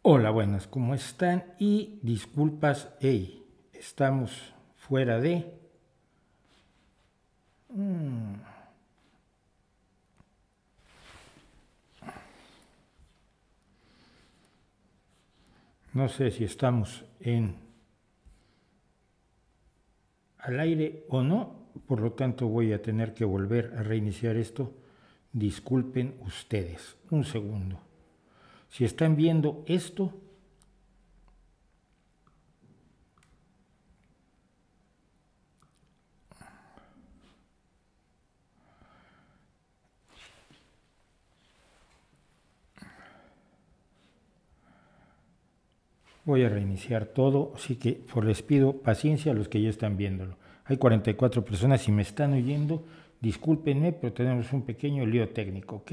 Hola, buenas, ¿cómo están? Y disculpas, hey, estamos fuera de... No sé si estamos al aire o no, por lo tanto voy a tener que volver a reiniciar esto. Disculpen ustedes, un segundo. Si están viendo esto, voy a reiniciar todo, así que les pido paciencia a los que ya están viéndolo. Hay 44 personas y me están oyendo. Discúlpenme, pero tenemos un pequeño lío técnico, ¿ok?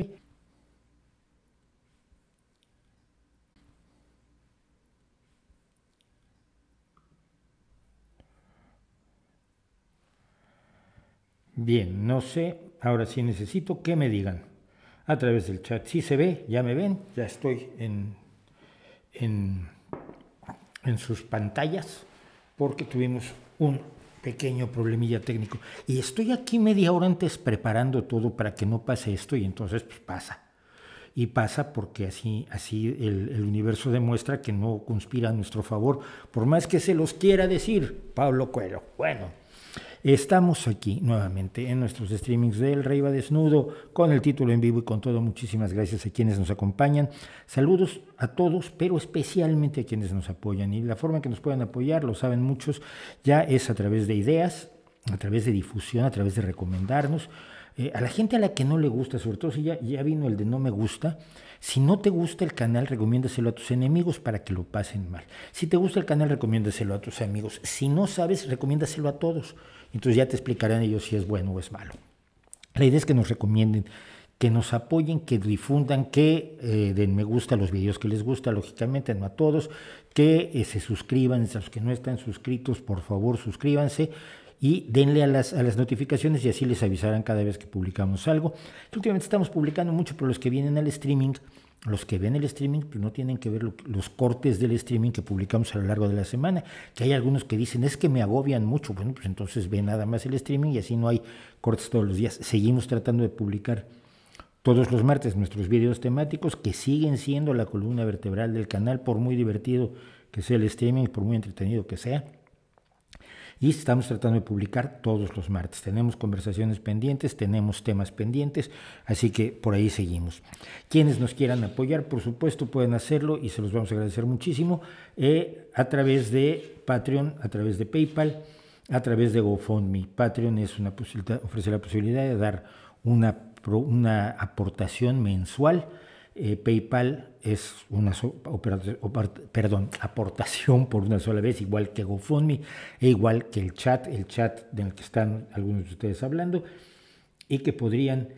Bien, no sé, ahora sí necesito que me digan a través del chat. Si se ve, ya me ven, ya estoy en, en sus pantallas porque tuvimos un pequeño problemilla técnico. Y estoy aquí media hora antes preparando todo para que no pase esto y entonces pues pasa. Y pasa porque así el universo demuestra que no conspira a nuestro favor, por más que se los quiera decir Pablo Coelho. Bueno, estamos aquí nuevamente en nuestros streamings del Rey va Desnudo, con el título en vivo y con todo. Muchísimas gracias a quienes nos acompañan. Saludos a todos, pero especialmente a quienes nos apoyan. Y la forma en que nos pueden apoyar, lo saben muchos, ya es a través de ideas, a través de difusión, a través de recomendarnos. A la gente a la que no le gusta, sobre todo si ya vino el de no me gusta, si no te gusta el canal, recomiéndaselo a tus enemigos para que lo pasen mal. Si te gusta el canal, recomiéndaselo a tus amigos. Si no sabes, recomiéndaselo a todos. Entonces ya te explicarán ellos si es bueno o es malo. La idea es que nos recomienden, que nos apoyen, que difundan, que den me gusta a los videos que les gusta, lógicamente, no a todos, que se suscriban, a los que no están suscritos, por favor, suscríbanse y denle a las notificaciones y así les avisarán cada vez que publicamos algo. Últimamente estamos publicando mucho, pero los que vienen al streaming, los que ven el streaming, pues no tienen que ver los cortes del streaming que publicamos a lo largo de la semana, que hay algunos que dicen, es que me agobian mucho. Bueno, pues entonces ve nada más el streaming y así no hay cortes todos los días. Seguimos tratando de publicar todos los martes nuestros videos temáticos, que siguen siendo la columna vertebral del canal, por muy divertido que sea el streaming, por muy entretenido que sea. Y estamos tratando de publicar todos los martes. Tenemos conversaciones pendientes, tenemos temas pendientes, así que por ahí seguimos. Quienes nos quieran apoyar, por supuesto, pueden hacerlo y se los vamos a agradecer muchísimo a través de Patreon, a través de PayPal, a través de GoFundMe. Patreon es ofrece la posibilidad de dar una aportación mensual. PayPal es una aportación por una sola vez, igual que GoFundMe e igual que el chat del que están algunos de ustedes hablando, y que podrían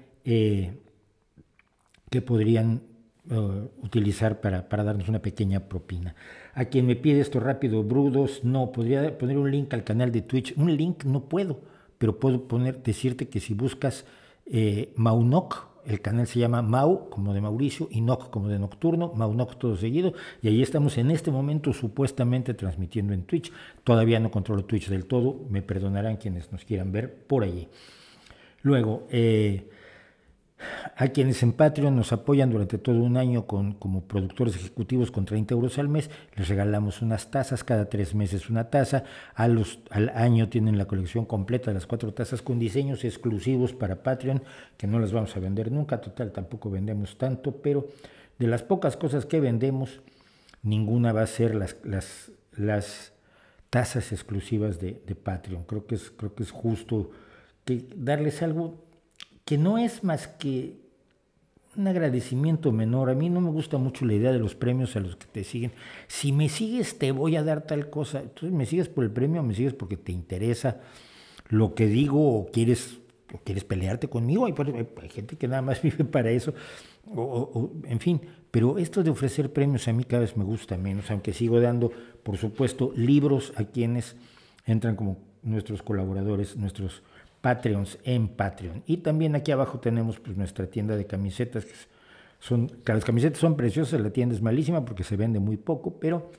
utilizar para darnos una pequeña propina. A quien me pide esto rápido, Brudos, no, podría poner un link al canal de Twitch. Un link no puedo, pero puedo decirte que si buscas Maunok, el canal se llama Mau, como de Mauricio, y Noc, como de nocturno, Maunok todo seguido, y ahí estamos en este momento supuestamente transmitiendo en Twitch. Todavía no controlo Twitch del todo, me perdonarán quienes nos quieran ver por allí. Luego, a quienes en Patreon nos apoyan durante todo un año como productores ejecutivos con 30 euros al mes, les regalamos unas tazas, cada 3 meses una taza. Al año tienen la colección completa de las 4 tazas con diseños exclusivos para Patreon, que no las vamos a vender nunca, total, tampoco vendemos tanto, pero de las pocas cosas que vendemos, ninguna va a ser las tazas exclusivas de Patreon. Creo que es justo que darles algo que no es más que un agradecimiento menor. A mí no me gusta mucho la idea de los premios a los que te siguen. Si me sigues te voy a dar tal cosa. Entonces, ¿me sigues por el premio o me sigues porque te interesa lo que digo o quieres pelearte conmigo? Hay gente que nada más vive para eso, en fin. Pero esto de ofrecer premios a mí cada vez me gusta menos, aunque sigo dando, por supuesto, libros a quienes entran como nuestros colaboradores, nuestros Patreons en Patreon. Y también aquí abajo tenemos pues nuestra tienda de camisetas, que Las camisetas son preciosas, la tienda es malísima porque se vende muy poco, pero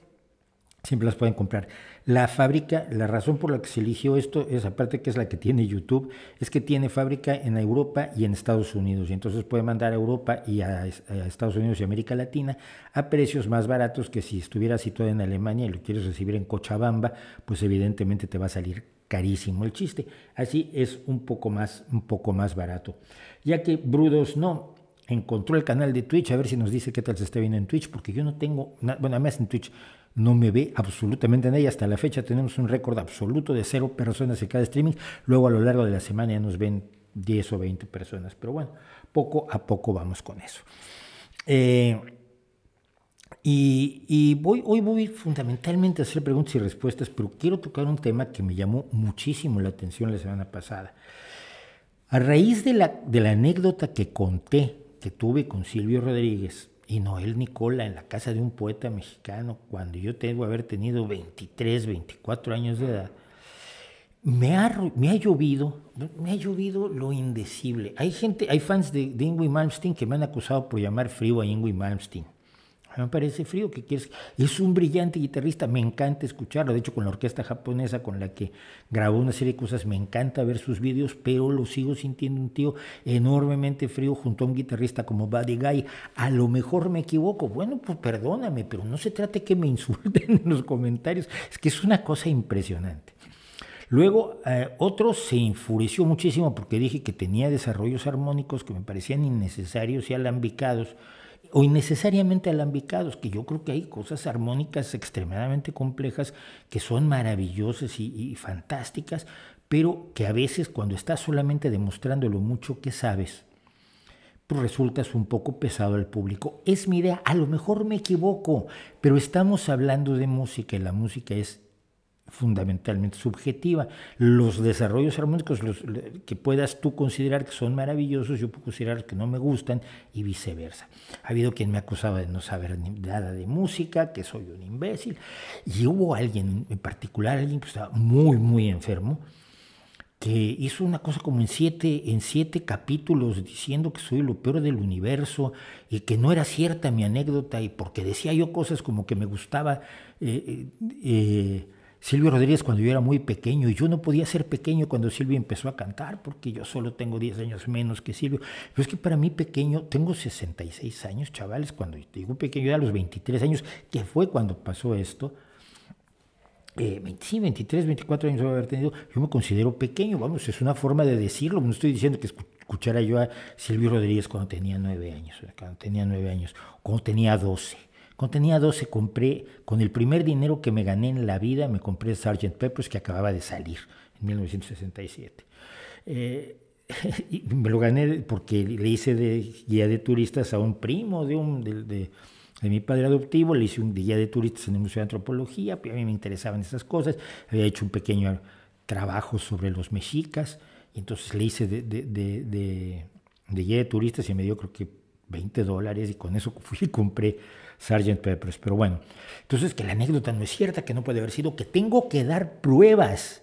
siempre las pueden comprar. La fábrica, la razón por la que se eligió esto es, aparte que es la que tiene YouTube, es que tiene fábrica en Europa y en Estados Unidos. Y entonces puede mandar a Europa y a Estados Unidos y América Latina a precios más baratos que si estuviera situado en Alemania y lo quieres recibir en Cochabamba, pues evidentemente te va a salir carísimo el chiste. Así es un poco más barato. Ya que Brudos no encontró el canal de Twitch, a ver si nos dice qué tal se está viendo en Twitch, porque yo no tengo, bueno, además en Twitch no me ve absolutamente nadie. Hasta la fecha tenemos un récord absoluto de 0 personas en cada streaming. Luego a lo largo de la semana ya nos ven 10 o 20 personas. Pero bueno, poco a poco vamos con eso. Hoy voy fundamentalmente a hacer preguntas y respuestas, pero quiero tocar un tema que me llamó muchísimo la atención la semana pasada. A raíz de la anécdota que conté, que tuve con Silvio Rodríguez y Noel Nicola en la casa de un poeta mexicano, cuando yo debo haber tenido 23, 24 años de edad, me ha llovido lo indecible. Hay fans de Yngwie Malmsteen que me han acusado por llamar frío a Yngwie Malmsteen. Me parece frío, ¿qué quieres? Es un brillante guitarrista, me encanta escucharlo. De hecho, con la orquesta japonesa con la que grabó una serie de cosas, me encanta ver sus vídeos, pero lo sigo sintiendo un tío enormemente frío junto a un guitarrista como Buddy Guy. A lo mejor me equivoco. Bueno, pues perdóname, pero no se trate que me insulten en los comentarios. Es que es una cosa impresionante. Luego, otro se enfureció muchísimo porque dije que tenía desarrollos armónicos que me parecían innecesarios y alambicados, o innecesariamente alambicados, que yo creo que hay cosas armónicas extremadamente complejas que son maravillosas y fantásticas, pero que a veces cuando estás solamente demostrando lo mucho que sabes, pues resultas un poco pesado al público. Es mi idea, a lo mejor me equivoco, pero estamos hablando de música y la música es fundamentalmente subjetiva. Los desarrollos armónicos que puedas tú considerar que son maravillosos, yo puedo considerar que no me gustan y viceversa. Ha habido quien me acusaba de no saber nada de música, que soy un imbécil, y hubo alguien en particular, alguien que estaba muy, muy enfermo, que hizo una cosa como en siete capítulos diciendo que soy lo peor del universo y que no era cierta mi anécdota, y porque decía yo cosas como que me gustaba Silvio Rodríguez cuando yo era muy pequeño, y yo no podía ser pequeño cuando Silvio empezó a cantar, porque yo solo tengo 10 años menos que Silvio. Pero es que para mí pequeño, tengo 66 años, chavales, cuando digo pequeño, era a los 23 años, que fue cuando pasó esto. Sí, 23, 24 años voy a haber tenido, yo me considero pequeño, vamos, es una forma de decirlo. No estoy diciendo que escuchara yo a Silvio Rodríguez cuando tenía 9 años, cuando tenía 12. Cuando tenía 12 compré, con el primer dinero que me gané en la vida, me compré Sgt. Pepper's, que acababa de salir en 1967. Y me lo gané porque le hice de guía de turistas a un primo de mi padre adoptivo, le hice un guía de turistas en el Museo de Antropología, a mí me interesaban esas cosas, había hecho un pequeño trabajo sobre los mexicas, y entonces le hice de guía de turistas y me dio creo que $20, y con eso fui y compré Sgt. Pepper's. Pero bueno, entonces que la anécdota no es cierta, que no puede haber sido, que tengo que dar pruebas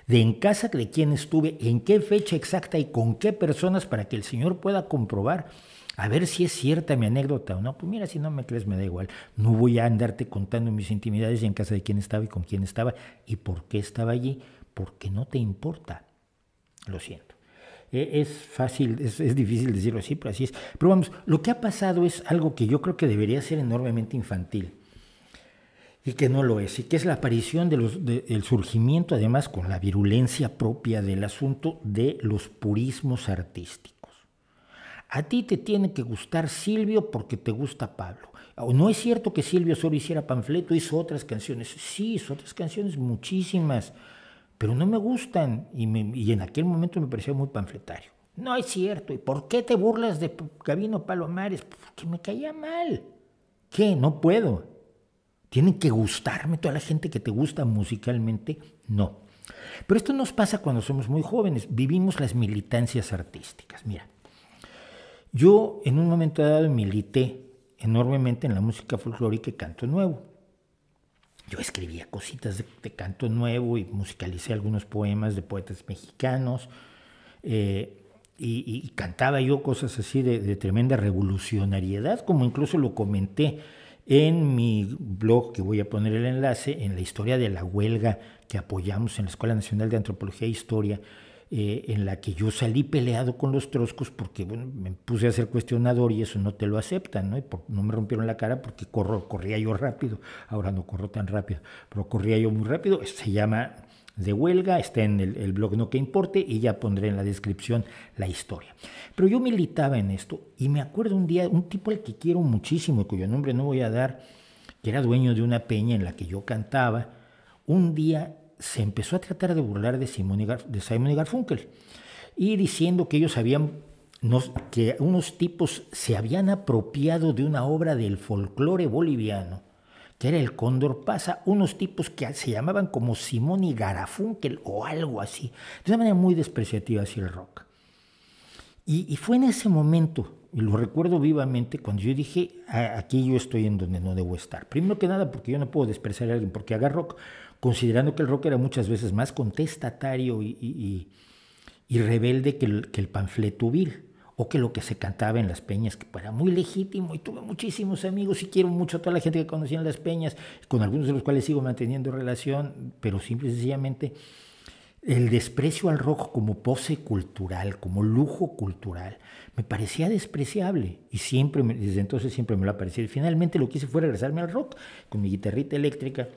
de en casa de quién estuve, en qué fecha exacta y con qué personas, para que el señor pueda comprobar a ver si es cierta mi anécdota o no. Pues mira, si no me crees, me da igual. No voy a andarte contando mis intimidades y en casa de quién estaba y con quién estaba y por qué estaba allí, porque no te importa. Lo siento. Es fácil, es difícil decirlo así, pero así es. Pero vamos, lo que ha pasado es algo que yo creo que debería ser enormemente infantil y que no lo es, y que es la aparición el surgimiento, además con la virulencia propia del asunto, de los purismos artísticos. A ti te tiene que gustar Silvio porque te gusta Pablo. No es cierto que Silvio solo hiciera panfleto, hizo otras canciones. Sí, hizo otras canciones, muchísimas, pero no me gustan, y en aquel momento me parecía muy panfletario. No es cierto. ¿Y por qué te burlas de Gabino Palomares? Porque me caía mal. ¿Qué? No puedo. ¿Tienen que gustarme toda la gente que te gusta musicalmente? No. Pero esto nos pasa cuando somos muy jóvenes. Vivimos las militancias artísticas. Mira, yo en un momento dado milité enormemente en la música folclórica y canto nuevo. Yo escribía cositas de canto nuevo y musicalicé algunos poemas de poetas mexicanos. y cantaba yo cosas así de tremenda revolucionariedad, como incluso lo comenté en mi blog, que voy a poner el enlace, en la historia de la huelga que apoyamos en la Escuela Nacional de Antropología e Historia, en la que yo salí peleado con los troscos porque bueno, me puse a ser cuestionador y eso no te lo aceptan, ¿no? No me rompieron la cara porque corría yo rápido, ahora no corro tan rápido, pero corría yo muy rápido. Se llama De Huelga, está en el blog No Que Importe y ya pondré en la descripción la historia. Pero yo militaba en esto y me acuerdo un día, un tipo al que quiero muchísimo y cuyo nombre no voy a dar, que era dueño de una peña en la que yo cantaba, un día se empezó a tratar de burlar de Simon y Garfunkel y diciendo que ellos que unos tipos se habían apropiado de una obra del folclore boliviano, que era el Cóndor Pasa, unos tipos que se llamaban como Simón y Garfunkel o algo así, de una manera muy despreciativa hacia el rock. Y fue en ese momento, y lo recuerdo vivamente, cuando yo dije, aquí yo estoy en donde no debo estar. Primero que nada, porque yo no puedo despreciar a alguien porque haga rock, considerando que el rock era muchas veces más contestatario y rebelde que el panfleto vil, o que lo que se cantaba en las peñas, que era muy legítimo, y tuve muchísimos amigos, y quiero mucho a toda la gente que conocía en las peñas, con algunos de los cuales sigo manteniendo relación, pero simple y sencillamente el desprecio al rock como pose cultural, como lujo cultural, me parecía despreciable, y desde entonces siempre me lo ha parecido. Finalmente lo que hice fue regresarme al rock, con mi guitarrita eléctrica,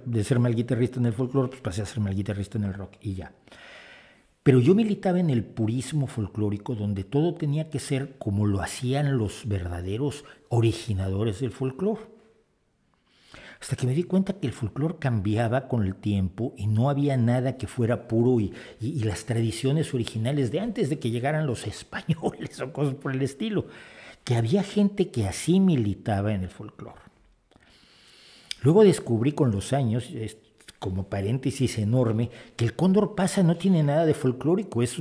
de ser mal guitarrista en el folclore, pues pasé a ser mal guitarrista en el rock, y ya. Pero yo militaba en el purismo folclórico, donde todo tenía que ser como lo hacían los verdaderos originadores del folclore. Hasta que me di cuenta que el folclore cambiaba con el tiempo y no había nada que fuera puro y las tradiciones originales de antes de que llegaran los españoles o cosas por el estilo. Que había gente que así militaba en el folclore. Luego descubrí con los años, como paréntesis enorme, que el Cóndor Pasa no tiene nada de folclórico, es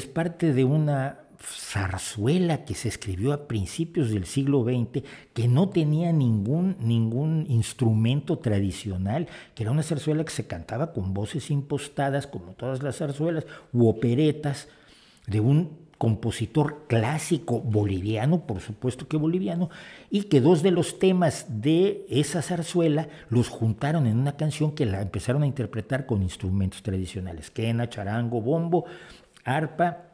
parte de una zarzuela que se escribió a principios del siglo XX, que no tenía ningún instrumento tradicional, que era una zarzuela que se cantaba con voces impostadas, como todas las zarzuelas, u operetas, de un compositor clásico boliviano, por supuesto que boliviano, y que dos de los temas de esa zarzuela los juntaron en una canción que la empezaron a interpretar con instrumentos tradicionales, quena, charango, bombo, arpa,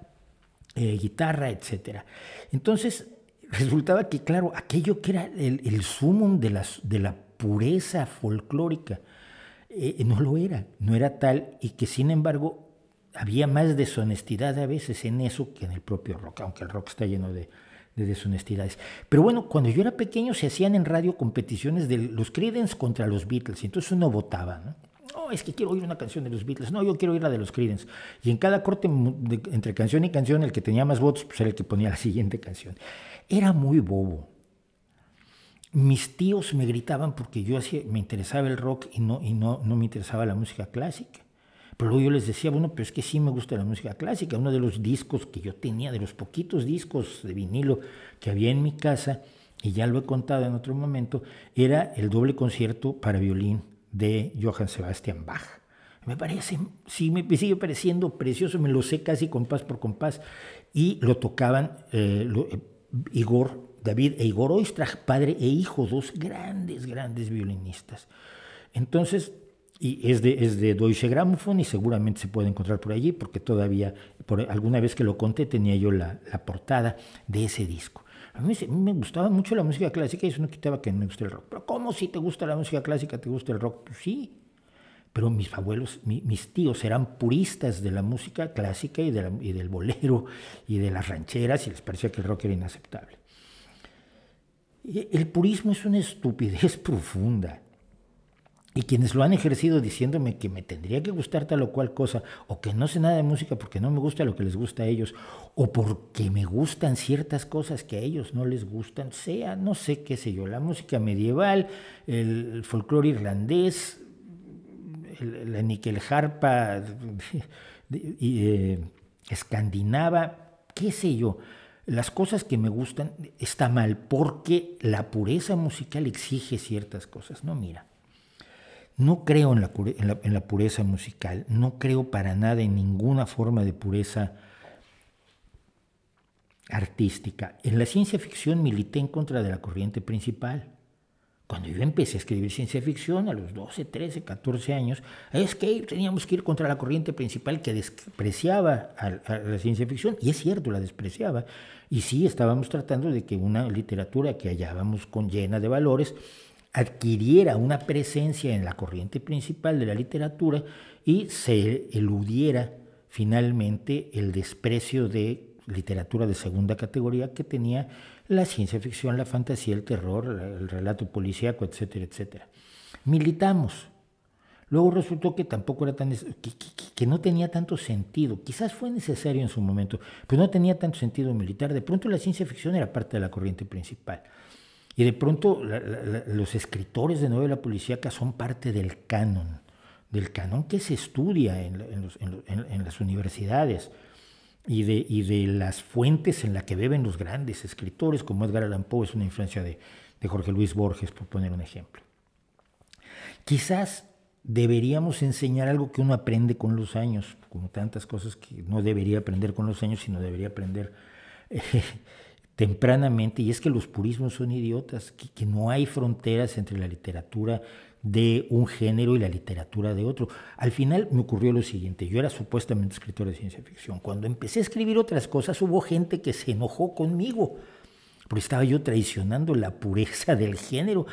guitarra, etc. Entonces, resultaba que, claro, aquello que era el sumum de la pureza folclórica, no lo era, no era tal, y que sin embargo había más deshonestidad a veces en eso que en el propio rock, aunque el rock está lleno de deshonestidades. Pero bueno, cuando yo era pequeño se hacían en radio competiciones de los Creedence contra los Beatles, y entonces uno votaba, ¿no? No, es que quiero oír una canción de los Beatles, no, yo quiero oír la de los Creedence. Y en cada corte entre canción y canción, el que tenía más votos pues era el que ponía la siguiente canción. Era muy bobo. Mis tíos me gritaban porque me interesaba el rock y no me interesaba la música clásica. Pero luego yo les decía, bueno, pero es que sí me gusta la música clásica. Uno de los discos que yo tenía, de los poquitos discos de vinilo que había en mi casa, y ya lo he contado en otro momento, era el doble concierto para violín de Johann Sebastian Bach. Me sigue pareciendo precioso, me lo sé casi compás por compás, y lo tocaban David e Igor Oistrakh, padre e hijo, dos grandes violinistas. Entonces, y es de Deutsche Grammophon y seguramente se puede encontrar por allí, porque todavía, alguna vez que lo conté, tenía yo la portada de ese disco. A mí me gustaba mucho la música clásica y eso no quitaba que me guste el rock. Pero ¿cómo si te gusta la música clásica, te gusta el rock? Pues sí, pero mis abuelos, mis tíos eran puristas de la música clásica y del bolero y de las rancheras y les parecía que el rock era inaceptable. El purismo es una estupidez profunda. Y quienes lo han ejercido diciéndome que me tendría que gustar tal o cual cosa, o que no sé nada de música porque no me gusta lo que les gusta a ellos, o porque me gustan ciertas cosas que a ellos no les gustan, no sé qué sé yo, la música medieval, el folclore irlandés, la níquel-harpa escandinava, qué sé yo, las cosas que me gustan está mal porque la pureza musical exige ciertas cosas. No, mira. No creo en la pureza musical, no creo para nada en ninguna forma de pureza artística. En la ciencia ficción milité en contra de la corriente principal. Cuando yo empecé a escribir ciencia ficción a los 12, 13, 14 años, es que teníamos que ir contra la corriente principal que despreciaba a la ciencia ficción, y es cierto, la despreciaba, y sí estábamos tratando de que una literatura que hallábamos llena de valores adquiriera una presencia en la corriente principal de la literatura y se eludiera finalmente el desprecio de literatura de segunda categoría que tenía la ciencia ficción, la fantasía, el terror, el relato policíaco, etcétera, etcétera. Militamos. Luego resultó que tampoco era tan... que no tenía tanto sentido. Quizás fue necesario en su momento, pero no tenía tanto sentido militar. De pronto la ciencia ficción era parte de la corriente principal. Y de pronto los escritores de novela policíaca son parte del canon que se estudia en las universidades y de las fuentes en las que beben los grandes escritores, como Edgar Allan Poe es una influencia de Jorge Luis Borges, por poner un ejemplo. Quizás deberíamos enseñar algo que uno aprende con los años, como tantas cosas que no debería aprender con los años, sino debería aprender tempranamente, y es que los purismos son idiotas, que no hay fronteras entre la literatura de un género y la literatura de otro. Al final me ocurrió lo siguiente: yo era supuestamente escritor de ciencia ficción. Cuando empecé a escribir otras cosas hubo gente que se enojó conmigo, porque estaba yo traicionando la pureza del género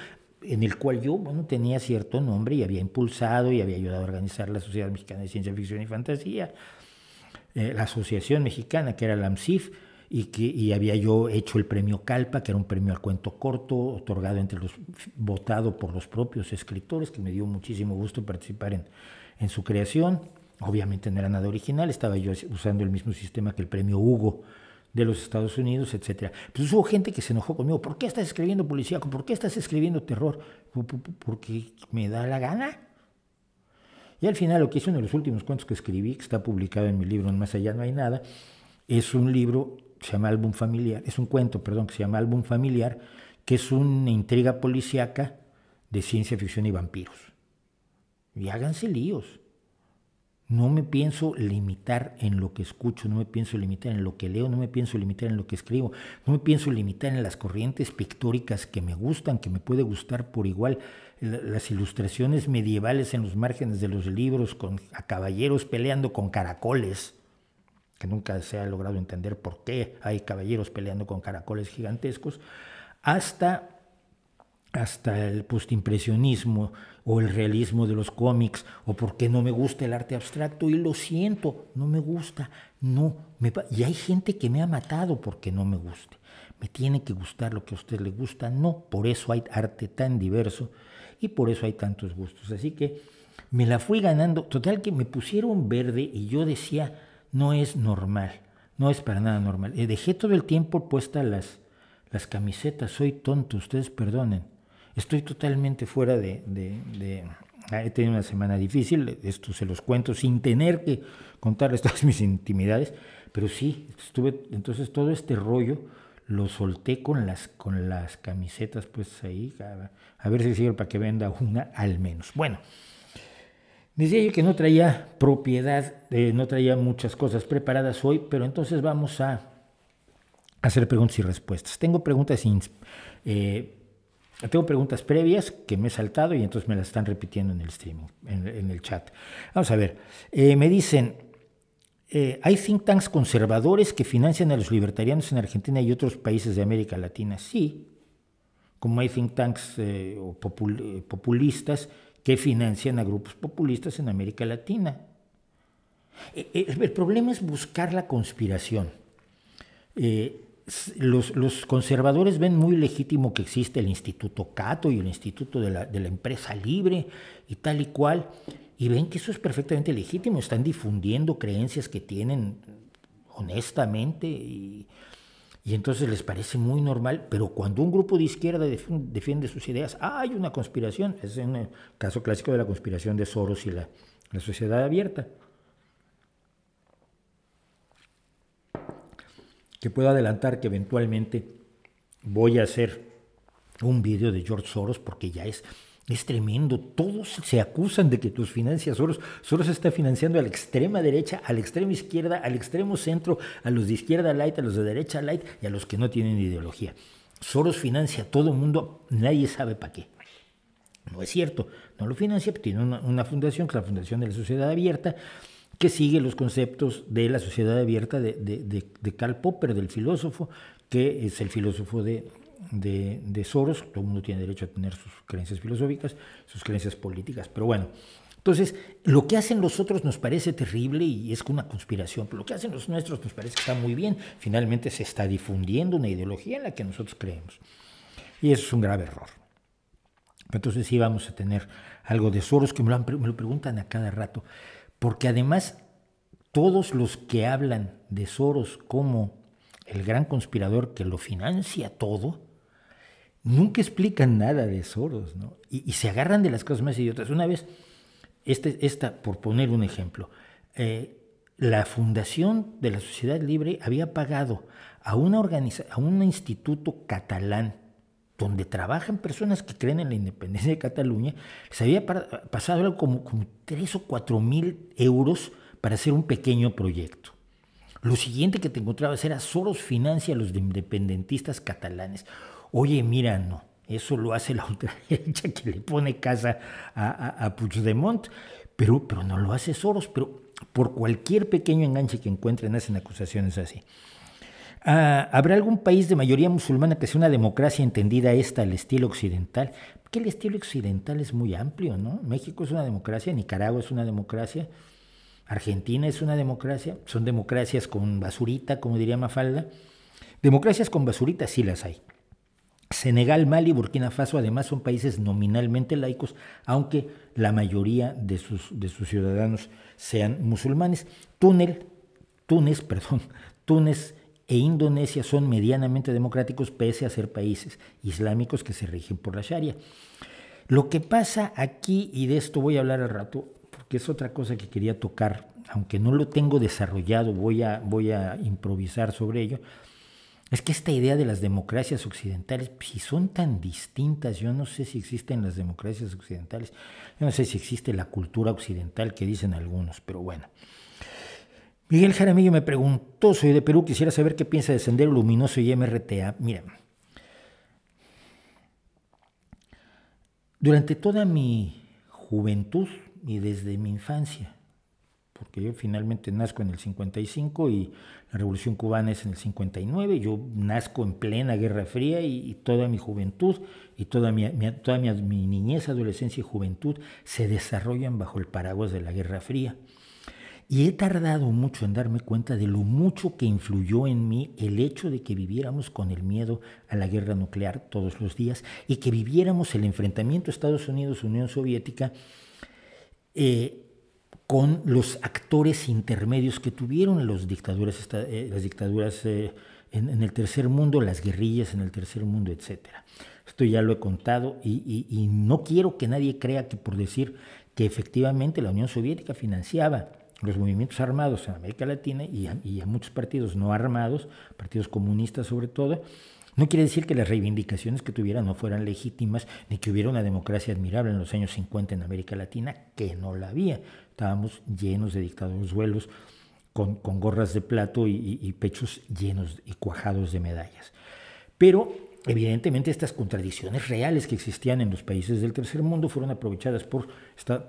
en el cual yo, tenía cierto nombre y había impulsado y había ayudado a organizar la Sociedad Mexicana de Ciencia Ficción y Fantasía, la Asociación Mexicana, que era la AMCIF, y había yo hecho el premio Calpa, que era un premio al cuento corto, otorgado votado por los propios escritores, que me dio muchísimo gusto participar en su creación. Obviamente no era nada original, estaba yo usando el mismo sistema que el premio Hugo de los Estados Unidos, etc. Pues hubo gente que se enojó conmigo. ¿Por qué estás escribiendo policíaco? ¿Por qué estás escribiendo terror? Porque me da la gana. Y al final lo que hice, uno de los últimos cuentos que escribí, que está publicado en mi libro En Más Allá No Hay Nada, es un libro que se llama Álbum Familiar, es un cuento, perdón, que se llama Álbum Familiar, que es una intriga policíaca de ciencia ficción y vampiros. Y háganse líos. No me pienso limitar en lo que escucho, no me pienso limitar en lo que leo, no me pienso limitar en lo que escribo, no me pienso limitar en las corrientes pictóricas que me gustan, que me puede gustar por igual, las ilustraciones medievales en los márgenes de los libros, a caballeros peleando con caracoles, que nunca se ha logrado entender por qué hay caballeros peleando con caracoles gigantescos, hasta el postimpresionismo o el realismo de los cómics, o porque no me gusta el arte abstracto, y lo siento, no me gusta, y hay gente que me ha matado porque no me guste. Me tiene que gustar lo que a usted le gusta, no, por eso hay arte tan diverso y por eso hay tantos gustos. Así que me la fui ganando, total que me pusieron verde y yo decía, no es normal, no es para nada normal. Dejé todo el tiempo puestas las camisetas, soy tonto, ustedes perdonen. Estoy totalmente fuera he tenido una semana difícil, esto se los cuento sin tener que contarles todas mis intimidades, pero sí, entonces todo este rollo lo solté con las camisetas pues ahí, a ver si sirve para que venda una al menos. Bueno, decía yo que no traía propiedad, no traía muchas cosas preparadas hoy, pero entonces vamos a hacer preguntas y respuestas. Tengo preguntas previas que me he saltado y entonces me las están repitiendo en el streaming, en el chat. Vamos a ver, me dicen, ¿hay think tanks conservadores que financian a los libertarianos en Argentina y otros países de América Latina? Sí, como hay think tanks populistas que financian a grupos populistas en América Latina. El problema es buscar la conspiración. Los conservadores ven muy legítimo que existe el Instituto Cato y el Instituto de la Empresa Libre y tal y cual, y ven que eso es perfectamente legítimo, están difundiendo creencias que tienen honestamente y entonces les parece muy normal, pero cuando un grupo de izquierda defiende sus ideas, hay una conspiración. Es un caso clásico de la conspiración de Soros y la sociedad abierta. Que puedo adelantar que eventualmente voy a hacer un video de George Soros, porque ya es Es tremendo, todos se acusan de que los financia Soros. Soros está financiando a la extrema derecha, a la extrema izquierda, al extremo centro, a los de izquierda light, a los de derecha light y a los que no tienen ideología. Soros financia a todo el mundo, nadie sabe para qué. No es cierto, no lo financia, pero tiene una fundación, que es la Fundación de la Sociedad Abierta, que sigue los conceptos de la sociedad abierta de Karl Popper, del filósofo, que es el filósofo de Soros. Todo el mundo tiene derecho a tener sus creencias filosóficas, sus creencias políticas, pero bueno. Entonces, lo que hacen los otros nos parece terrible y es una conspiración, pero lo que hacen los nuestros nos parece que está muy bien. Finalmente se está difundiendo una ideología en la que nosotros creemos. Y eso es un grave error. Entonces sí vamos a tener algo de Soros, que me lo preguntan a cada rato, porque además todos los que hablan de Soros como el gran conspirador que lo financia todo, nunca explican nada de Soros, ¿no? Y se agarran de las cosas más idiotas. Una vez, por poner un ejemplo, la Fundación de la Sociedad Libre había pagado a un instituto catalán donde trabajan personas que creen en la independencia de Cataluña. Les había pasado algo como 3 o 4 mil euros para hacer un pequeño proyecto. Lo siguiente que te encontrabas era: Soros financia a los independentistas catalanes. Oye, mira, no, eso lo hace la ultraderecha que le pone casa a Puigdemont, pero no lo hace Soros. Pero por cualquier pequeño enganche que encuentren hacen acusaciones así. ¿Habrá algún país de mayoría musulmana que sea una democracia entendida al estilo occidental? Porque el estilo occidental es muy amplio, ¿no? México es una democracia, Nicaragua es una democracia, Argentina es una democracia, son democracias con basurita, como diría Mafalda. Democracias con basurita sí las hay. Senegal, Mali y Burkina Faso además son países nominalmente laicos, aunque la mayoría de sus ciudadanos sean musulmanes. Túnez e Indonesia son medianamente democráticos pese a ser países islámicos que se rigen por la Sharia. Lo que pasa aquí, y de esto voy a hablar al rato, porque es otra cosa que quería tocar, aunque no lo tengo desarrollado, voy a improvisar sobre ello, es que esta idea de las democracias occidentales, si son tan distintas, yo no sé si existen las democracias occidentales, yo no sé si existe la cultura occidental que dicen algunos, pero bueno. Miguel Jaramillo me preguntó: soy de Perú, quisiera saber qué piensa de Sendero Luminoso y MRTA. Mira, durante toda mi juventud y desde mi infancia, porque yo finalmente nazco en el 55 y la Revolución Cubana es en el 59, yo nazco en plena Guerra Fría y toda mi juventud y toda mi niñez, adolescencia y juventud se desarrollan bajo el paraguas de la Guerra Fría. Y he tardado mucho en darme cuenta de lo mucho que influyó en mí el hecho de que viviéramos con el miedo a la guerra nuclear todos los días y que viviéramos el enfrentamiento Estados Unidos-Unión Soviética con los actores intermedios que tuvieron las dictaduras en el tercer mundo, las guerrillas en el tercer mundo, etc. Esto ya lo he contado y no quiero que nadie crea que por decir que efectivamente la Unión Soviética financiaba los movimientos armados en América Latina y a muchos partidos no armados, partidos comunistas sobre todo, no quiere decir que las reivindicaciones que tuvieran no fueran legítimas, ni que hubiera una democracia admirable en los años 50 en América Latina, que no la había. Estábamos llenos de dictadorzuelos con gorras de plato y pechos llenos y cuajados de medallas. Pero evidentemente estas contradicciones reales que existían en los países del tercer mundo fueron aprovechadas por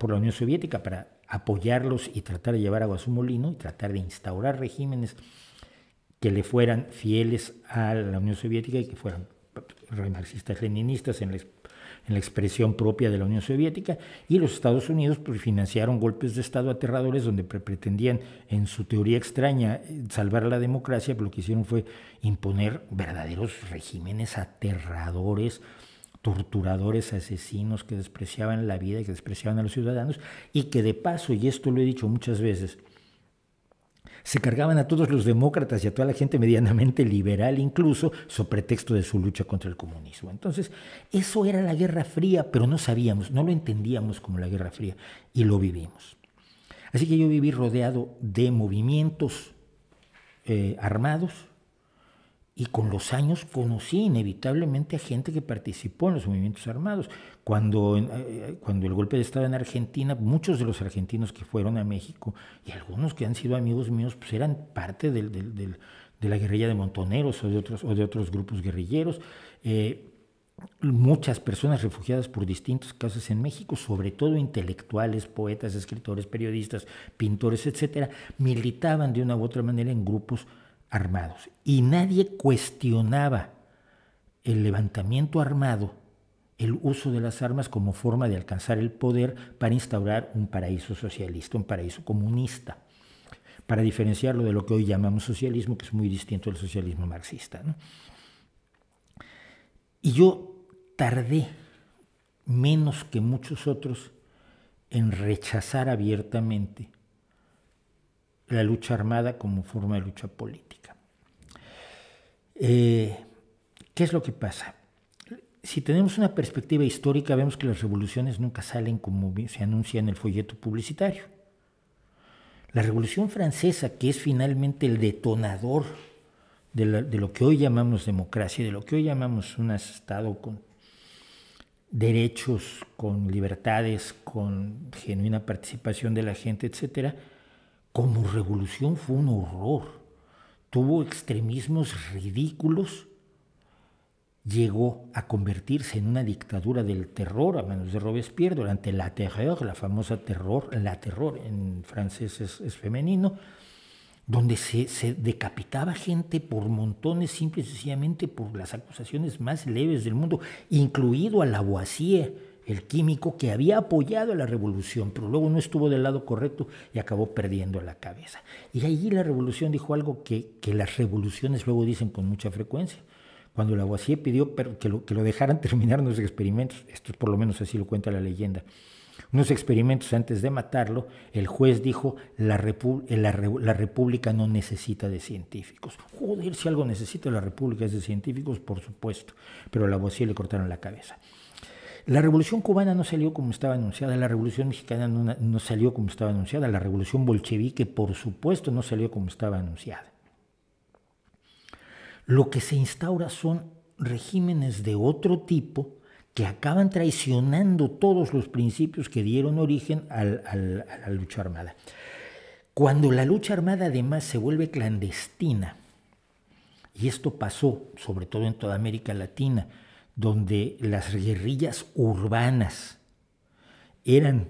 la Unión Soviética para apoyarlos y tratar de llevar agua a su molino y tratar de instaurar regímenes que le fueran fieles a la Unión Soviética y que fueran marxistas leninistas en la expresión propia de la Unión Soviética. Y los Estados Unidos pues, financiaron golpes de Estado aterradores donde pretendían, en su teoría extraña, salvar a la democracia, pero lo que hicieron fue imponer verdaderos regímenes aterradores, torturadores, asesinos que despreciaban la vida y que despreciaban a los ciudadanos y que de paso, y esto lo he dicho muchas veces, se cargaban a todos los demócratas y a toda la gente medianamente liberal, incluso, sobre pretexto de su lucha contra el comunismo. Entonces, eso era la Guerra Fría, pero no sabíamos, no lo entendíamos como la Guerra Fría, y lo vivimos. Así que yo viví rodeado de movimientos armados Y con los años conocí inevitablemente a gente que participó en los movimientos armados. Cuando el golpe de Estado en Argentina, muchos de los argentinos que fueron a México y algunos que han sido amigos míos, pues eran parte de la guerrilla de Montoneros o de otros grupos guerrilleros. Muchas personas refugiadas por distintos casos en México, sobre todo intelectuales, poetas, escritores, periodistas, pintores, etcétera, militaban de una u otra manera en grupos armados. Y nadie cuestionaba el levantamiento armado, el uso de las armas como forma de alcanzar el poder para instaurar un paraíso socialista, un paraíso comunista, para diferenciarlo de lo que hoy llamamos socialismo, que es muy distinto del socialismo marxista, ¿no? Y yo tardé menos que muchos otros en rechazar abiertamente la lucha armada como forma de lucha política. ¿Qué es lo que pasa? Si tenemos una perspectiva histórica, vemos que las revoluciones nunca salen como se anuncia en el folleto publicitario. La Revolución Francesa, que es finalmente el detonador de lo que hoy llamamos democracia, de lo que hoy llamamos un Estado con derechos, con libertades, con genuina participación de la gente, etcétera, como revolución fue un horror. Tuvo extremismos ridículos, llegó a convertirse en una dictadura del terror a manos de Robespierre durante la Terreur, la famosa terror, la terror en francés es femenino, donde se decapitaba gente por montones, simple y sencillamente por las acusaciones más leves del mundo, incluido a Lavoisier, el químico que había apoyado a la revolución, pero luego no estuvo del lado correcto y acabó perdiendo la cabeza. Y allí la revolución dijo algo que las revoluciones luego dicen con mucha frecuencia. Cuando Lavoisier pidió que lo dejaran terminar unos experimentos, esto por lo menos así lo cuenta la leyenda, unos experimentos antes de matarlo, el juez dijo, la república no necesita de científicos. Joder, si algo necesita la república es de científicos, por supuesto, pero a Lavoisier le cortaron la cabeza. La revolución cubana no salió como estaba anunciada, la revolución mexicana no salió como estaba anunciada, la revolución bolchevique, por supuesto, no salió como estaba anunciada. Lo que se instaura son regímenes de otro tipo que acaban traicionando todos los principios que dieron origen a la lucha armada. Cuando la lucha armada además se vuelve clandestina, y esto pasó sobre todo en toda América Latina, donde las guerrillas urbanas eran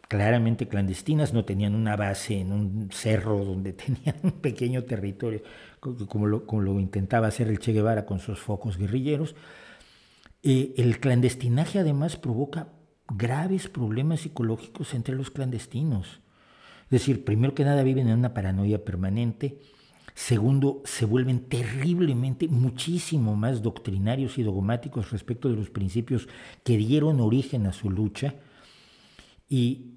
claramente clandestinas, no tenían una base en un cerro donde tenían un pequeño territorio, como lo intentaba hacer el Che Guevara con sus focos guerrilleros. El clandestinaje además provoca graves problemas psicológicos entre los clandestinos. Es decir, primero que nada viven en una paranoia permanente. Segundo, se vuelven terriblemente, muchísimo más doctrinarios y dogmáticos respecto de los principios que dieron origen a su lucha y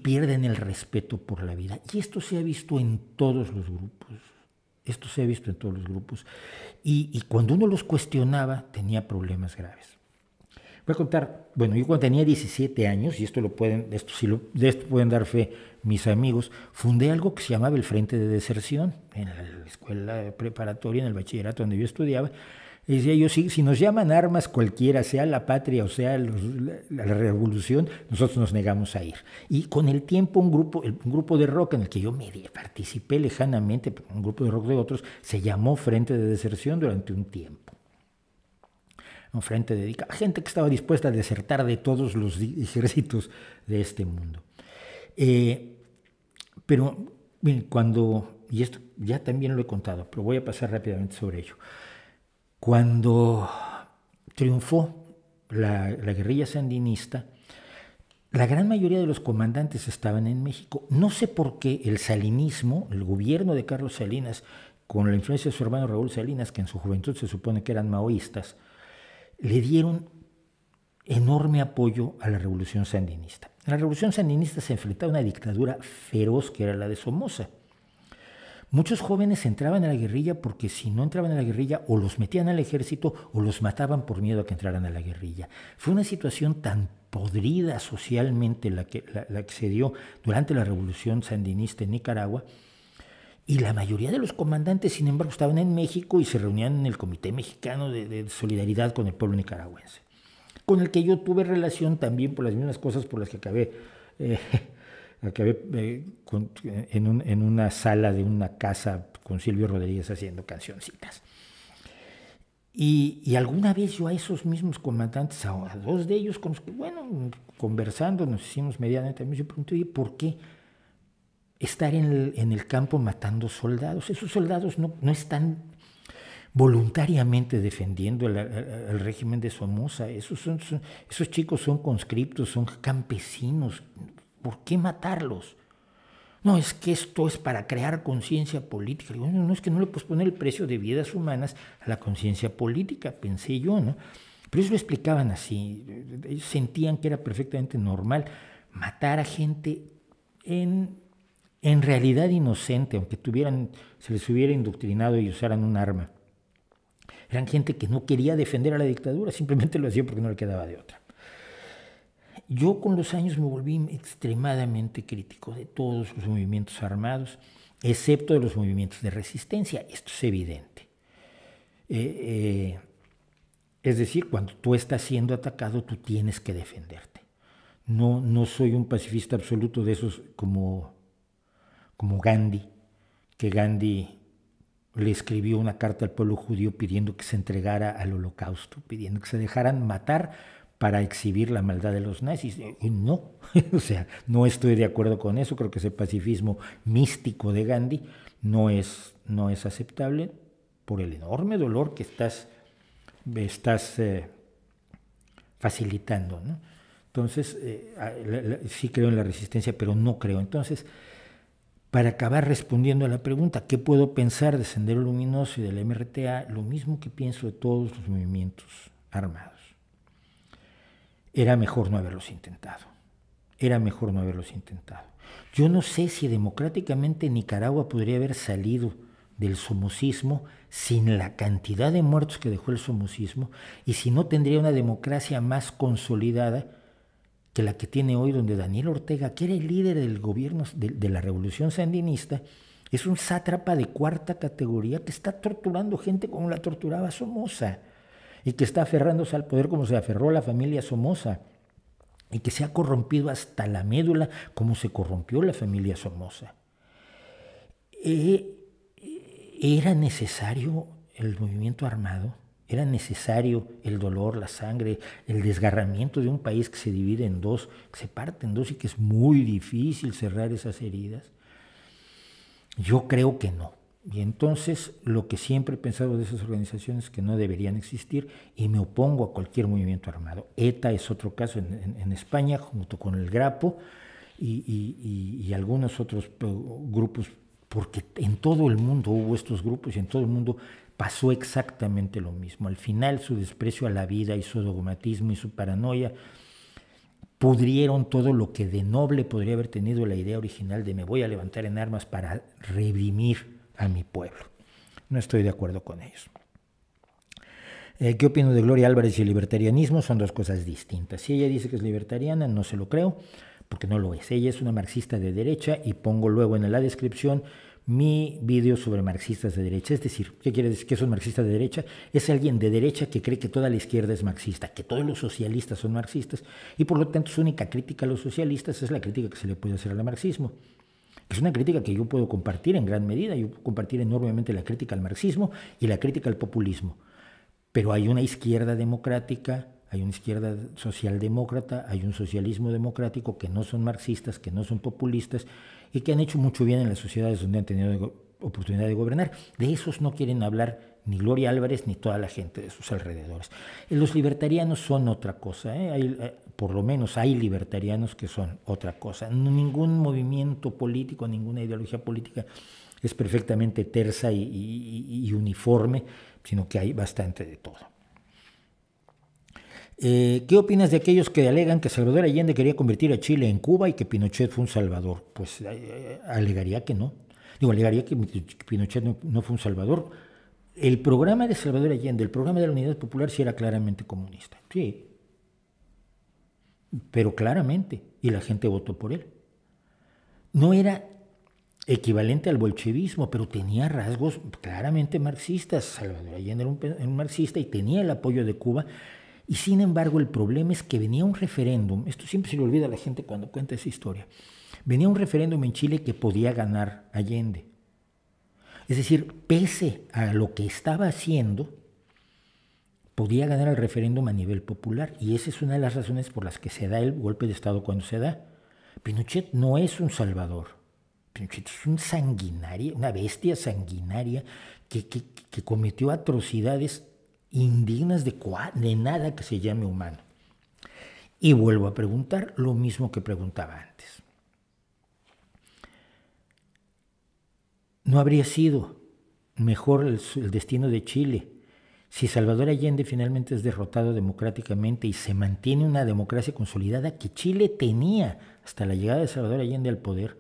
pierden el respeto por la vida. Y esto se ha visto en todos los grupos. Y cuando uno los cuestionaba, tenía problemas graves. Voy a contar, bueno, yo cuando tenía 17 años, y de esto pueden dar fe mis amigos, fundé algo que se llamaba el Frente de Deserción, en la escuela preparatoria, en el bachillerato donde yo estudiaba. Y decía yo, si nos llaman armas cualquiera, sea la patria o sea la revolución, nosotros nos negamos a ir. Y con el tiempo un grupo de rock en el que yo participé lejanamente, un grupo de rock de otros, se llamó Frente de Deserción durante un tiempo. Un frente dedicado a gente que estaba dispuesta a desertar de todos los ejércitos de este mundo. Pero y esto ya también lo he contado, pero voy a pasar rápidamente sobre ello. Cuando triunfó la guerrilla sandinista, la gran mayoría de los comandantes estaban en México. No sé por qué el salinismo, el gobierno de Carlos Salinas, con la influencia de su hermano Raúl Salinas, que en su juventud se supone que eran maoístas, le dieron enorme apoyo a la revolución sandinista. La revolución sandinista se enfrentaba a una dictadura feroz que era la de Somoza. Muchos jóvenes entraban a la guerrilla porque si no entraban a la guerrilla o los metían al ejército o los mataban por miedo a que entraran a la guerrilla. Fue una situación tan podrida socialmente la que se dio durante la revolución sandinista en Nicaragua Y la mayoría de los comandantes, sin embargo, estaban en México y se reunían en el Comité Mexicano de Solidaridad con el pueblo nicaragüense, con el que yo tuve relación también por las mismas cosas por las que acabé en una sala de una casa con Silvio Rodríguez haciendo cancioncitas. Y alguna vez yo a esos mismos comandantes, a dos de ellos, con los que, bueno, conversando, nos hicimos medianamente amigos, yo pregunté, oye, ¿por qué estar en el campo matando soldados? Esos soldados no están voluntariamente defendiendo el régimen de Somoza. Esos chicos son conscriptos, son campesinos. ¿Por qué matarlos? No, es que esto es para crear conciencia política. Digo, no, es que no le puedes poner el precio de vidas humanas a la conciencia política, pensé yo, ¿no? Pero ellos lo explicaban así. Ellos sentían que era perfectamente normal matar a gente en realidad inocente, aunque se les hubiera indoctrinado y usaran un arma. Eran gente que no quería defender a la dictadura, simplemente lo hacía porque no le quedaba de otra. Yo con los años me volví extremadamente crítico de todos los movimientos armados, excepto de los movimientos de resistencia. Esto es evidente. Es decir, cuando tú estás siendo atacado, tú tienes que defenderte. No soy un pacifista absoluto de esos como Gandhi, que Gandhi le escribió una carta al pueblo judío pidiendo que se entregara al holocausto, pidiendo que se dejaran matar para exhibir la maldad de los nazis. Y no, o sea, no estoy de acuerdo con eso. Creo que ese pacifismo místico de Gandhi no es aceptable por el enorme dolor que estás facilitando, ¿no? Entonces, sí creo en la resistencia, pero no creo. Entonces, para acabar respondiendo a la pregunta, ¿qué puedo pensar de Sendero Luminoso y del MRTA? Lo mismo que pienso de todos los movimientos armados. Era mejor no haberlos intentado. Yo no sé si democráticamente Nicaragua podría haber salido del somocismo sin la cantidad de muertos que dejó el somocismo y si no tendría una democracia más consolidada que la que tiene hoy, donde Daniel Ortega, que era el líder del gobierno de la revolución sandinista, es un sátrapa de cuarta categoría que está torturando gente como la torturaba Somoza y que está aferrándose al poder como se aferró la familia Somoza y que se ha corrompido hasta la médula como se corrompió la familia Somoza. ¿Era necesario el movimiento armado? ¿Era necesario el dolor, la sangre, el desgarramiento de un país que se divide en dos, que se parte en dos y que es muy difícil cerrar esas heridas? Yo creo que no. Y entonces lo que siempre he pensado de esas organizaciones es que no deberían existir y me opongo a cualquier movimiento armado. ETA es otro caso en España, junto con el Grapo y algunos otros grupos, porque en todo el mundo hubo estos grupos y en todo el mundo pasó exactamente lo mismo. Al final su desprecio a la vida y su dogmatismo y su paranoia pudrieron todo lo que de noble podría haber tenido la idea original de me voy a levantar en armas para redimir a mi pueblo. No estoy de acuerdo con ellos. ¿Qué opino de Gloria Álvarez y el libertarianismo? Son dos cosas distintas. Si ella dice que es libertariana, no se lo creo, porque no lo es. Ella es una marxista de derecha y pongo luego en la descripción mi vídeo sobre marxistas de derecha. Es decir, ¿qué quiere decir que es un marxista de derecha? Es alguien de derecha que cree que toda la izquierda es marxista, que todos los socialistas son marxistas y por lo tanto su única crítica a los socialistas es la crítica que se le puede hacer al marxismo. Es una crítica que yo puedo compartir en gran medida. Yo puedo compartir enormemente la crítica al marxismo y la crítica al populismo. Pero hay una izquierda democrática, hay una izquierda socialdemócrata, hay un socialismo democrático que no son marxistas, que no son populistas y que han hecho mucho bien en las sociedades donde han tenido oportunidad de gobernar. De esos no quieren hablar ni Gloria Álvarez ni toda la gente de sus alrededores. Los libertarianos son otra cosa, por lo menos hay libertarianos que son otra cosa. Ningún movimiento político, ninguna ideología política es perfectamente tersa y uniforme, sino que hay bastante de todo. ¿Qué opinas de aquellos que alegan que Salvador Allende quería convertir a Chile en Cuba y que Pinochet fue un salvador? Pues alegaría que no. Alegaría que Pinochet no fue un salvador. El programa de Salvador Allende, el programa de la Unidad Popular, sí era claramente comunista. Sí. Pero claramente. Y la gente votó por él. No era equivalente al bolchevismo, pero tenía rasgos claramente marxistas. Salvador Allende era un marxista y tenía el apoyo de Cuba. Y sin embargo, el problema es que venía un referéndum, esto siempre se le olvida a la gente cuando cuenta esa historia, venía un referéndum en Chile que podía ganar Allende. Es decir, pese a lo que estaba haciendo, podía ganar el referéndum a nivel popular. Y esa es una de las razones por las que se da el golpe de Estado cuando se da. Pinochet no es un salvador. Pinochet es un sanguinario, una bestia sanguinaria que cometió atrocidades indignas de nada que se llame humano. Y vuelvo a preguntar lo mismo que preguntaba antes. ¿No habría sido mejor el destino de Chile si Salvador Allende finalmente es derrotado democráticamente y se mantiene una democracia consolidada que Chile tenía hasta la llegada de Salvador Allende al poder?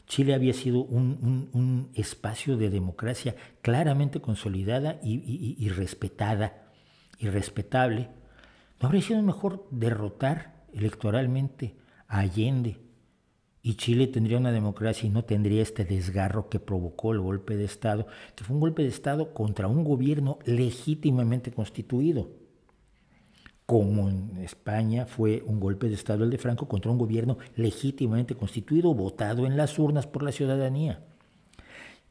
Chile había sido un espacio de democracia claramente consolidada y respetada y respetable. ¿No habría sido mejor derrotar electoralmente a Allende y Chile tendría una democracia y no tendría este desgarro que provocó el golpe de Estado, que fue un golpe de Estado contra un gobierno legítimamente constituido? Como en España fue un golpe de Estado el de Franco contra un gobierno legítimamente constituido, votado en las urnas por la ciudadanía.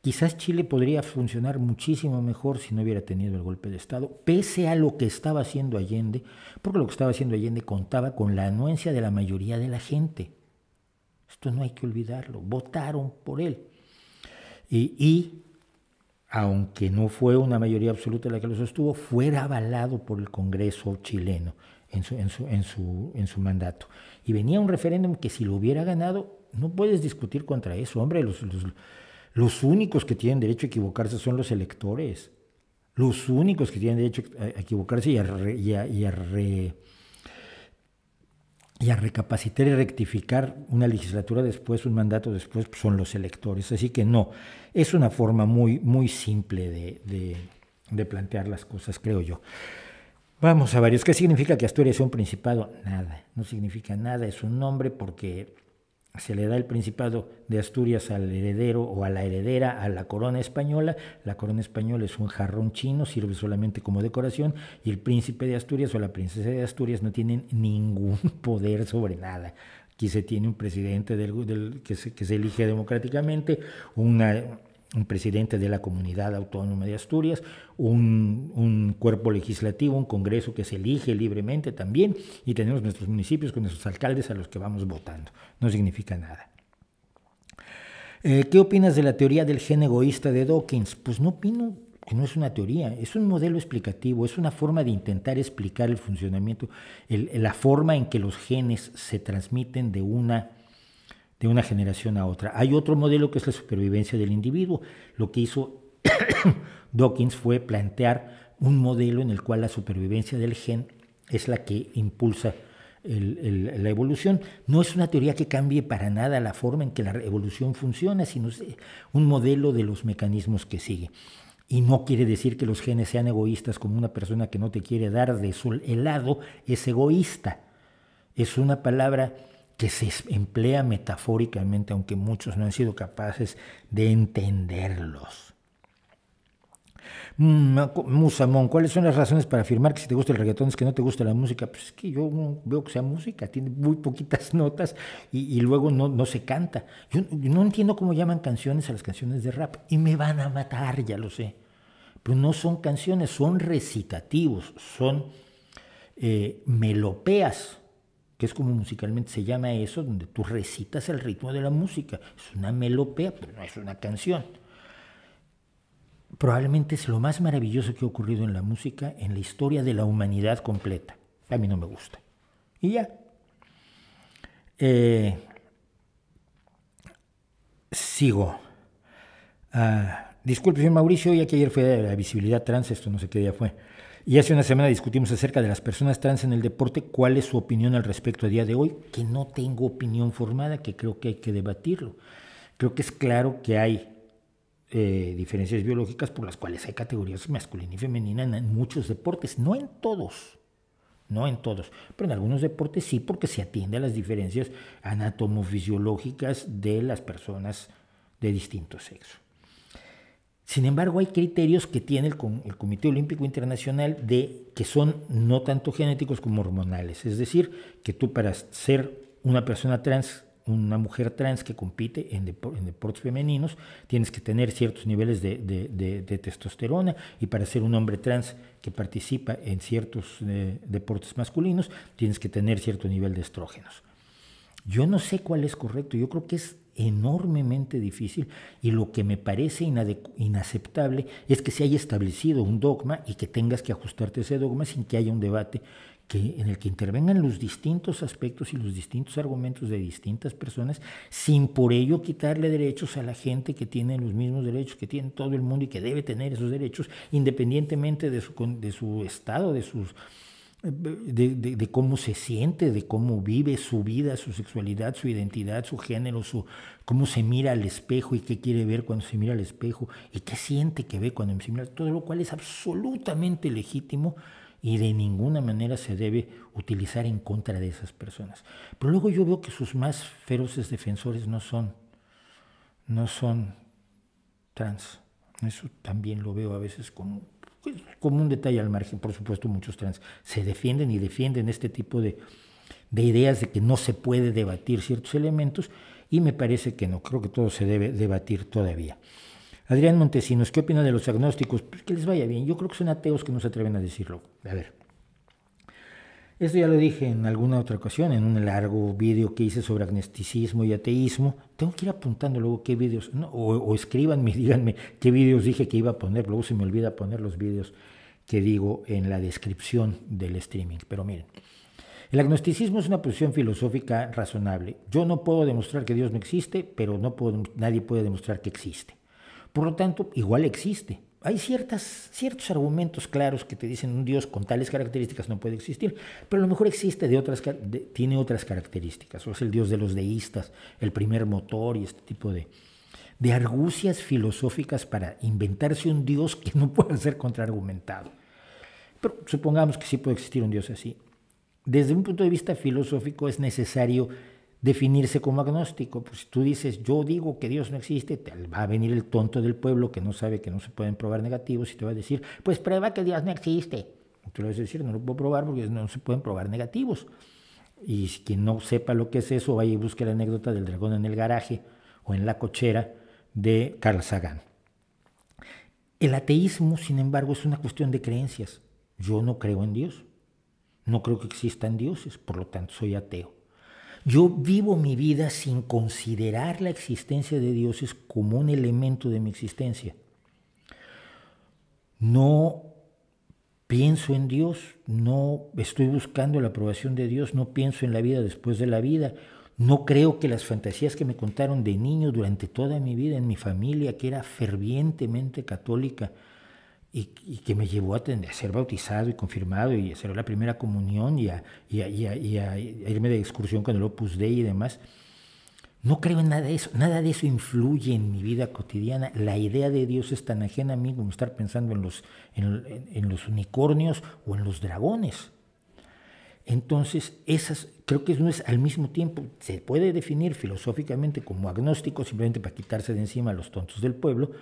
Quizás Chile podría funcionar muchísimo mejor si no hubiera tenido el golpe de Estado, pese a lo que estaba haciendo Allende, porque lo que estaba haciendo Allende contaba con la anuencia de la mayoría de la gente. Esto no hay que olvidarlo, votaron por él. Y aunque no fue una mayoría absoluta la que lo sostuvo, fuera avalado por el Congreso chileno en su mandato. Y venía un referéndum que si lo hubiera ganado, no puedes discutir contra eso. Hombre, los únicos que tienen derecho a equivocarse son los electores. Los únicos que tienen derecho a equivocarse y a recapacitar y rectificar una legislatura después, un mandato después, pues son los electores. Así que no, es una forma muy, muy simple de plantear las cosas, creo yo. Vamos a varios. ¿Qué significa que Asturias sea un principado? Nada, no significa nada, es un nombre porque se le da el principado de Asturias al heredero o a la heredera a la corona española. La corona española es un jarrón chino, sirve solamente como decoración, y el príncipe de Asturias o la princesa de Asturias no tienen ningún poder sobre nada. Aquí se tiene un presidente que se elige democráticamente, un presidente de la comunidad autónoma de Asturias, un cuerpo legislativo, un congreso que se elige libremente también, y tenemos nuestros municipios con nuestros alcaldes a los que vamos votando. No significa nada. ¿Qué opinas de la teoría del gen egoísta de Dawkins? Pues no opino que no es una teoría, es un modelo explicativo, es una forma de intentar explicar el funcionamiento, la forma en que los genes se transmiten de una generación a otra. Hay otro modelo que es la supervivencia del individuo. Lo que hizo Dawkins fue plantear un modelo en el cual la supervivencia del gen es la que impulsa la evolución. No es una teoría que cambie para nada la forma en que la evolución funciona, sino un modelo de los mecanismos que sigue. Y no quiere decir que los genes sean egoístas, como una persona que no te quiere dar de su helado es egoísta. Es una palabra que se emplea metafóricamente, aunque muchos no han sido capaces de entenderlos. Musamón, ¿cuáles son las razones para afirmar que si te gusta el reggaetón es que no te gusta la música? Pues es que yo no veo que sea música, tiene muy poquitas notas y luego no se canta. Yo no entiendo cómo llaman canciones a las canciones de rap y me van a matar, ya lo sé. Pero no son canciones, son recitativos, son melopeas, que es como musicalmente se llama eso, donde tú recitas el ritmo de la música. Es una melopea, pero no es una canción. Probablemente es lo más maravilloso que ha ocurrido en la música, en la historia de la humanidad completa. A mí no me gusta. Y ya. Sigo. Disculpe, señor Mauricio, ya que ayer fue de la visibilidad trans, esto no sé qué día fue. Y hace una semana discutimos acerca de las personas trans en el deporte. ¿Cuál es su opinión al respecto a día de hoy? Que no tengo opinión formada, que creo que hay que debatirlo. Creo que es claro que hay diferencias biológicas por las cuales hay categorías masculina y femenina en muchos deportes, no en todos, pero en algunos deportes sí, porque se atiende a las diferencias anatomofisiológicas de las personas de distinto sexo. Sin embargo, hay criterios que tiene el Comité Olímpico Internacional que son no tanto genéticos como hormonales. Es decir, que tú para ser una persona trans, una mujer trans que compite en deportes femeninos, tienes que tener ciertos niveles de testosterona, y para ser un hombre trans que participa en ciertos deportes masculinos, tienes que tener cierto nivel de estrógenos. Yo no sé cuál es correcto, yo creo que es enormemente difícil, y lo que me parece inaceptable es que se haya establecido un dogma y que tengas que ajustarte a ese dogma sin que haya un debate en el que intervengan los distintos aspectos y los distintos argumentos de distintas personas, sin por ello quitarle derechos a la gente que tiene los mismos derechos que tiene todo el mundo y que debe tener esos derechos independientemente de su estado, de cómo se siente, de cómo vive su vida, su sexualidad, su identidad, su género, cómo se mira al espejo y qué quiere ver cuando se mira al espejo y qué siente que ve cuando se mira, todo lo cual es absolutamente legítimo y de ninguna manera se debe utilizar en contra de esas personas. Pero luego yo veo que sus más feroces defensores no son trans. Eso también lo veo a veces como un detalle al margen. Por supuesto, muchos trans se defienden y defienden este tipo de ideas de que no se puede debatir ciertos elementos, y me parece que no, creo que todo se debe debatir todavía. Adrián Montesinos, ¿qué opina de los agnósticos? Pues que les vaya bien. Yo creo que son ateos que no se atreven a decirlo. A ver, esto ya lo dije en alguna otra ocasión, en un largo vídeo que hice sobre agnosticismo y ateísmo. Tengo que ir apuntando luego qué vídeos, no, o escríbanme, díganme qué vídeos dije que iba a poner. Luego se me olvida poner los vídeos que digo en la descripción del streaming. Pero miren, el agnosticismo es una posición filosófica razonable. Yo no puedo demostrar que Dios no existe, pero nadie puede demostrar que existe. Por lo tanto, igual existe. Hay ciertos argumentos claros que te dicen un Dios con tales características no puede existir, pero a lo mejor existe tiene otras características, o es el Dios de los deístas, el primer motor y este tipo de argucias filosóficas para inventarse un Dios que no pueda ser contraargumentado. Pero supongamos que sí puede existir un Dios así. Desde un punto de vista filosófico es necesario definirse como agnóstico. Pues si tú dices, yo digo que Dios no existe, te va a venir el tonto del pueblo que no sabe que no se pueden probar negativos y te va a decir, pues prueba que Dios no existe. Tú le vas a decir, no lo puedo probar porque no se pueden probar negativos. Y quien no sepa lo que es eso, vaya y busque la anécdota del dragón en el garaje o en la cochera de Carl Sagan. El ateísmo, sin embargo, es una cuestión de creencias. Yo no creo en Dios, no creo que existan dioses, por lo tanto soy ateo. Yo vivo mi vida sin considerar la existencia de dioses como un elemento de mi existencia. No pienso en Dios, no estoy buscando la aprobación de Dios, no pienso en la vida después de la vida, no creo que las fantasías que me contaron de niño durante toda mi vida en mi familia, que era fervientemente católica, y que me llevó a ser bautizado y confirmado y a hacer la primera comunión y a irme de excursión con el Opus Dei y demás. No creo en nada de eso influye en mi vida cotidiana. La idea de Dios es tan ajena a mí como estar pensando en los unicornios o en los dragones. Entonces, creo que no es al mismo tiempo, se puede definir filosóficamente como agnóstico simplemente para quitarse de encima a los tontos del pueblo,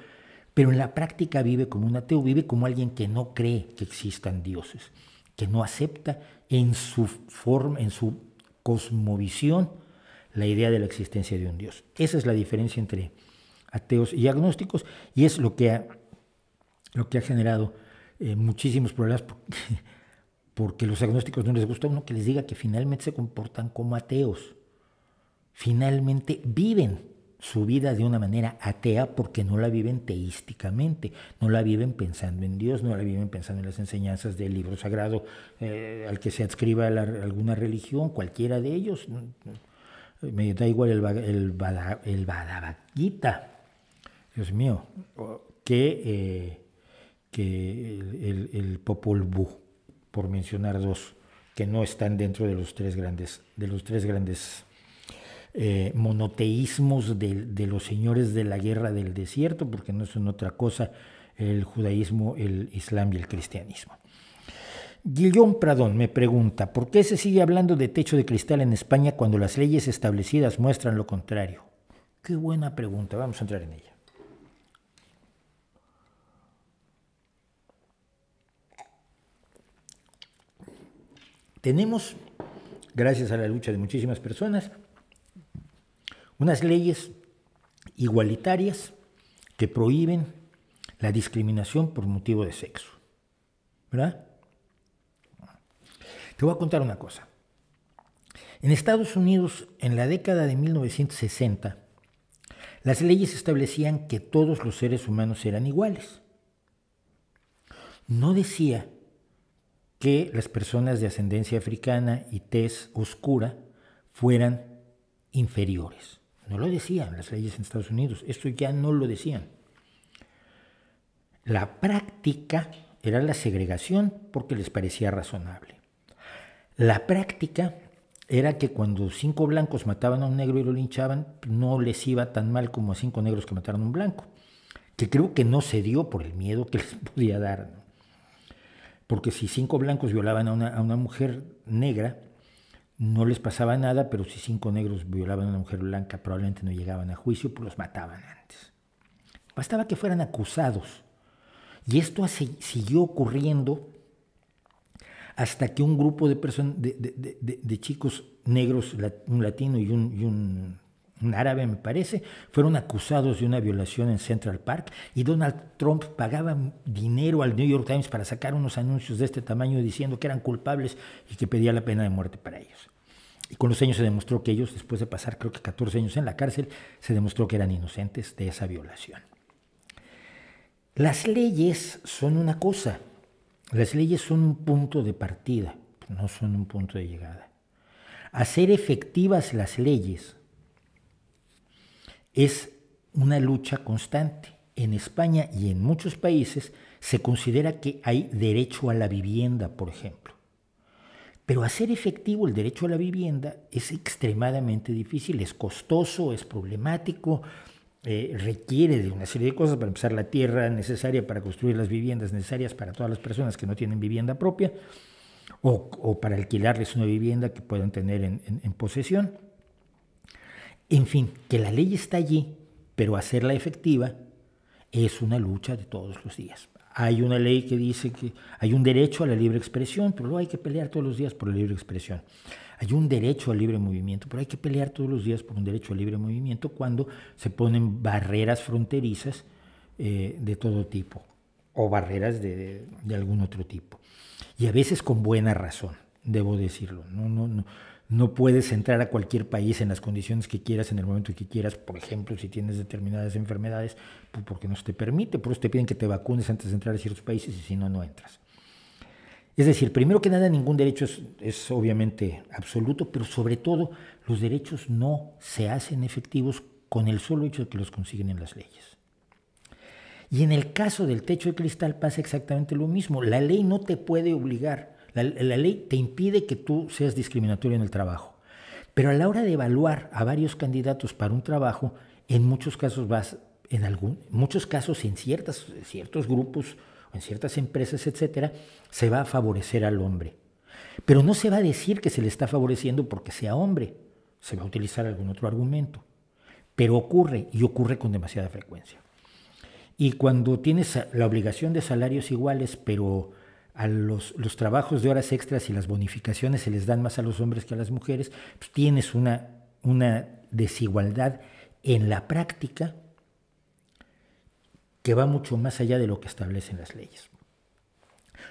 pero en la práctica vive como un ateo, vive como alguien que no cree que existan dioses, que no acepta en su forma, en su cosmovisión, la idea de la existencia de un Dios. Esa es la diferencia entre ateos y agnósticos, y es lo que ha generado muchísimos problemas, porque a los agnósticos no les gusta uno que les diga que finalmente se comportan como ateos. Finalmente viven su vida de una manera atea porque no la viven teísticamente, no la viven pensando en Dios, no la viven pensando en las enseñanzas del libro sagrado al que se adscriba alguna religión, cualquiera de ellos. Me da igual el Bhagavad Gita, Dios mío, que el Popol Vuh, por mencionar dos que no están dentro de los tres grandes monoteísmos de los señores de la guerra del desierto, porque no son otra cosa el judaísmo, el islam y el cristianismo. Guillón Pradón me pregunta, ¿por qué se sigue hablando de techo de cristal en España cuando las leyes establecidas muestran lo contrario? Qué buena pregunta, vamos a entrar en ella. Tenemos, gracias a la lucha de muchísimas personas, unas leyes igualitarias que prohíben la discriminación por motivo de sexo, ¿verdad? Te voy a contar una cosa. En Estados Unidos, en la década de 1960, las leyes establecían que todos los seres humanos eran iguales. No decía que las personas de ascendencia africana y tez oscura fueran inferiores. No lo decían las leyes en Estados Unidos, esto ya no lo decían. La práctica era la segregación porque les parecía razonable. La práctica era que cuando 5 blancos mataban a un negro y lo linchaban, no les iba tan mal como a 5 negros que mataron a un blanco, que creo que no se dio por el miedo que les podía dar, ¿no? Porque si 5 blancos violaban a una mujer negra, no les pasaba nada, pero si 5 negros violaban a una mujer blanca, probablemente no llegaban a juicio, pues los mataban antes. Bastaba que fueran acusados. Y esto siguió ocurriendo hasta que un grupo de chicos negros, un latino y un árabe, me parece, fueron acusados de una violación en Central Park, y Donald Trump pagaba dinero al New York Times para sacar unos anuncios de este tamaño diciendo que eran culpables y que pedía la pena de muerte para ellos. Y con los años se demostró que ellos, después de pasar creo que 14 años en la cárcel, se demostró que eran inocentes de esa violación. Las leyes son una cosa, las leyes son un punto de partida, no son un punto de llegada. Hacer efectivas las leyes es una lucha constante. En España y en muchos países se considera que hay derecho a la vivienda, por ejemplo. Pero hacer efectivo el derecho a la vivienda es extremadamente difícil, es costoso, es problemático, requiere de una serie de cosas. Para empezar, la tierra necesaria para construir las viviendas necesarias para todas las personas que no tienen vivienda propia, o para alquilarles una vivienda que puedan tener en posesión. En fin, que la ley está allí, pero hacerla efectiva es una lucha de todos los días. Hay una ley que dice que hay un derecho a la libre expresión, pero luego hay que pelear todos los días por la libre expresión. Hay un derecho al libre movimiento, pero hay que pelear todos los días por un derecho al libre movimiento cuando se ponen barreras fronterizas de todo tipo, o barreras de algún otro tipo. Y a veces con buena razón, debo decirlo. No puedes entrar a cualquier país en las condiciones que quieras, en el momento que quieras. Por ejemplo, si tienes determinadas enfermedades, pues porque no se te permite. Por eso te piden que te vacunes antes de entrar a ciertos países, y si no, no entras. Es decir, primero que nada, ningún derecho es obviamente absoluto, pero sobre todo los derechos no se hacen efectivos con el solo hecho de que los consiguen en las leyes. Y en el caso del techo de cristal pasa exactamente lo mismo. La ley no te puede obligar. La ley te impide que tú seas discriminatorio en el trabajo. Pero a la hora de evaluar a varios candidatos para un trabajo, en muchos casos en ciertos grupos, o en ciertas empresas, etcétera, se va a favorecer al hombre. Pero no se va a decir que se le está favoreciendo porque sea hombre. Se va a utilizar algún otro argumento. Pero ocurre, y ocurre con demasiada frecuencia. Y cuando tienes la obligación de salarios iguales, pero a los trabajos de horas extras y las bonificaciones se les dan más a los hombres que a las mujeres, pues tienes una desigualdad en la práctica que va mucho más allá de lo que establecen las leyes.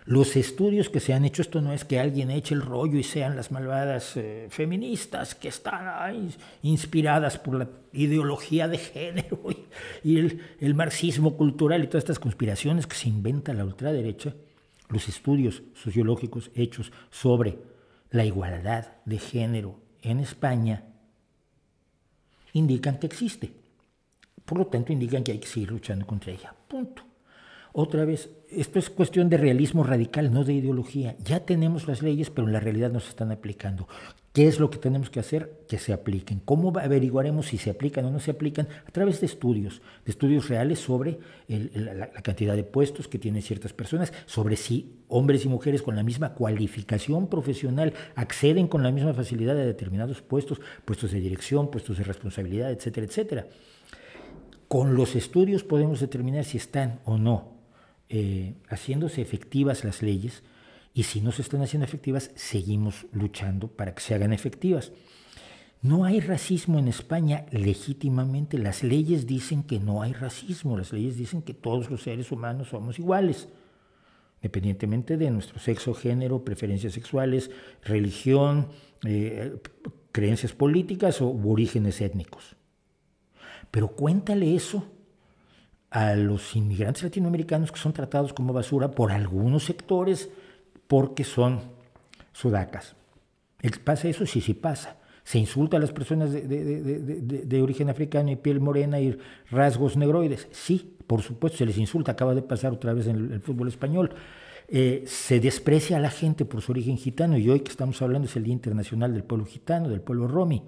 Los estudios que se han hecho, esto no es que alguien eche el rollo y sean las malvadas feministas que están ahí inspiradas por la ideología de género y el marxismo cultural y todas estas conspiraciones que se inventa la ultraderecha. Los estudios sociológicos hechos sobre la igualdad de género en España indican que existe. Por lo tanto, indican que hay que seguir luchando contra ella. Punto. Otra vez, esto es cuestión de realismo radical, no de ideología. Ya tenemos las leyes, pero en la realidad no se están aplicando. ¿Qué es lo que tenemos que hacer? Que se apliquen. ¿Cómo averiguaremos si se aplican o no se aplican? A través de estudios reales sobre la cantidad de puestos que tienen ciertas personas, sobre si hombres y mujeres con la misma cualificación profesional acceden con la misma facilidad a determinados puestos, puestos de dirección, puestos de responsabilidad, etcétera, etcétera. Con los estudios podemos determinar si están o no haciéndose efectivas las leyes, y si no se están haciendo efectivas, seguimos luchando para que se hagan efectivas. No hay racismo en España legítimamente. Las leyes dicen que no hay racismo. Las leyes dicen que todos los seres humanos somos iguales, independientemente de nuestro sexo, género, preferencias sexuales, religión, creencias políticas o orígenes étnicos. Pero cuéntale eso a los inmigrantes latinoamericanos que son tratados como basura por algunos sectores porque son sudacas. ¿Pasa eso? Sí, sí pasa. Se insulta a las personas de origen africano y piel morena y rasgos negroides. Sí, por supuesto, se les insulta. Acaba de pasar otra vez en el fútbol español. Se desprecia a la gente por su origen gitano, y hoy que estamos hablando es el Día Internacional del Pueblo Gitano, del pueblo romi.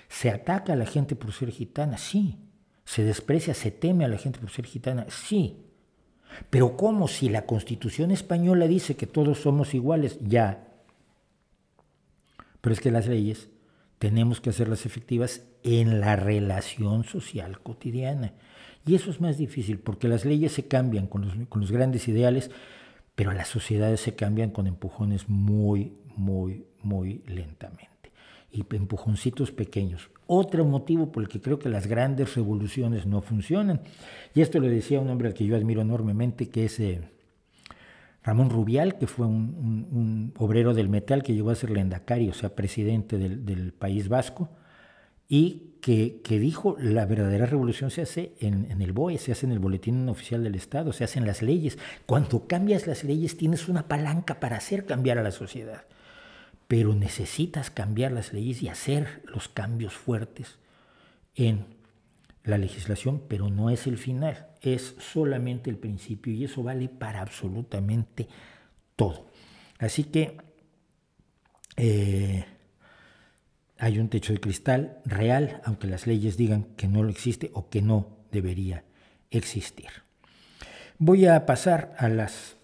Se ataca a la gente por ser gitana, sí. Se desprecia, se teme a la gente por ser gitana, sí. Pero ¿cómo? Si la Constitución española dice que todos somos iguales, ya. Pero es que las leyes tenemos que hacerlas efectivas en la relación social cotidiana. Y eso es más difícil, porque las leyes se cambian con los grandes ideales, pero las sociedades se cambian con empujones muy, muy, muy lentamente. Y empujoncitos pequeños. Otro motivo por el que creo que las grandes revoluciones no funcionan, y esto lo decía un hombre al que yo admiro enormemente, que es Ramón Rubial, que fue un obrero del metal que llegó a ser lehendakari, o sea, presidente del País Vasco, y que dijo: la verdadera revolución se hace en el BOE, se hace en el Boletín Oficial del Estado, se hacen las leyes. Cuando cambias las leyes tienes una palanca para hacer cambiar a la sociedad. Pero necesitas cambiar las leyes y hacer los cambios fuertes en la legislación, pero no es el final, es solamente el principio, y eso vale para absolutamente todo. Así que hay un techo de cristal real, aunque las leyes digan que no lo existe o que no debería existir. Voy a pasar a las...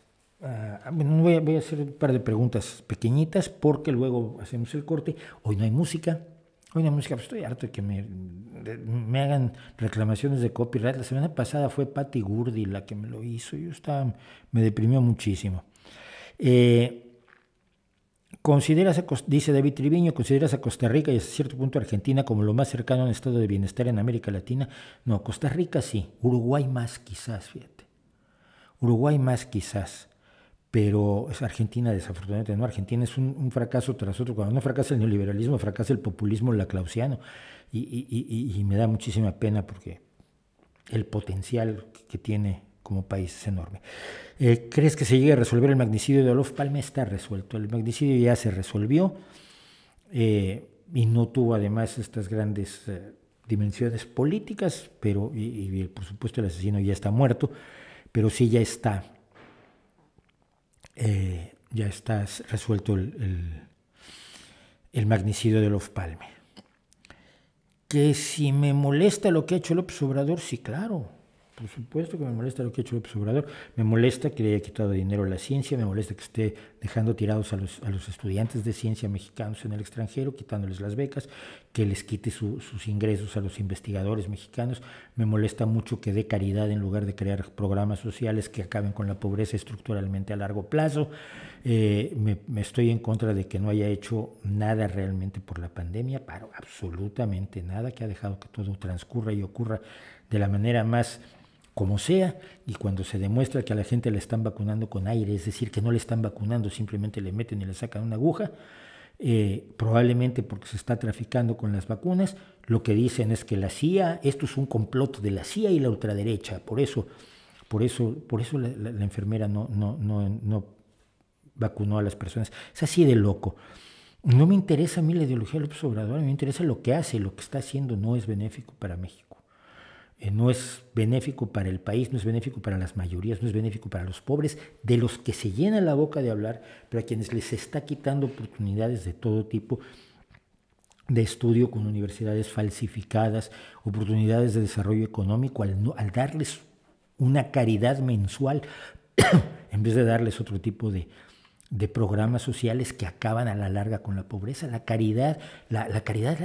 voy a hacer un par de preguntas pequeñitas porque luego hacemos el corte. Hoy no hay música. Pues estoy harto de que me hagan reclamaciones de copyright. La semana pasada fue Patti Gurdy la que me lo hizo. Me deprimió muchísimo. Dice David Triviño, ¿consideras a Costa Rica y hasta cierto punto Argentina como lo más cercano a un estado de bienestar en América Latina? No, Costa Rica sí. Uruguay más quizás, fíjate. Uruguay más quizás. Pero es Argentina, desafortunadamente no. Argentina es un fracaso tras otro. Cuando no fracasa el neoliberalismo, fracasa el populismo laclausiano. Y me da muchísima pena porque el potencial que tiene como país es enorme. ¿Crees que se llegue a resolver el magnicidio de Olof Palme? Está resuelto. El magnicidio ya se resolvió y no tuvo además estas grandes dimensiones políticas, pero y por supuesto el asesino ya está muerto, pero sí ya está resuelto el magnicidio de Olof Palme. Que si me molesta lo que ha hecho López Obrador, sí, claro, por supuesto que me molesta lo que ha hecho López Obrador. Me molesta que le haya quitado dinero a la ciencia, me molesta que esté dejando tirados a los estudiantes de ciencia mexicanos en el extranjero, quitándoles las becas, que les quite sus ingresos a los investigadores mexicanos. Me molesta mucho que dé caridad en lugar de crear programas sociales que acaben con la pobreza estructuralmente a largo plazo. Me estoy en contra de que no haya hecho nada realmente por la pandemia, pero absolutamente nada, que ha dejado que todo transcurra y ocurra de la manera más como sea, y cuando se demuestra que a la gente le están vacunando con aire, es decir, que no le están vacunando, simplemente le meten y le sacan una aguja, probablemente porque se está traficando con las vacunas, lo que dicen es que la CIA, esto es un complot de la CIA y la ultraderecha, por eso la enfermera no vacunó a las personas. Es así de loco. No me interesa a mí la ideología de López Obrador, a mí me interesa lo que hace, lo que está haciendo no es benéfico para México. No es benéfico para el país, no es benéfico para las mayorías, no es benéfico para los pobres, de los que se llena la boca de hablar, pero a quienes les está quitando oportunidades de todo tipo de estudio con universidades falsificadas, oportunidades de desarrollo económico, al darles una caridad mensual, en vez de darles otro tipo de programas sociales que acaban a la larga con la pobreza. La caridad la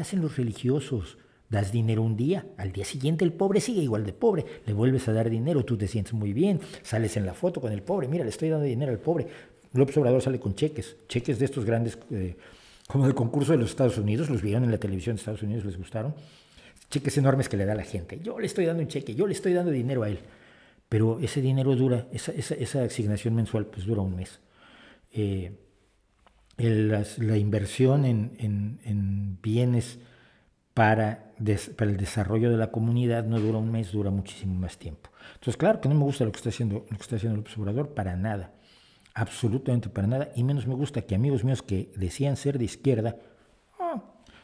hacen los religiosos. Das dinero un día, al día siguiente el pobre sigue igual de pobre, le vuelves a dar dinero, tú te sientes muy bien, sales en la foto con el pobre, mira, le estoy dando dinero al pobre. López Obrador sale con cheques de estos grandes, como del concurso de los Estados Unidos, los vieron en la televisión de Estados Unidos, les gustaron, cheques enormes que le da a la gente. Yo le estoy dando un cheque, yo le estoy dando dinero a él, pero ese dinero dura, esa asignación mensual pues dura un mes. La inversión en bienes para el desarrollo de la comunidad no dura un mes, dura muchísimo más tiempo. Entonces, claro que no me gusta lo que está haciendo López Obrador, para nada, absolutamente para nada, y menos me gusta que amigos míos que decían ser de izquierda,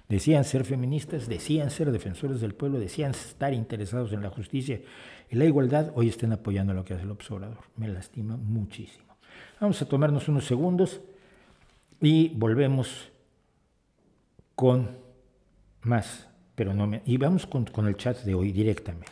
decían ser feministas, decían ser defensores del pueblo, decían estar interesados en la justicia y la igualdad, hoy estén apoyando lo que hace López Obrador. Me lastima muchísimo. Vamos a tomarnos unos segundos y volvemos con más, pero no me... Y vamos con el chat de hoy directamente.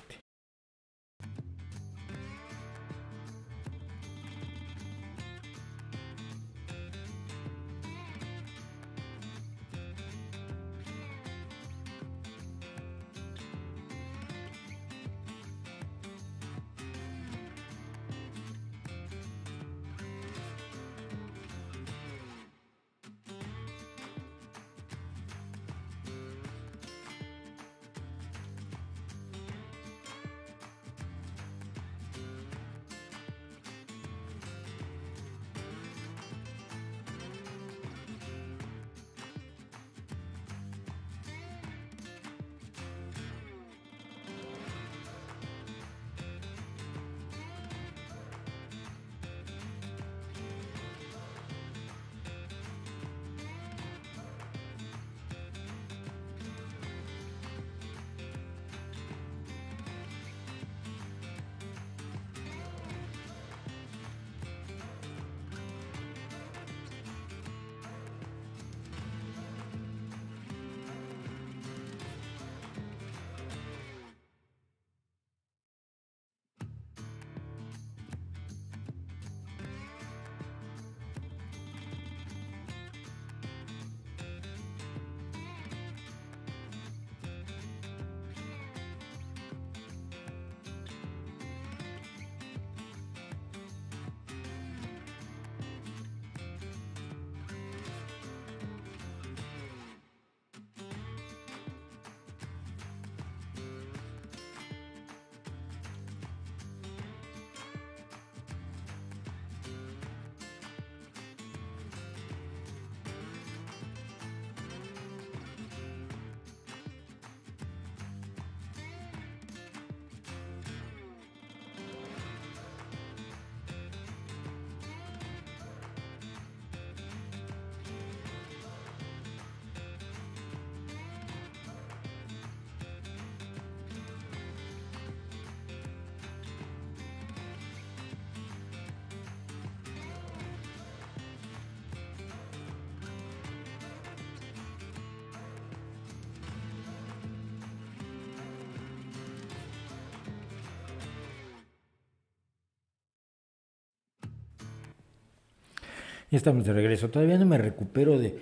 Ya estamos de regreso. Todavía no me recupero de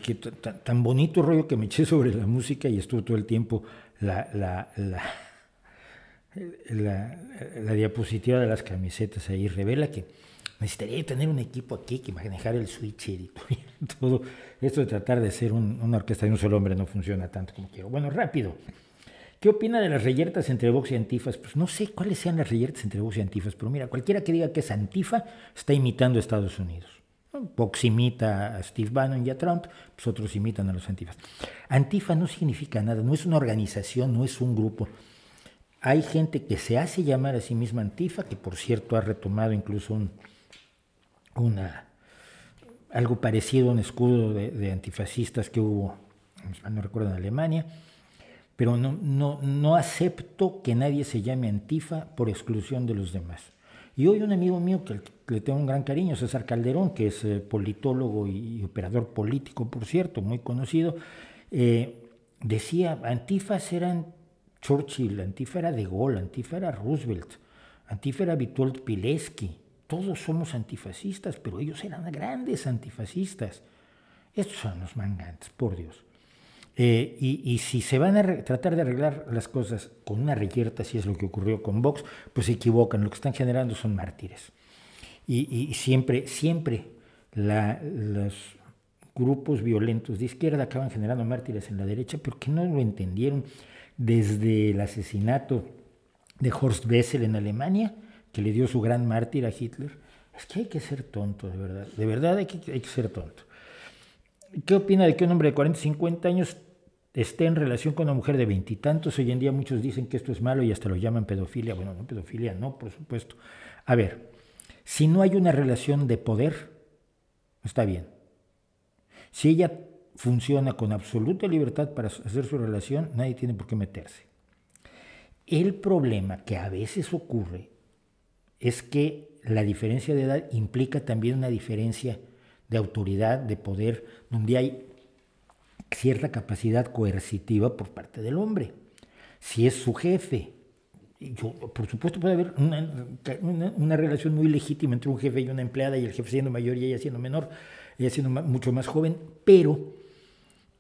que tan bonito rollo que me eché sobre la música y estuvo todo el tiempo la diapositiva de las camisetas ahí. Revela que necesitaría tener un equipo aquí que manejar el switcher y todo. Esto de tratar de ser una orquesta de un solo hombre no funciona tanto como quiero. Bueno, rápido. ¿Qué opina de las reyertas entre Vox y Antifas? Pues no sé cuáles sean las reyertas entre Vox y Antifas, pero mira, cualquiera que diga que es Antifa está imitando a Estados Unidos. Vox imita a Steve Bannon y a Trump, pues otros imitan a los Antifas. Antifa no significa nada, no es una organización, no es un grupo. Hay gente que se hace llamar a sí misma Antifa, que por cierto ha retomado incluso algo parecido a un escudo de antifascistas que hubo, no recuerdo, en Alemania, pero no acepto que nadie se llame Antifa por exclusión de los demás. Y hoy un amigo mío que le tengo un gran cariño, César Calderón, que es politólogo y operador político, por cierto, muy conocido, decía, Antifas eran Churchill, Antifa era De Gaulle, Antifa era Roosevelt, Antifa era Witold Pilecki. Todos somos antifascistas, pero ellos eran grandes antifascistas. Estos son los mangantes, por Dios. Y si se van a tratar de arreglar las cosas con una reyerta, si es lo que ocurrió con Vox, pues se equivocan. Lo que están generando son mártires. Y siempre los grupos violentos de izquierda acaban generando mártires en la derecha, pero que no lo entendieron desde el asesinato de Horst Wessel en Alemania, que le dio su gran mártir a Hitler. Es que hay que ser tonto, de verdad hay que ser tonto. ¿Qué opina de que un hombre de 40, 50 años esté en relación con una mujer de 20 y tantos? Hoy en día muchos dicen que esto es malo y hasta lo llaman pedofilia. Bueno, no pedofilia, no, por supuesto. A ver, si no hay una relación de poder, está bien. Si ella funciona con absoluta libertad para hacer su relación, nadie tiene por qué meterse. El problema que a veces ocurre es que la diferencia de edad implica también una diferencia de autoridad, de poder, donde hay cierta capacidad coercitiva por parte del hombre. Si es su jefe, por supuesto puede haber una relación muy legítima entre un jefe y una empleada, y el jefe siendo mayor y ella siendo menor, ella siendo mucho más joven, pero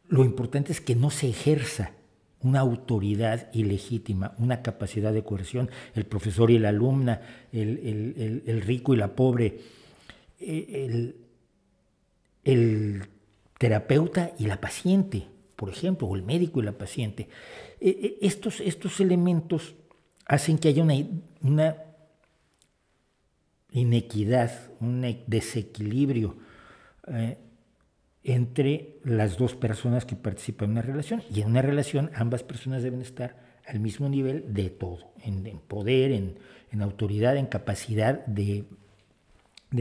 lo importante es que no se ejerza una autoridad ilegítima, una capacidad de coerción, el profesor y la alumna, el rico y la pobre, el terapeuta y la paciente, por ejemplo, o el médico y la paciente. Estos elementos hacen que haya una inequidad, un desequilibrio entre las dos personas que participan en una relación. Y en una relación ambas personas deben estar al mismo nivel de todo, en poder, en autoridad, en capacidad de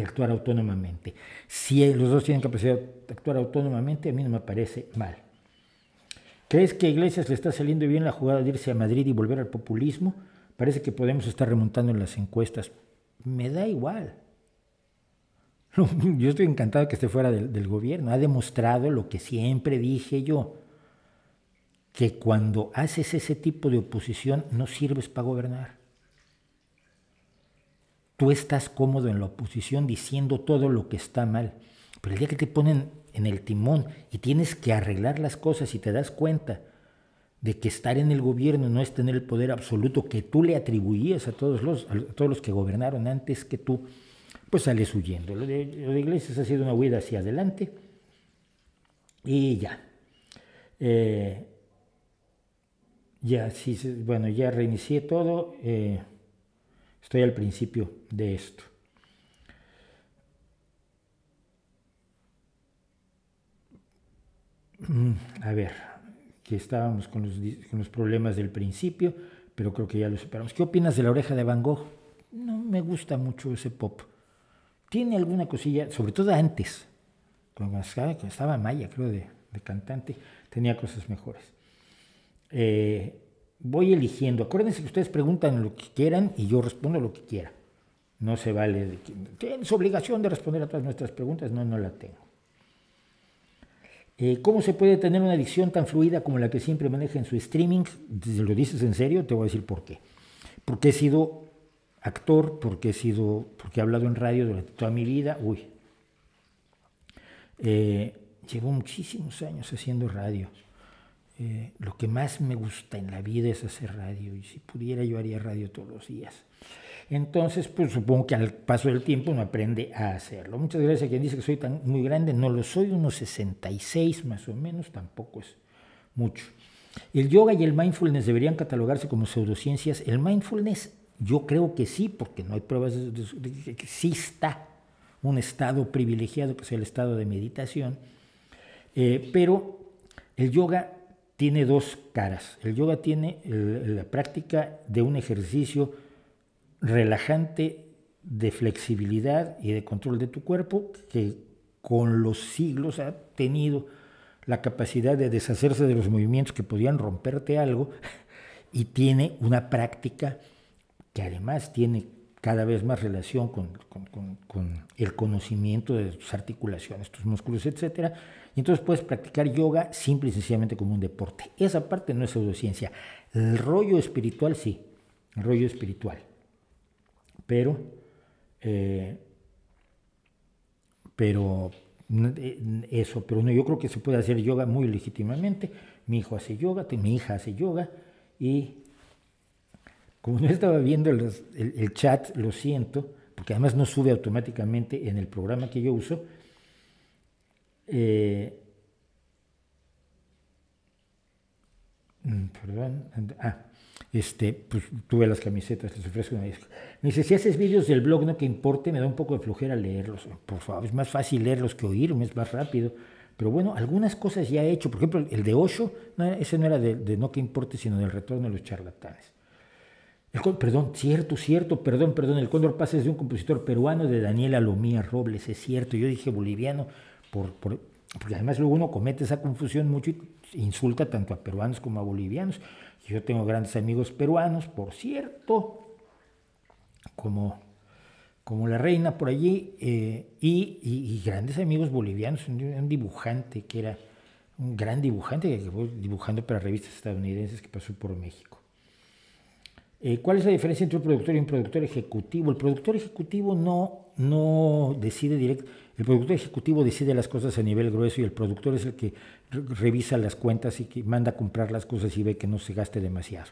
actuar autónomamente. Si los dos tienen capacidad de actuar autónomamente, a mí no me parece mal. ¿Crees que a Iglesias le está saliendo bien la jugada de irse a Madrid y volver al populismo? Parece que podemos estar remontando en las encuestas. Me da igual. Yo estoy encantado que esté fuera del gobierno. Ha demostrado lo que siempre dije yo, que cuando haces ese tipo de oposición no sirves para gobernar. Tú estás cómodo en la oposición diciendo todo lo que está mal, pero el día que te ponen en el timón y tienes que arreglar las cosas y te das cuenta de que estar en el gobierno no es tener el poder absoluto que tú le atribuías a todos los que gobernaron antes que tú, pues sales huyendo. Lo de Iglesias ha sido una huida hacia adelante y ya. Ya reinicié todo. Estoy al principio de esto. A ver, que estábamos con los problemas del principio, pero creo que ya lo superamos. ¿Qué opinas de La Oreja de Van Gogh? No me gusta mucho ese pop. Tiene alguna cosilla, sobre todo antes, cuando estaba Maya, creo, de cantante, tenía cosas mejores. Voy eligiendo. Acuérdense que ustedes preguntan lo que quieran y yo respondo lo que quiera. No se vale. ¿Tienes obligación de responder a todas nuestras preguntas? No la tengo. ¿Cómo se puede tener una adicción tan fluida como la que siempre maneja en su streaming? Si lo dices en serio, te voy a decir por qué. Porque he sido actor, porque he hablado en radio durante toda mi vida. Llevo muchísimos años haciendo radio. Lo que más me gusta en la vida es hacer radio, y si pudiera yo haría radio todos los días. Entonces, pues supongo que al paso del tiempo uno aprende a hacerlo. Muchas gracias a quien dice que soy muy grande, no lo soy, unos 66 más o menos, tampoco es mucho. ¿El yoga y el mindfulness deberían catalogarse como pseudociencias? El mindfulness yo creo que sí, porque no hay pruebas de que exista un estado privilegiado que sea el estado de meditación, pero el yoga tiene dos caras. El yoga tiene la práctica de un ejercicio relajante de flexibilidad y de control de tu cuerpo, que con los siglos ha tenido la capacidad de deshacerse de los movimientos que podían romperte algo, y tiene una práctica que además tiene cada vez más relación con el conocimiento de tus articulaciones, tus músculos, etc. Y entonces puedes practicar yoga simple y sencillamente como un deporte. Esa parte no es pseudociencia. El rollo espiritual sí, el rollo espiritual. Pero eso, pero no, yo creo que se puede hacer yoga muy legítimamente. Mi hijo hace yoga, mi hija hace yoga, y como no estaba viendo el chat, lo siento, porque además no sube automáticamente en el programa que yo uso. Perdón. Pues tuve las camisetas, les ofrezco una disco. Me dice, si haces vídeos del blog, no que importe, me da un poco de flojera leerlos. Por favor, es más fácil leerlos que oírme, es más rápido. Pero bueno, algunas cosas ya he hecho. Por ejemplo, el de Osho, no, ese no era de no que importe, sino del retorno de los charlatanes. Perdón, perdón, el Cóndor Pasa es de un compositor peruano, de Daniel Alomía Robles, es cierto. Yo dije boliviano, porque además luego uno comete esa confusión mucho y insulta tanto a peruanos como a bolivianos. Yo tengo grandes amigos peruanos, por cierto, como la reina por allí, y grandes amigos bolivianos, un dibujante que era un gran dibujante que acabó dibujando para revistas estadounidenses, que pasó por México. ¿Cuál es la diferencia entre un productor y un productor ejecutivo? El productor ejecutivo no decide directo. El productor ejecutivo decide las cosas a nivel grueso y el productor es el que revisa las cuentas y que manda a comprar las cosas y ve que no se gaste demasiado.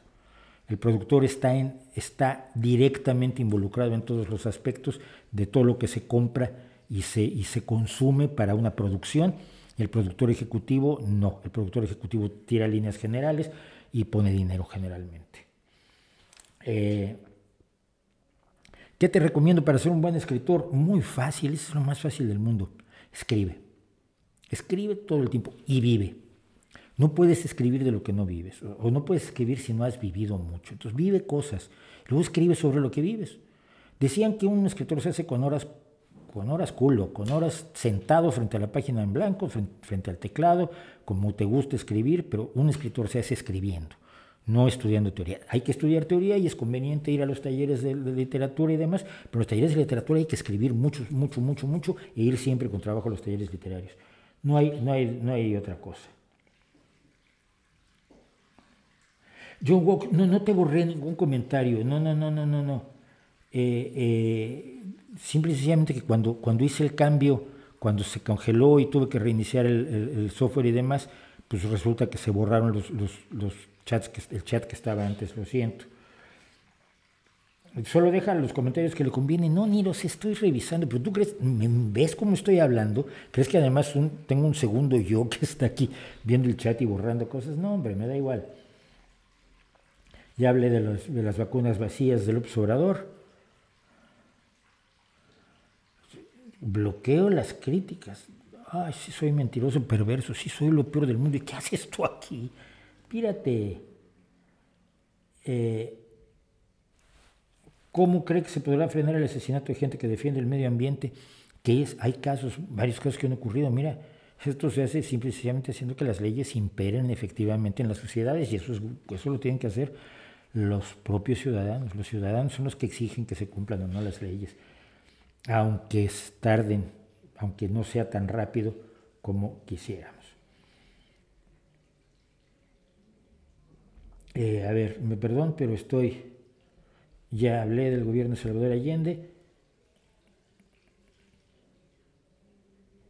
El productor está directamente involucrado en todos los aspectos de todo lo que se compra y se consume para una producción. El productor ejecutivo no. El productor ejecutivo tira líneas generales y pone dinero generalmente. ¿Qué te recomiendo para ser un buen escritor? Muy fácil, es lo más fácil del mundo. Escribe todo el tiempo y vive. No puedes escribir de lo que no vives, o no puedes escribir si no has vivido mucho. Entonces vive cosas, luego escribe sobre lo que vives. Decían que un escritor se hace con horas sentado frente a la página en blanco, frente al teclado, como te gusta escribir, pero un escritor se hace escribiendo, no estudiando teoría. Hay que estudiar teoría y es conveniente ir a los talleres de literatura y demás, pero los talleres de literatura hay que escribir mucho, e ir siempre con trabajo a los talleres literarios. No hay otra cosa. John Walk, no te borré ningún comentario, no. Simple y sencillamente que cuando hice el cambio, cuando se congeló y tuve que reiniciar el software y demás, pues resulta que se borraron los chats, el chat que estaba antes, lo siento. Solo deja los comentarios que le convienen. No, ni los estoy revisando, pero tú crees, ¿ves cómo estoy hablando? ¿Crees que además tengo un segundo yo que está aquí viendo el chat y borrando cosas? No, hombre, me da igual. Ya hablé de las vacunas vacías del López Obrador. Bloqueo las críticas. Ay, sí soy mentiroso, perverso, sí soy lo peor del mundo. ¿Y qué haces tú aquí? Pírate. ¿Cómo cree que se podrá frenar el asesinato de gente que defiende el medio ambiente? Hay varios casos que han ocurrido. Mira, esto se hace simple y sencillamente haciendo que las leyes imperen efectivamente en las sociedades, y eso lo tienen que hacer los propios ciudadanos. Los ciudadanos son los que exigen que se cumplan o no las leyes, aunque tarden, aunque no sea tan rápido como quisiéramos. A ver, perdón, pero ya hablé del gobierno de Salvador Allende.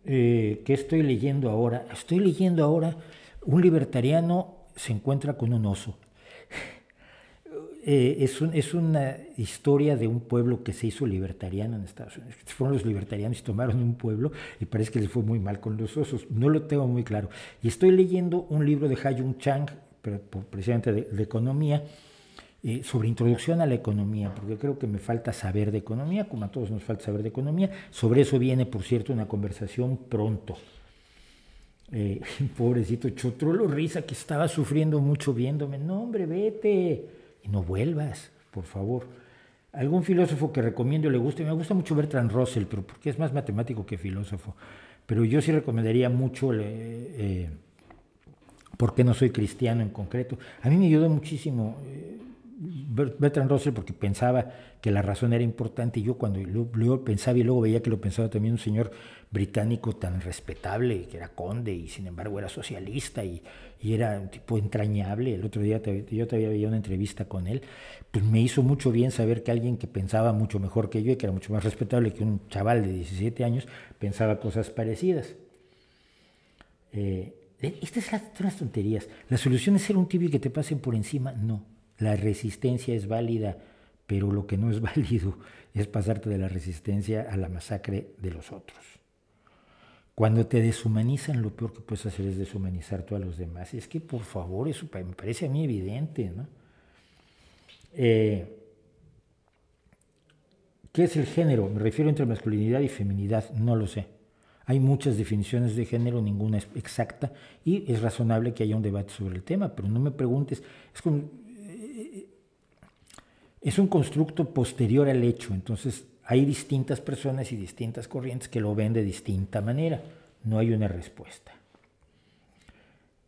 ¿Qué estoy leyendo ahora? Estoy leyendo ahora un libertariano se encuentra con un oso. Es una historia de un pueblo que se hizo libertariano en Estados Unidos. Fueron los libertarianos y tomaron un pueblo y parece que les fue muy mal con los osos. No lo tengo muy claro. Y estoy leyendo un libro de Ha-Joon Chang, precisamente de economía, sobre introducción a la economía, porque creo que me falta saber de economía, como a todos nos falta saber de economía. Sobre eso viene, por cierto, una conversación pronto. Pobrecito Chotrolo Risa, que estaba sufriendo mucho viéndome. No, hombre, vete y no vuelvas, por favor. Algún filósofo que recomiendo le guste, me gusta mucho Bertrand Russell, pero porque es más matemático que filósofo. Pero yo sí recomendaría mucho ¿Por qué no soy cristiano en concreto? A mí me ayudó muchísimo Bertrand Russell porque pensaba que la razón era importante, y yo cuando lo pensaba y luego veía que lo pensaba también un señor británico tan respetable, que era conde y sin embargo era socialista y era un tipo entrañable. El otro día yo todavía veía una entrevista con él, pues me hizo mucho bien saber que alguien que pensaba mucho mejor que yo y que era mucho más respetable que un chaval de 17 años pensaba cosas parecidas. Estas son las tonterías. La solución es ser un tibio y que te pasen por encima. No. La resistencia es válida, pero lo que no es válido es pasarte de la resistencia a la masacre de los otros. Cuando te deshumanizan, lo peor que puedes hacer es deshumanizar tú a los demás. Es que, por favor, eso me parece a mí evidente, ¿no? ¿Qué es el género? Me refiero entre masculinidad y feminidad. No lo sé. Hay muchas definiciones de género, ninguna es exacta, y es razonable que haya un debate sobre el tema, pero no me preguntes, es un constructo posterior al hecho, entonces hay distintas personas y distintas corrientes que lo ven de distinta manera, no hay una respuesta.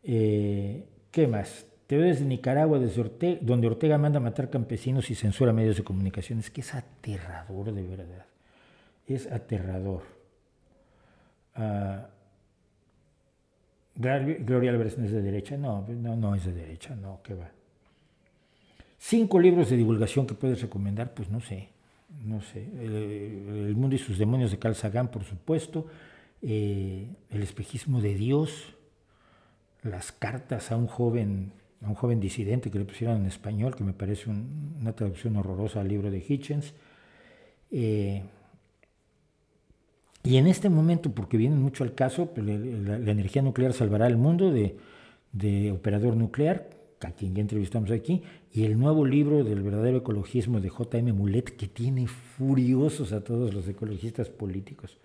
¿Qué más? Te veo desde Nicaragua, donde Ortega manda a matar campesinos y censura medios de comunicación. Es que es aterrador, de verdad, es aterrador. Gloria Álvarez no es de derecha, no es de derecha, no, qué va. 5 libros de divulgación que puedes recomendar, pues no sé. El mundo y sus demonios de Carl Sagan, por supuesto, El espejismo de Dios, las cartas a un joven disidente que le pusieron en español, que me parece una traducción horrorosa al libro de Hitchens. Y en este momento, porque viene mucho al caso, la energía nuclear salvará al mundo de Operador Nuclear, a quien ya entrevistamos aquí, y el nuevo libro del verdadero ecologismo de J.M. Mulet, que tiene furiosos a todos los ecologistas políticos.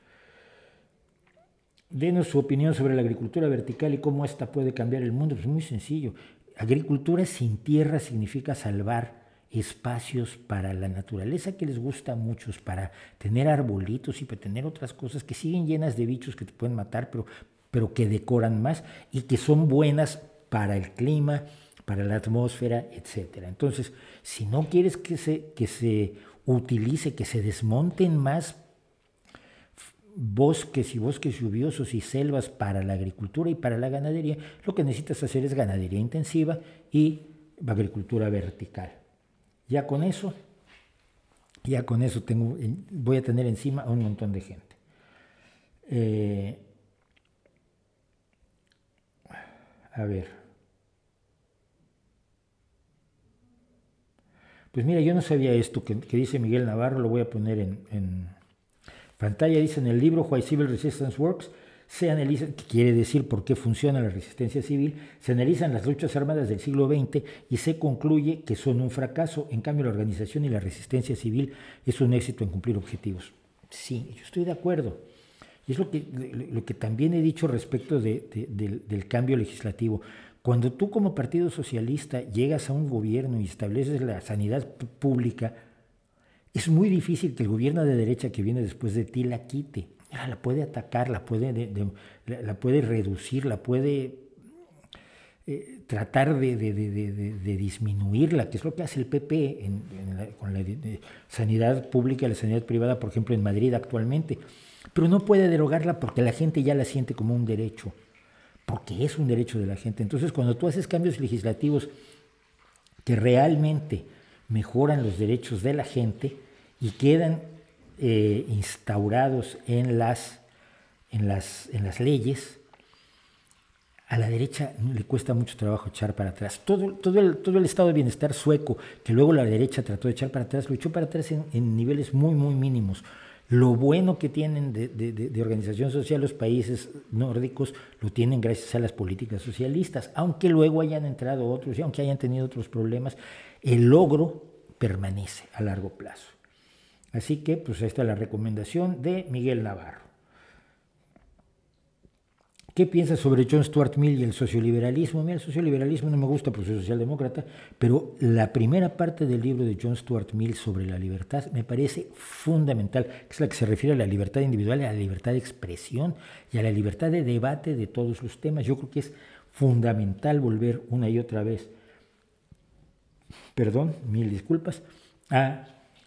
Denos su opinión sobre la agricultura vertical y cómo esta puede cambiar el mundo. Pues muy sencillo. Agricultura sin tierra significa salvar espacios para la naturaleza que les gusta a muchos, para tener arbolitos y para tener otras cosas que siguen llenas de bichos que te pueden matar, pero que decoran más y que son buenas para el clima, para la atmósfera, etc. Entonces, si no quieres que se utilice, que se desmonten más bosques lluviosos y selvas para la agricultura y para la ganadería, lo que necesitas hacer es ganadería intensiva y agricultura vertical. Ya con eso voy a tener encima a un montón de gente. A ver. Pues mira, yo no sabía esto que dice Miguel Navarro, lo voy a poner en pantalla. Dice: en el libro Why Civil Resistance Works se analiza, que quiere decir por qué funciona la resistencia civil, se analizan las luchas armadas del siglo XX y se concluye que son un fracaso. En cambio, la organización y la resistencia civil es un éxito en cumplir objetivos. Sí, yo estoy de acuerdo. Y es lo que también he dicho respecto del cambio legislativo. Cuando tú como Partido Socialista llegas a un gobierno y estableces la sanidad pública, es muy difícil que el gobierno de derecha que viene después de ti la quite. La puede atacar, la puede reducir, la puede tratar de disminuirla, que es lo que hace el PP con la sanidad pública y la sanidad privada, por ejemplo, en Madrid actualmente. Pero no puede derogarla porque la gente ya la siente como un derecho, porque es un derecho de la gente. Entonces, cuando tú haces cambios legislativos que realmente mejoran los derechos de la gente y quedan instaurados en las leyes, a la derecha le cuesta mucho trabajo echar para atrás. Todo el estado de bienestar sueco, que luego la derecha trató de echar para atrás, lo echó para atrás en niveles muy, muy mínimos. Lo bueno que tienen de organización social los países nórdicos lo tienen gracias a las políticas socialistas, aunque luego hayan entrado otros y aunque hayan tenido otros problemas, el logro permanece a largo plazo. Así que, pues, esta es la recomendación de Miguel Navarro. ¿Qué piensas sobre John Stuart Mill y el socioliberalismo? Mira, el socioliberalismo no me gusta porque soy socialdemócrata, pero la primera parte del libro de John Stuart Mill sobre la libertad me parece fundamental, que es la que se refiere a la libertad individual, a la libertad de expresión y a la libertad de debate de todos los temas. Yo creo que es fundamental volver una y otra vez perdón, mil disculpas,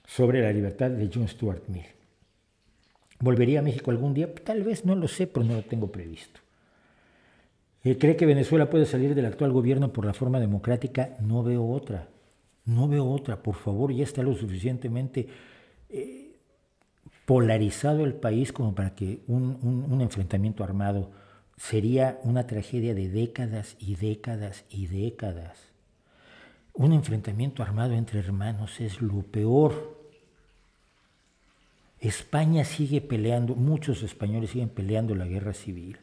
sobre la libertad de John Stuart Mill. ¿Volvería a México algún día? Tal vez, no lo sé, pero no lo tengo previsto. ¿Cree que Venezuela puede salir del actual gobierno por la forma democrática? No veo otra. No veo otra. Por favor, ya está lo suficientemente polarizado el país como para que un enfrentamiento armado sería una tragedia de décadas y décadas y décadas. Un enfrentamiento armado entre hermanos es lo peor. España sigue peleando, muchos españoles siguen peleando la guerra civil.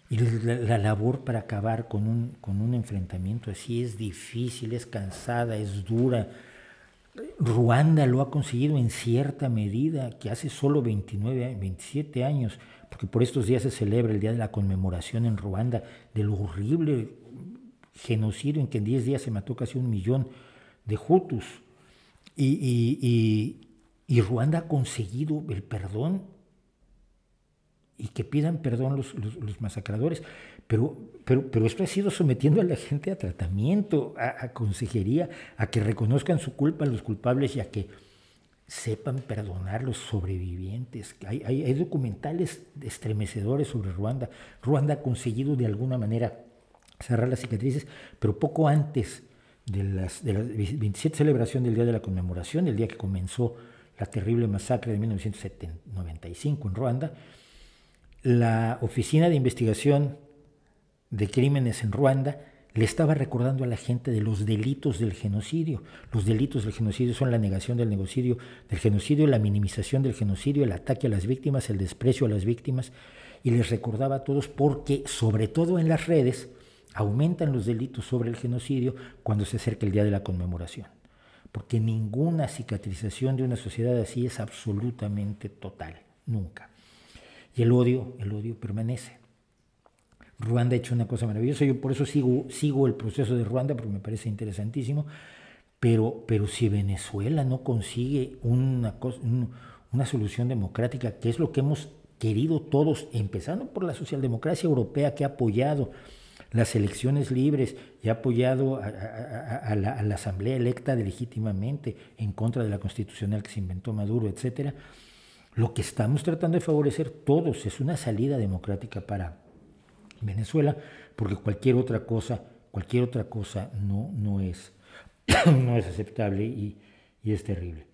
Y la labor para acabar con un enfrentamiento así es difícil, es cansada, es dura. Ruanda lo ha conseguido en cierta medida, que hace solo 27 años, porque por estos días se celebra el día de la conmemoración en Ruanda del horrible genocidio en que en 10 días se mató casi 1 millón de hutus. Y Ruanda ha conseguido el perdón y que pidan perdón los masacradores, pero esto ha sido sometiendo a la gente a tratamiento, a consejería, a que reconozcan su culpa a los culpables y a que sepan perdonar a los sobrevivientes. Hay documentales estremecedores sobre Ruanda. Ruanda ha conseguido de alguna manera cerrar las cicatrices, pero poco antes de la 27 celebración del Día de la Conmemoración, el día que comenzó la terrible masacre de 1995 en Ruanda, la Oficina de Investigación de Crímenes en Ruanda le estaba recordando a la gente de los delitos del genocidio. Los delitos del genocidio son la negación del genocidio, la minimización del genocidio, el ataque a las víctimas, el desprecio a las víctimas, y les recordaba a todos porque, sobre todo en las redes, aumentan los delitos sobre el genocidio cuando se acerca el día de la conmemoración. Porque ninguna cicatrización de una sociedad así es absolutamente total, nunca. Y el odio permanece. Ruanda ha hecho una cosa maravillosa, yo por eso sigo el proceso de Ruanda porque me parece interesantísimo, pero si Venezuela no consigue una solución democrática, que es lo que hemos querido todos, empezando por la socialdemocracia europea que ha apoyado las elecciones libres y ha apoyado a la asamblea electa legítimamente en contra de la constitucional que se inventó Maduro, etcétera. Lo que estamos tratando de favorecer todos es una salida democrática para Venezuela, porque cualquier otra cosa no es aceptable y es terrible.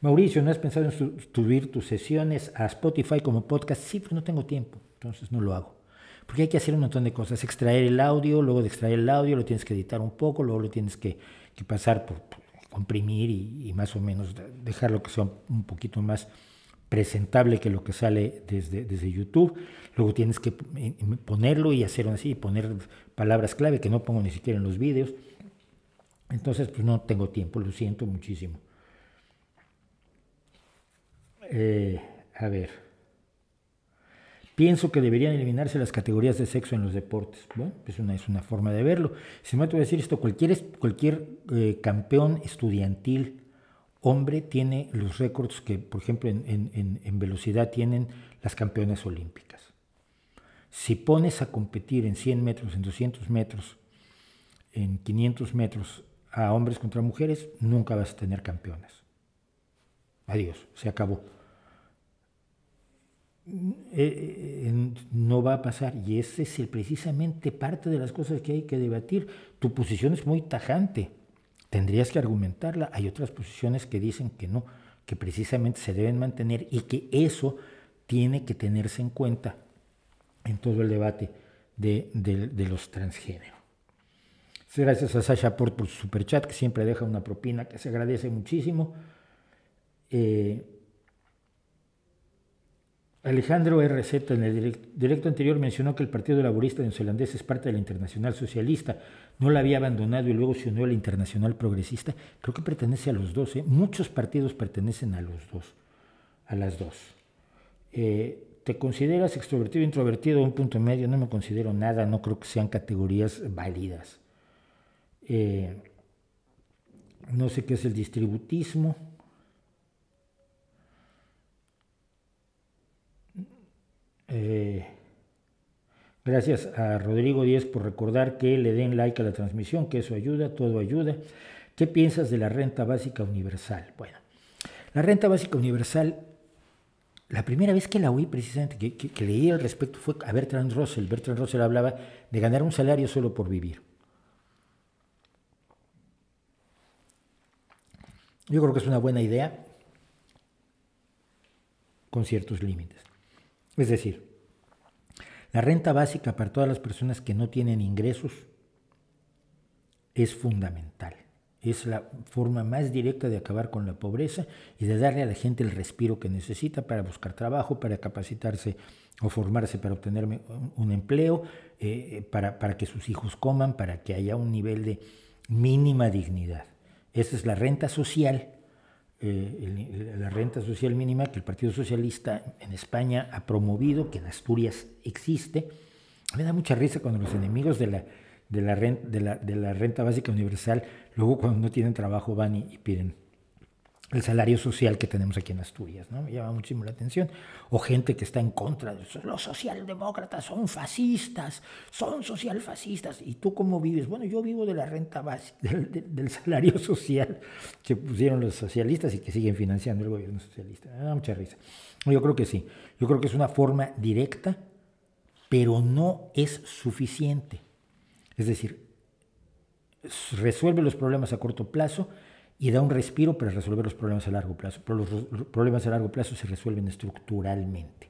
Mauricio, ¿no has pensado en subir tus sesiones a Spotify como podcast? Sí, pero no tengo tiempo, entonces no lo hago. Porque hay que hacer un montón de cosas, extraer el audio, luego de extraer el audio lo tienes que editar un poco, luego lo tienes que pasar por comprimir y más o menos dejarlo que sea un poquito más presentable que lo que sale desde YouTube. Luego tienes que ponerlo y hacerlo así, poner palabras clave que no pongo ni siquiera en los vídeos. Entonces, pues no tengo tiempo, lo siento muchísimo. A ver. Pienso que deberían eliminarse las categorías de sexo en los deportes. Bueno, es una forma de verlo. Si me voy a decir esto, cualquier campeón estudiantil hombre tiene los récords que, por ejemplo, en velocidad tienen las campeonas olímpicas. Si pones a competir en 100 metros, en 200 metros, en 500 metros a hombres contra mujeres, nunca vas a tener campeonas. Adiós, se acabó. No va a pasar, y ese es precisamente parte de las cosas que hay que debatir. Tu posición es muy tajante, tendrías que argumentarla. Hay otras posiciones que dicen que no, que precisamente se deben mantener y que eso tiene que tenerse en cuenta en todo el debate de los transgéneros. Gracias a Sasha por su superchat, que siempre deja una propina que se agradece muchísimo. Alejandro RZ en el directo anterior mencionó que el Partido Laborista Neozelandés es parte de la Internacional Socialista, no la había abandonado y luego se unió a la Internacional Progresista. Creo que pertenece a los dos, muchos partidos pertenecen a los dos, a las dos. ¿Te consideras extrovertido, introvertido, un punto medio? No me considero nada, no creo que sean categorías válidas. No sé qué es el distributismo. Gracias a Rodrigo Díez por recordar que le den like a la transmisión, que eso ayuda, todo ayuda. ¿Qué piensas de la renta básica universal? Bueno, la renta básica universal, la primera vez que la oí precisamente, que leí al respecto fue a Bertrand Russell. Bertrand Russell hablaba de ganar un salario solo por vivir. Yo creo que es una buena idea con ciertos límites. Es decir, la renta básica para todas las personas que no tienen ingresos es fundamental. Es la forma más directa de acabar con la pobreza y de darle a la gente el respiro que necesita para buscar trabajo, para capacitarse o formarse para obtener un empleo, para que sus hijos coman, para que haya un nivel de mínima dignidad. Esa es la renta social, la renta social mínima que el Partido Socialista en España ha promovido, que en Asturias existe. Me da mucha risa cuando los enemigos de la renta básica universal, luego cuando no tienen trabajo van y piden el salario social que tenemos aquí en Asturias, ¿no? Me llama muchísimo la atención. O gente que está en contra de eso. Los socialdemócratas son fascistas, son socialfascistas. ¿Y tú cómo vives? Bueno, yo vivo de la renta básica, del salario social que pusieron los socialistas y que siguen financiando el gobierno socialista. Me da mucha risa. Yo creo que sí. Yo creo que es una forma directa, pero no es suficiente. Es decir, resuelve los problemas a corto plazo y da un respiro para resolver los problemas a largo plazo. Pero los problemas a largo plazo se resuelven estructuralmente.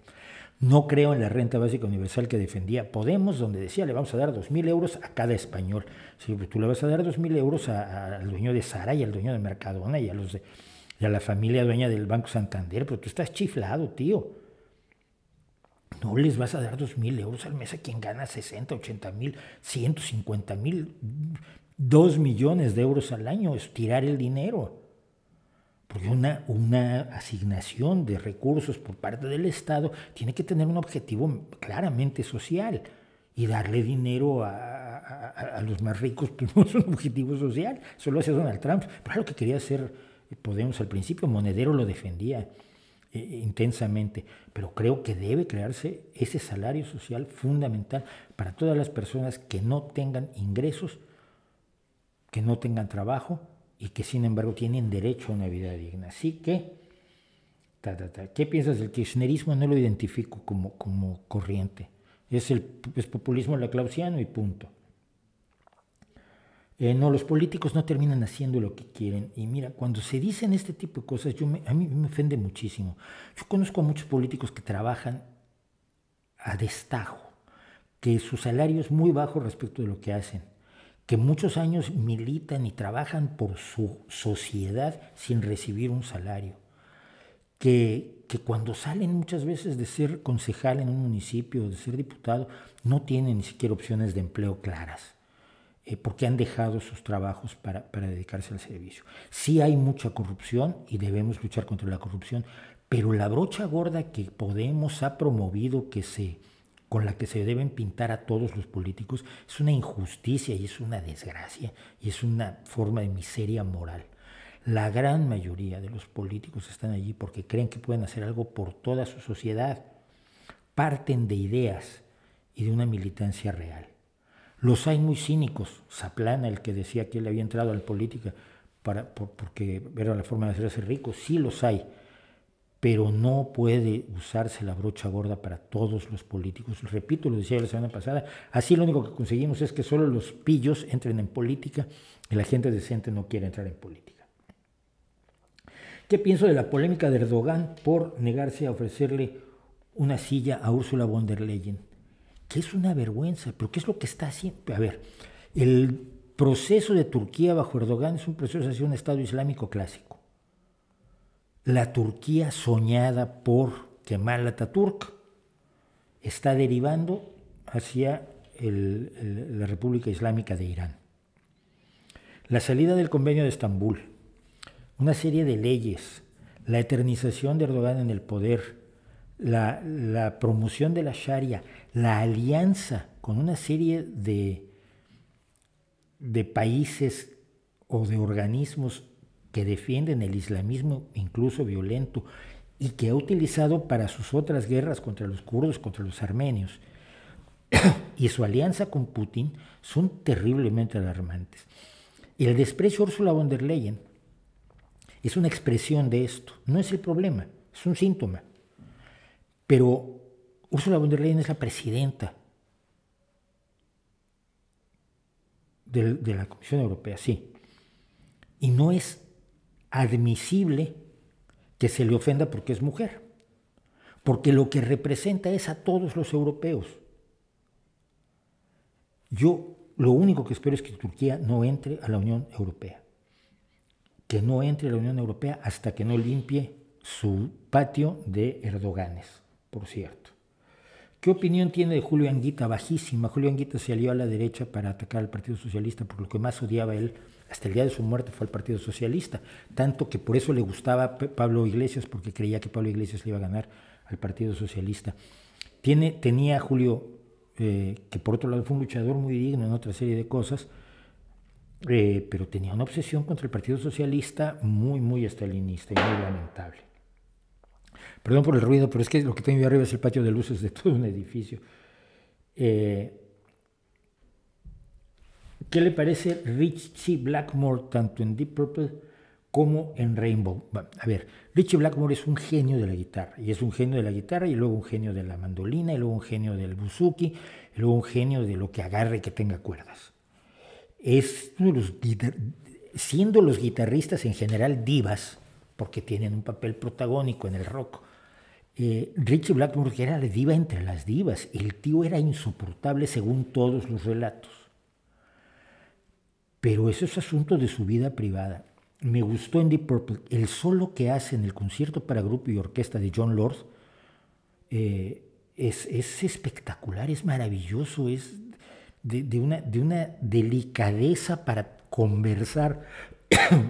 No creo en la renta básica universal que defendía Podemos, donde decía le vamos a dar 2.000 euros a cada español. Sí, pues tú le vas a dar 2.000 euros al dueño de Zara y al dueño de Mercadona y a la familia dueña del Banco Santander, pero tú estás chiflado, tío. No les vas a dar 2.000 euros al mes a quien gana 60, 80.000, 150.000, 2 millones de euros al año. Es tirar el dinero. Porque una asignación de recursos por parte del Estado tiene que tener un objetivo claramente social. Y darle dinero a los más ricos pues no es un objetivo social. Eso lo hace Donald Trump. Pero es lo que quería hacer Podemos al principio. Monedero lo defendía intensamente, pero creo que debe crearse ese salario social fundamental para todas las personas que no tengan ingresos, que no tengan trabajo y que sin embargo tienen derecho a una vida digna. Así que, ¿qué piensas del kirchnerismo? No lo identifico como corriente. Es populismo laclausiano y punto. No, los políticos no terminan haciendo lo que quieren. Y mira, cuando se dicen este tipo de cosas, a mí me ofende muchísimo. Yo conozco a muchos políticos que trabajan a destajo, que su salario es muy bajo respecto de lo que hacen, que muchos años militan y trabajan por su sociedad sin recibir un salario, que cuando salen muchas veces de ser concejal en un municipio, de ser diputado, no tienen ni siquiera opciones de empleo claras. Porque han dejado sus trabajos para dedicarse al servicio. Sí hay mucha corrupción y debemos luchar contra la corrupción, pero la brocha gorda que Podemos ha promovido, con la que se deben pintar a todos los políticos, es una injusticia y es una desgracia y es una forma de miseria moral. La gran mayoría de los políticos están allí porque creen que pueden hacer algo por toda su sociedad. Parten de ideas y de una militancia real. Los hay muy cínicos. Zaplana, el que decía que él había entrado a la política porque era la forma de hacerse rico, sí los hay, pero no puede usarse la brocha gorda para todos los políticos. Repito, lo decía la semana pasada, así lo único que conseguimos es que solo los pillos entren en política y la gente decente no quiere entrar en política. ¿Qué pienso de la polémica de Erdogan por negarse a ofrecerle una silla a Ursula von der Leyen? Que es una vergüenza, pero ¿qué es lo que está haciendo? A ver, el proceso de Turquía bajo Erdogan es un proceso hacia un Estado islámico clásico. La Turquía soñada por Kemal Atatürk está derivando hacia la República Islámica de Irán. La salida del Convenio de Estambul, una serie de leyes, la eternización de Erdogan en el poder, la promoción de la Sharia, la alianza con una serie de países o de organismos que defienden el islamismo incluso violento y que ha utilizado para sus otras guerras contra los kurdos, contra los armenios, y su alianza con Putin son terriblemente alarmantes. El desprecio a Ursula von der Leyen es una expresión de esto, no es el problema, es un síntoma. Pero Ursula von der Leyen es la presidenta de la Comisión Europea, sí. Y no es admisible que se le ofenda porque es mujer, porque lo que representa es a todos los europeos. Yo lo único que espero es que Turquía no entre a la Unión Europea, que no entre a la Unión Europea hasta que no limpie su patio de Erdoganes, por cierto. ¿Qué opinión tiene de Julio Anguita? Bajísima. Julio Anguita se alió a la derecha para atacar al Partido Socialista, porque lo que más odiaba él hasta el día de su muerte fue al Partido Socialista, tanto que por eso le gustaba Pablo Iglesias, porque creía que Pablo Iglesias le iba a ganar al Partido Socialista. Tenía Julio, que por otro lado fue un luchador muy digno en otra serie de cosas, pero tenía una obsesión contra el Partido Socialista muy, muy estalinista y muy lamentable. Perdón por el ruido, pero es que lo que tengo yo arriba es el patio de luces de todo un edificio. ¿Qué le parece Ritchie Blackmore tanto en Deep Purple como en Rainbow? Bueno, a ver, Ritchie Blackmore es un genio de la guitarra, y es un genio de la guitarra, y luego un genio de la mandolina, y luego un genio del buzuki, y luego un genio de lo que agarre que tenga cuerdas. Es uno de los siendo los guitarristas en general divas, porque tienen un papel protagónico en el rock. Ritchie Blackmore era la diva entre las divas. El tío era insoportable según todos los relatos. Pero eso es asunto de su vida privada. Me gustó en Deep Purple el solo que hace en el concierto para grupo y orquesta de John Lord. Es espectacular, es maravilloso, es de una delicadeza para conversar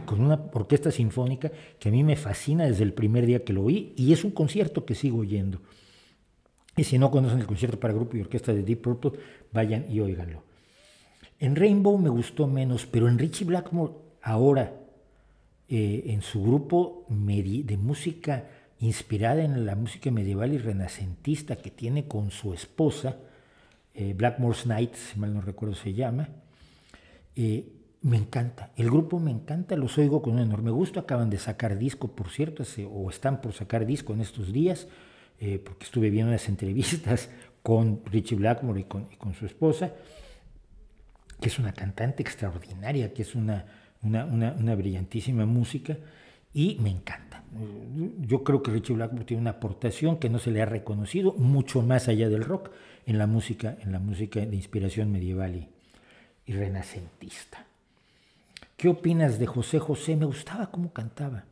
con una orquesta sinfónica que a mí me fascina desde el primer día que lo oí, y es un concierto que sigo oyendo. Y si no conocen el concierto para grupo y orquesta de Deep Purple, vayan y óiganlo. En Rainbow me gustó menos, pero en Ritchie Blackmore ahora, en su grupo de música inspirada en la música medieval y renacentista que tiene con su esposa, Blackmore's Night, si mal no recuerdo se llama, me encanta, el grupo me encanta, los oigo con un enorme gusto. Acaban de sacar disco, por cierto, o están por sacar disco en estos días, porque estuve viendo unas entrevistas con Ritchie Blackmore y con su esposa, que es una cantante extraordinaria, que es una brillantísima música, y me encanta. Yo creo que Ritchie Blackmore tiene una aportación que no se le ha reconocido, mucho más allá del rock, en la música de inspiración medieval y renacentista. ¿Qué opinas de José José? Me gustaba cómo cantaba.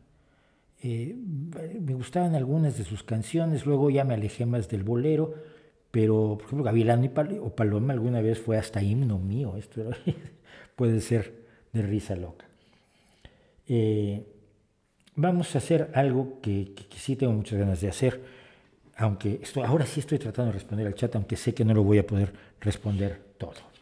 Me gustaban algunas de sus canciones, luego ya me alejé más del bolero, pero por ejemplo Gavilán o Paloma alguna vez fue hasta himno mío. Esto puede ser de risa loca. Vamos a hacer algo que sí tengo muchas ganas de hacer, aunque ahora sí estoy tratando de responder al chat, aunque sé que no lo voy a poder responder todo.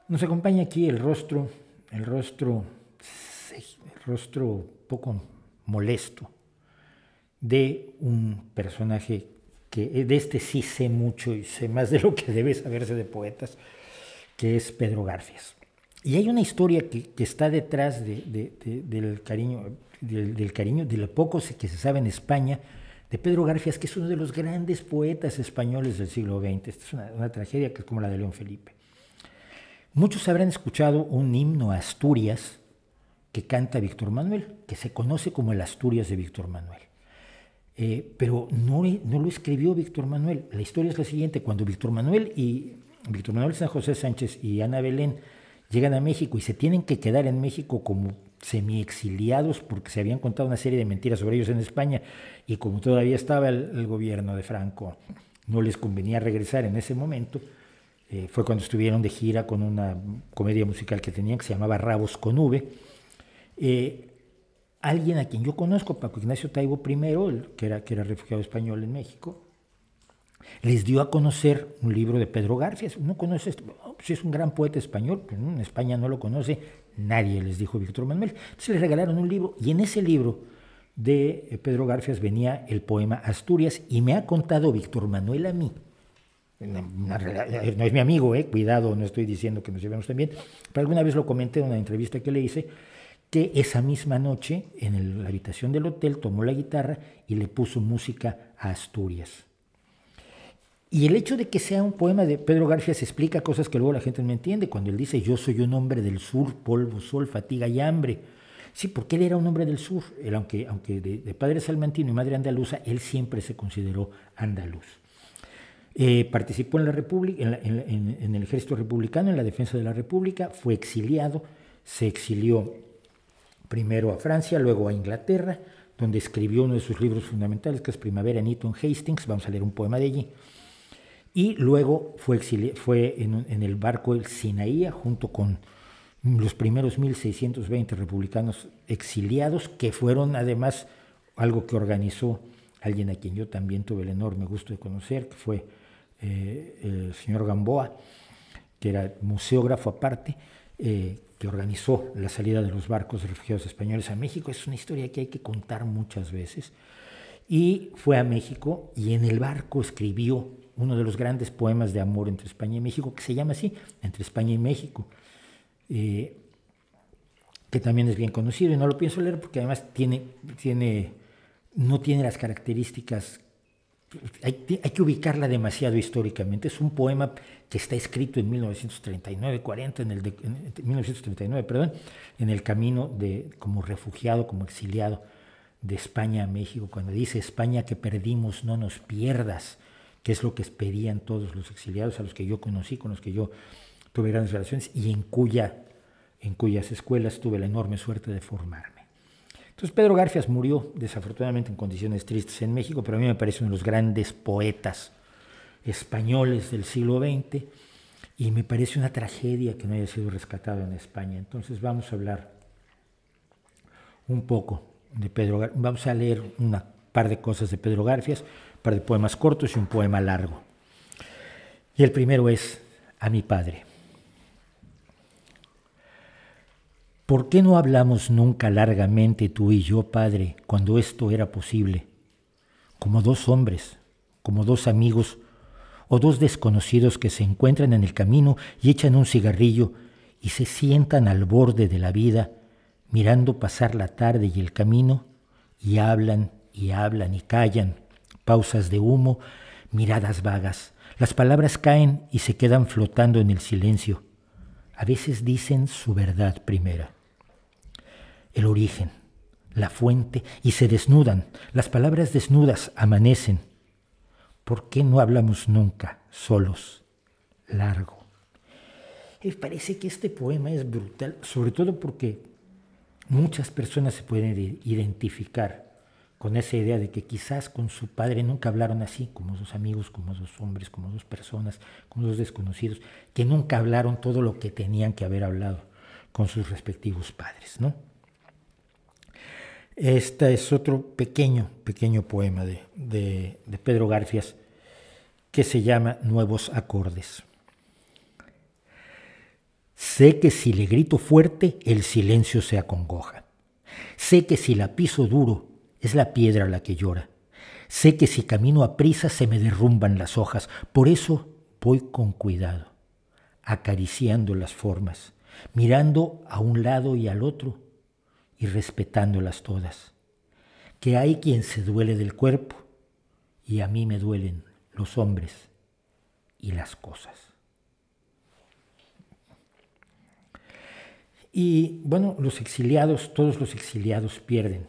Nos acompaña aquí el rostro poco molesto de un personaje que de este sí sé mucho y sé más de lo que debe saberse de poetas, que es Pedro Garfias. Y hay una historia que está detrás del cariño, de lo poco que se sabe en España de Pedro Garfias, que es uno de los grandes poetas españoles del siglo XX. Esta es una tragedia que es como la de León Felipe. Muchos habrán escuchado un himno a Asturias que canta Víctor Manuel, que se conoce como el Asturias de Víctor Manuel. Pero no lo escribió Víctor Manuel. La historia es la siguiente: cuando Víctor Manuel San José Sánchez y Ana Belén llegan a México y se tienen que quedar en México como semi-exiliados porque se habían contado una serie de mentiras sobre ellos en España, y como todavía estaba el gobierno de Franco, no les convenía regresar en ese momento. Fue cuando estuvieron de gira con una comedia musical que tenían que se llamaba Rabos con V. Alguien a quien yo conozco, Paco Ignacio Taibo I, que era refugiado español en México, les dio a conocer un libro de Pedro Garfias. ¿No conoces? Oh, pues es un gran poeta español, pero en España no lo conoce nadie, les dijo Víctor Manuel. Entonces les regalaron un libro y en ese libro de Pedro Garfias venía el poema Asturias y me ha contado Víctor Manuel a mí. No es mi amigo, cuidado, no estoy diciendo que nos llevemos tan bien, pero alguna vez lo comenté en una entrevista que le hice, que esa misma noche en la habitación del hotel tomó la guitarra y le puso música a Asturias. Y el hecho de que sea un poema de Pedro Garfias explica cosas que luego la gente no entiende. Cuando él dice, yo soy un hombre del sur, polvo, sol, fatiga y hambre. Sí, porque él era un hombre del sur. Él, aunque de padre salmantino y madre andaluza, él siempre se consideró andaluz. Participó en la República, en el ejército republicano, en la defensa de la República, fue exiliado, se exilió primero a Francia, luego a Inglaterra, donde escribió uno de sus libros fundamentales, que es Primavera en Eton Hastings. Vamos a leer un poema de allí. Y luego fue en el barco el Sinaía, junto con los primeros 1.620 republicanos exiliados, que fueron además algo que organizó alguien a quien yo también tuve el enorme gusto de conocer, que fue el señor Gamboa, que era museógrafo aparte, que organizó la salida de los barcos de refugiados españoles a México. Es una historia que hay que contar muchas veces. Y fue a México y en el barco escribió uno de los grandes poemas de amor entre España y México, que se llama así, Entre España y México, que también es bien conocido, y no lo pienso leer porque además no tiene las características, hay que ubicarla demasiado históricamente. Es un poema que está escrito en 1939, en el camino como refugiado, como exiliado de España a México, cuando dice, España que perdimos, no nos pierdas, que es lo que pedían todos los exiliados a los que yo conocí, con los que yo tuve grandes relaciones y en cuyas escuelas tuve la enorme suerte de formarme. Entonces Pedro Garfias murió desafortunadamente en condiciones tristes en México, pero a mí me parece uno de los grandes poetas españoles del siglo XX y me parece una tragedia que no haya sido rescatado en España. Entonces vamos a hablar un poco de Pedro Garfias, vamos a leer una par de cosas de Pedro Garfias, un par de poemas cortos y un poema largo. Y el primero es A mi padre. ¿Por qué no hablamos nunca largamente tú y yo, padre, cuando esto era posible? Como dos hombres, como dos amigos o dos desconocidos que se encuentran en el camino y echan un cigarrillo y se sientan al borde de la vida, mirando pasar la tarde y el camino, y hablan y hablan y callan, pausas de humo, miradas vagas. Las palabras caen y se quedan flotando en el silencio. A veces dicen su verdad primera. El origen, la fuente, y se desnudan. Las palabras desnudas amanecen. ¿Por qué no hablamos nunca, solos, largo? Me parece que este poema es brutal, sobre todo porque muchas personas se pueden identificar con esa idea de que quizás con su padre nunca hablaron así, como dos amigos, como dos hombres, como dos personas, como dos desconocidos, que nunca hablaron todo lo que tenían que haber hablado con sus respectivos padres, ¿no? Este es otro pequeño poema de Pedro Garfias que se llama Nuevos acordes. Sé que si le grito fuerte, el silencio se acongoja. Sé que si la piso duro, es la piedra la que llora. Sé que si camino a prisa, se me derrumban las hojas. Por eso voy con cuidado, acariciando las formas, mirando a un lado y al otro y respetándolas todas. Que hay quien se duele del cuerpo y a mí me duelen los hombres y las cosas. Y bueno, todos los exiliados pierden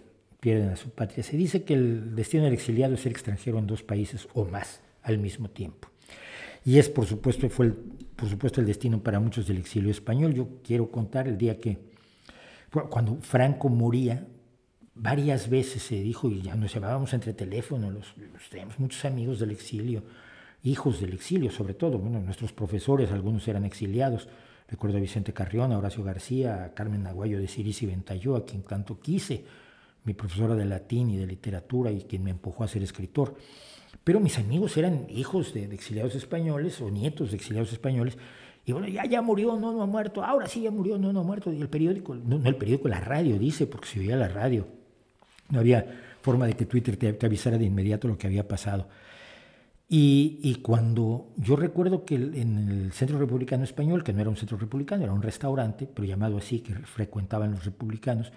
a su patria. Se dice que el destino del exiliado es ser extranjero en dos países o más al mismo tiempo. Y por supuesto el destino para muchos del exilio español. Yo quiero contar el día cuando Franco moría, varias veces se dijo, y ya nos llevábamos entre teléfonos, teníamos muchos amigos del exilio, hijos del exilio sobre todo, bueno, nuestros profesores, algunos eran exiliados. Recuerdo a Vicente Carrión, a Horacio García, a Carmen Aguayo de Ciris y Ventayó, a quien tanto quise, mi profesora de latín y de literatura y quien me empujó a ser escritor. pero mis amigos eran hijos de exiliados españoles o nietos de exiliados españoles. Y bueno, ya murió, no ha muerto, ahora sí ya murió, no ha muerto. Y el periódico, no el periódico, la radio dice, porque se oía la radio. No había forma de que Twitter te avisara de inmediato lo que había pasado. Y cuando yo recuerdo que en el Centro Republicano Español, que no era un centro republicano, era un restaurante, pero llamado así, que frecuentaban los republicanos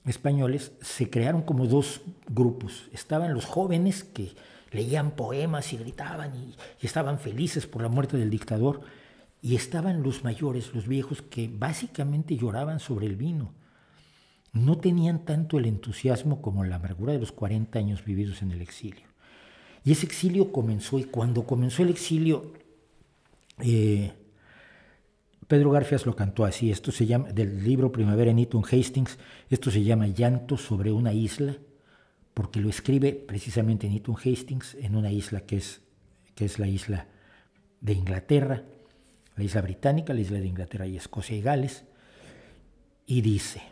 españoles, se crearon como dos grupos. Estaban los jóvenes que leían poemas y gritaban y estaban felices por la muerte del dictador, y estaban los mayores, los viejos, que básicamente lloraban sobre el vino. No tenían tanto el entusiasmo como la amargura de los 40 años vividos en el exilio. Y ese exilio comenzó, y cuando comenzó el exilio, Pedro Garfias lo cantó así, esto se llama, del libro Primavera en Eton Hastings, esto se llama Llanto sobre una isla, porque lo escribe precisamente en Eton Hastings, en una isla que es la isla de Inglaterra, la isla británica, la isla de Inglaterra y Escocia y Gales, y dice: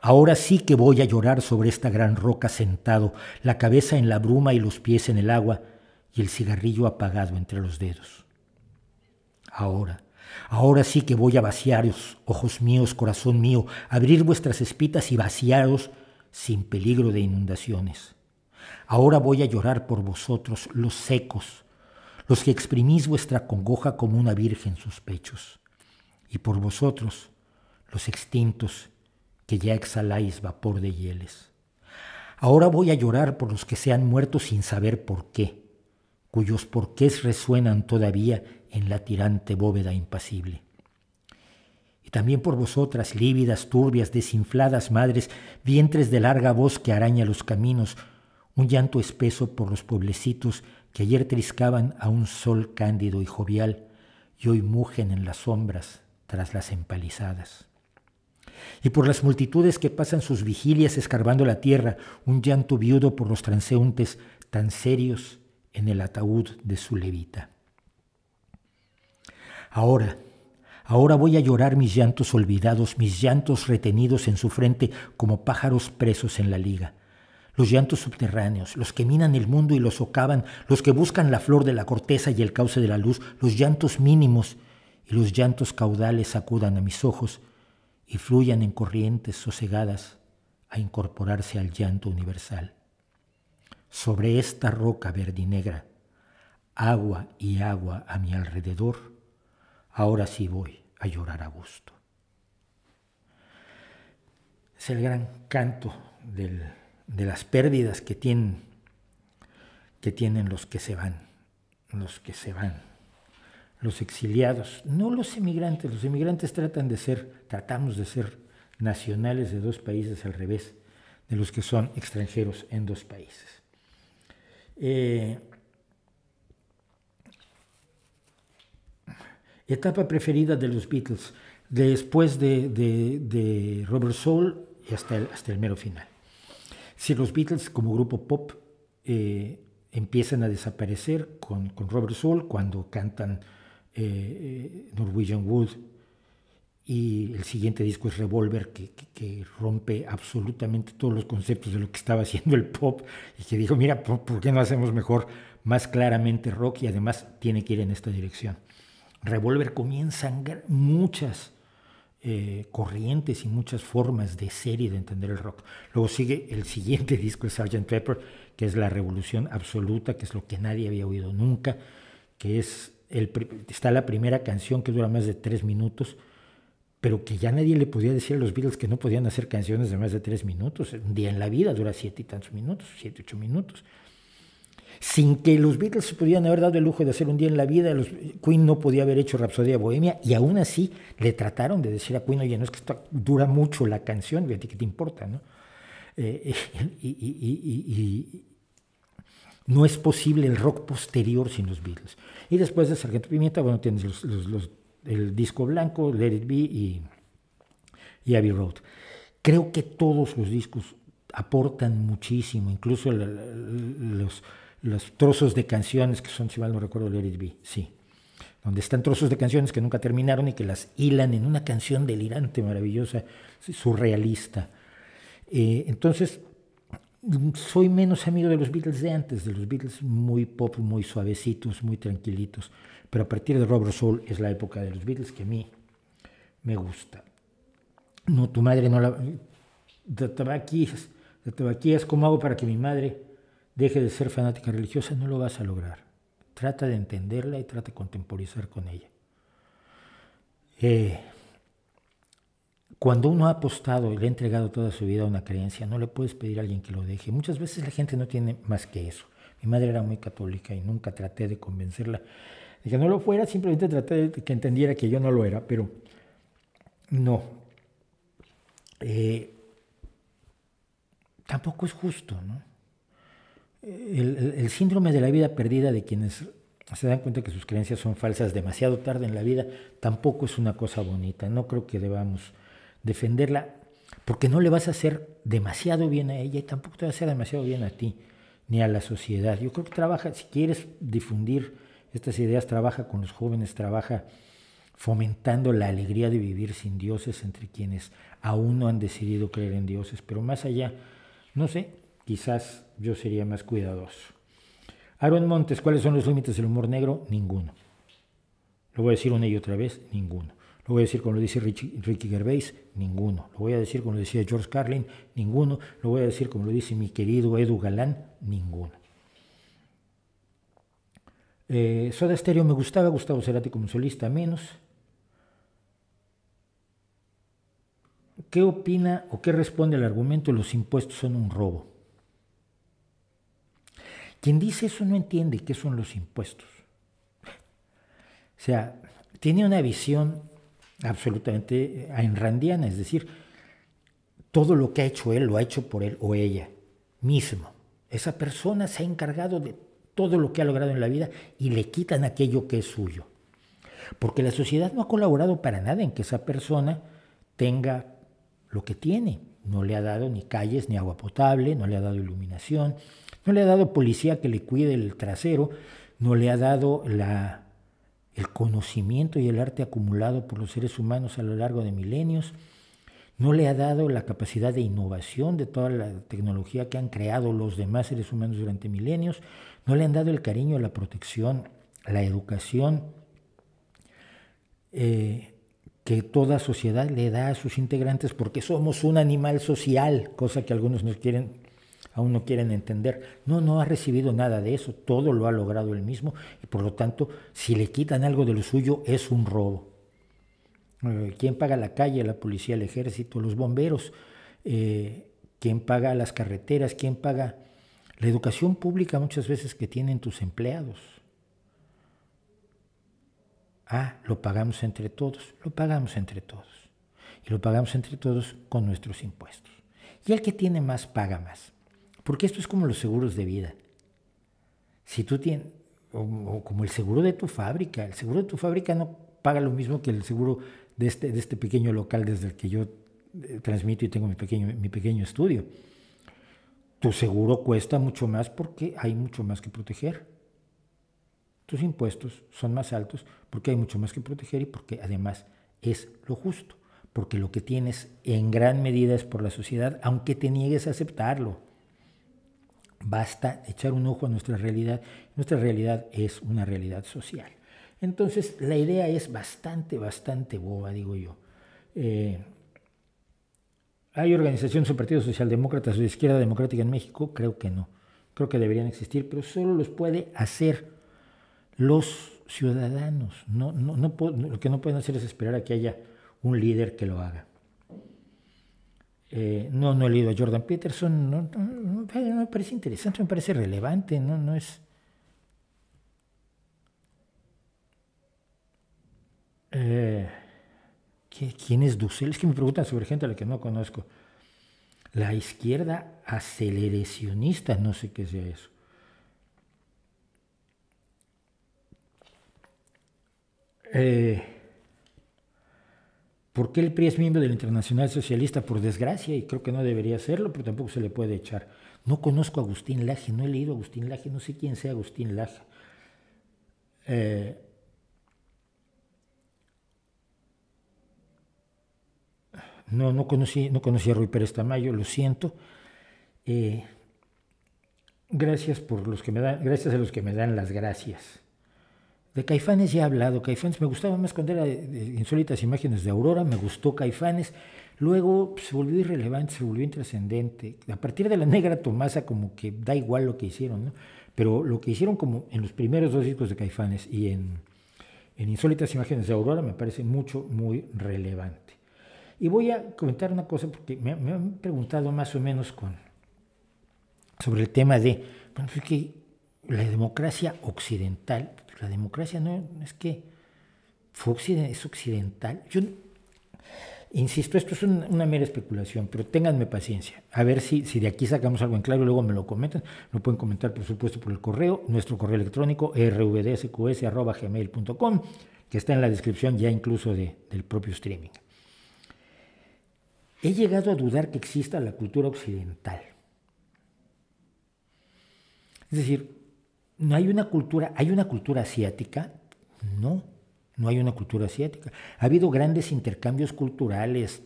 Ahora sí que voy a llorar sobre esta gran roca sentado, la cabeza en la bruma y los pies en el agua, y el cigarrillo apagado entre los dedos. Ahora sí que voy a vaciaros, ojos míos, corazón mío, abrir vuestras espitas y vaciaros sin peligro de inundaciones. Ahora voy a llorar por vosotros, los secos, los que exprimís vuestra congoja como una virgen sus pechos, y por vosotros, los extintos, que ya exhaláis vapor de hieles. Ahora voy a llorar por los que se han muerto sin saber por qué, cuyos porqués resuenan todavía en la tirante bóveda impasible. Y también por vosotras, lívidas, turbias, desinfladas madres, vientres de larga voz que araña los caminos, un llanto espeso por los pueblecitos que ayer triscaban a un sol cándido y jovial y hoy mugen en las sombras tras las empalizadas. Y por las multitudes que pasan sus vigilias escarbando la tierra, un llanto viudo por los transeúntes tan serios en el ataúd de su levita. Ahora voy a llorar mis llantos olvidados, mis llantos retenidos en su frente como pájaros presos en la liga. Los llantos subterráneos, los que minan el mundo y lo socavan, los que buscan la flor de la corteza y el cauce de la luz, los llantos mínimos y los llantos caudales acudan a mis ojos y fluyan en corrientes sosegadas a incorporarse al llanto universal. Sobre esta roca verdinegra, agua y agua a mi alrededor, ahora sí voy a llorar a gusto. Es el gran canto de las pérdidas que tienen los que se van, los exiliados, no los emigrantes. Los emigrantes tratamos de ser nacionales de dos países al revés de los que son extranjeros en dos países. Etapa preferida de los Beatles, después de Rubber Soul y hasta el mero final. Si los Beatles como grupo pop empiezan a desaparecer con Rubber Soul, cuando cantan Norwegian Wood, y el siguiente disco es Revolver, que rompe absolutamente todos los conceptos de lo que estaba haciendo el pop, y que dijo, mira, ¿por qué no hacemos mejor, más claramente rock, y además tiene que ir en esta dirección? Revolver comienzan muchas corrientes y muchas formas de ser y de entender el rock. Luego sigue el siguiente disco, el Sgt. Pepper, que es la revolución absoluta, que es lo que nadie había oído nunca, que está la primera canción que dura más de 3 minutos, pero que ya nadie le podía decir a los Beatles que no podían hacer canciones de más de 3 minutos. Un día en la vida dura 7 y tantos minutos, 7, 8 minutos. Sin que los Beatles se pudieran haber dado el lujo de hacer un día en la vida, Queen no podía haber hecho Rapsodia Bohemia, y aún así le trataron de decir a Queen, oye, no es que dura mucho la canción, ¿a ti qué te importa? ¿No? No es posible el rock posterior sin los Beatles. Y después de Sargento Pimienta, bueno, tienes el disco blanco, Let It Be y Abbey Road. Creo que todos los discos aportan muchísimo, incluso los trozos de canciones que son, si mal no recuerdo, Let It Be, sí, donde están trozos de canciones que nunca terminaron y que las hilan en una canción delirante, maravillosa, surrealista. Entonces, soy menos amigo de los Beatles de antes, de los Beatles muy pop, muy suavecitos, muy tranquilitos. Pero a partir de Rubber Soul es la época de los Beatles que a mí me gusta. No, tu madre no la... De tabaquías, ¿cómo hago para que mi madre deje de ser fanática religiosa? No lo vas a lograr. Trata de entenderla y trata de contemporizar con ella. Cuando uno ha apostado y le ha entregado toda su vida a una creencia, no le puedes pedir a alguien que lo deje. Muchas veces la gente no tiene más que eso. Mi madre era muy católica y nunca traté de convencerla de que no lo fuera, simplemente traté de que entendiera que yo no lo era, pero no. Tampoco es justo, ¿no? El síndrome de la vida perdida de quienes se dan cuenta que sus creencias son falsas demasiado tarde en la vida, tampoco es una cosa bonita. No creo que debamos defenderla, porque no le vas a hacer demasiado bien a ella y tampoco te va a hacer demasiado bien a ti, ni a la sociedad. Yo creo que trabaja, si quieres difundir estas ideas, trabaja con los jóvenes, trabaja fomentando la alegría de vivir sin dioses entre quienes aún no han decidido creer en dioses, pero más allá, no sé, quizás yo sería más cuidadoso. Aaron Montes, ¿cuáles son los límites del humor negro? Ninguno. Lo voy a decir una y otra vez, ninguno. Lo voy a decir como lo dice Ricky Gervais, ninguno. Lo voy a decir como lo decía George Carlin, ninguno. Lo voy a decir como lo dice mi querido Edu Galán, ninguno. Soda Stereo me gustaba, Gustavo Cerati como solista menos. ¿Qué opina o qué responde al argumento los impuestos son un robo? Quien dice eso no entiende qué son los impuestos. O sea, tiene una visión absolutamente aynrandiana, es decir, todo lo que ha hecho él lo ha hecho por él o ella mismo. Esa persona se ha encargado de todo lo que ha logrado en la vida y le quitan aquello que es suyo. Porque la sociedad no ha colaborado para nada en que esa persona tenga lo que tiene. No le ha dado ni calles ni agua potable, no le ha dado iluminación, no le ha dado policía que le cuide el trasero, no le ha dado el conocimiento y el arte acumulado por los seres humanos a lo largo de milenios, no le ha dado la capacidad de innovación de toda la tecnología que han creado los demás seres humanos durante milenios, no le han dado el cariño, la protección, la educación que toda sociedad le da a sus integrantes porque somos un animal social, cosa que algunos aún no quieren entender. No ha recibido nada de eso, todo lo ha logrado él mismo y por lo tanto, si le quitan algo de lo suyo, es un robo. ¿Quién paga la calle? La policía, el ejército, los bomberos. ¿Quién paga las carreteras? ¿Quién paga la educación pública muchas veces que tienen tus empleados? Lo pagamos entre todos, lo pagamos entre todos. Y lo pagamos entre todos con nuestros impuestos. Y el que tiene más, paga más. Porque esto es como los seguros de vida. Si tú tienes, o como el seguro de tu fábrica, el seguro de tu fábrica no paga lo mismo que el seguro de este pequeño local desde el que yo transmito y tengo mi pequeño estudio. Tu seguro cuesta mucho más porque hay mucho más que proteger. Tus impuestos son más altos porque hay mucho más que proteger y porque además es lo justo, porque lo que tienes en gran medida es por la sociedad, aunque te niegues a aceptarlo. Basta echar un ojo a nuestra realidad. Nuestra realidad es una realidad social. Entonces, la idea es bastante boba, digo yo. ¿Hay organizaciones o partidos socialdemócratas o de izquierda democrática en México? Creo que no. Creo que deberían existir, pero solo los puede hacer los ciudadanos. Lo que no pueden hacer es esperar a que haya un líder que lo haga. No he leído a Jordan Peterson, no me parece interesante, me parece relevante, no es... ¿Quién es Dussel? Es que me preguntan sobre gente a la que no conozco. La izquierda aceleracionista, no sé qué sea eso. ¿Por qué el PRI es miembro del Internacional Socialista? Por desgracia, y creo que no debería serlo, pero tampoco se le puede echar. No conozco a Agustín Laje, no he leído a Agustín Laje, no sé quién sea Agustín Laje. No conocí a Ruy Pérez Tamayo, lo siento. gracias por los que me dan, gracias a los que me dan las gracias. De Caifanes ya he hablado. Caifanes me gustaba más cuando era de Insólitas Imágenes de Aurora, me gustó Caifanes. Luego se volvió irrelevante, se volvió intrascendente. A partir de La Negra Tomasa como que da igual lo que hicieron, ¿no? Pero lo que hicieron como en los primeros 2 discos de Caifanes y en Insólitas Imágenes de Aurora me parece muy relevante. Y voy a comentar una cosa porque me han preguntado más o menos sobre el tema de, bueno, es que la democracia occidental, la democracia no es que es occidental. Yo insisto, esto es una mera especulación, pero ténganme paciencia. A ver si de aquí sacamos algo en claro y luego me lo comentan. Lo pueden comentar, por supuesto, por el correo, nuestro correo electrónico, rvdsqs@gmail.com, que está en la descripción ya incluso del propio streaming. He llegado a dudar que exista la cultura occidental. Es decir, no hay una cultura, ¿hay una cultura asiática? No hay una cultura asiática. Ha habido grandes intercambios culturales,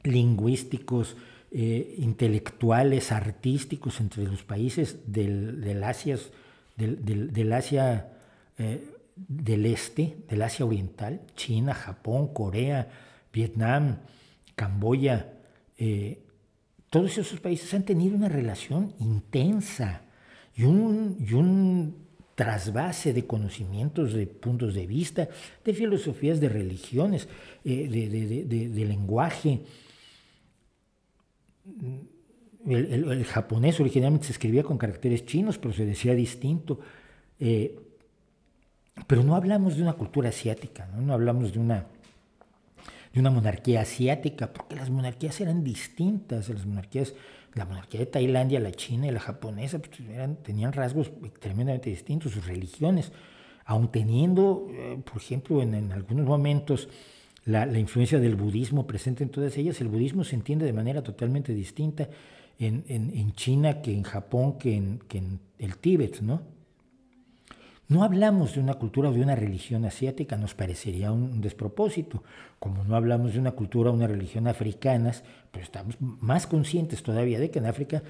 lingüísticos, intelectuales, artísticos entre los países del Asia del Este, del Asia Oriental, China, Japón, Corea, Vietnam, Camboya. Todos esos países han tenido una relación intensa y un trasvase de conocimientos, de puntos de vista, de filosofías, de religiones, de lenguaje. El japonés originalmente se escribía con caracteres chinos, pero se decía distinto. Pero no hablamos de una cultura asiática, no hablamos de una monarquía asiática, porque las monarquías eran distintas. La monarquía de Tailandia, la china y la japonesa pues, tenían rasgos tremendamente distintos, sus religiones, aun teniendo, por ejemplo, en algunos momentos la influencia del budismo presente en todas ellas. El budismo se entiende de manera totalmente distinta en China que en Japón, que en el Tíbet, ¿no? No hablamos de una cultura o de una religión asiática, nos parecería un despropósito. Como no hablamos de una cultura o una religión africanas, pero estamos más conscientes todavía de que en África,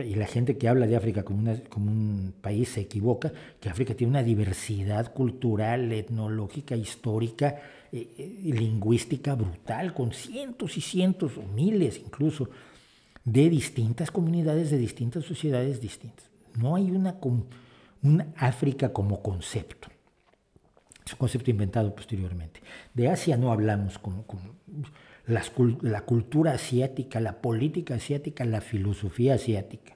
y la gente que habla de África como un país se equivoca, que África tiene una diversidad cultural, etnológica, histórica y lingüística brutal, con cientos y cientos, o miles incluso, de distintas comunidades, de distintas sociedades distintas. No hay una África como concepto. Es un concepto inventado posteriormente. De Asia no hablamos como la cultura asiática, la política asiática, la filosofía asiática.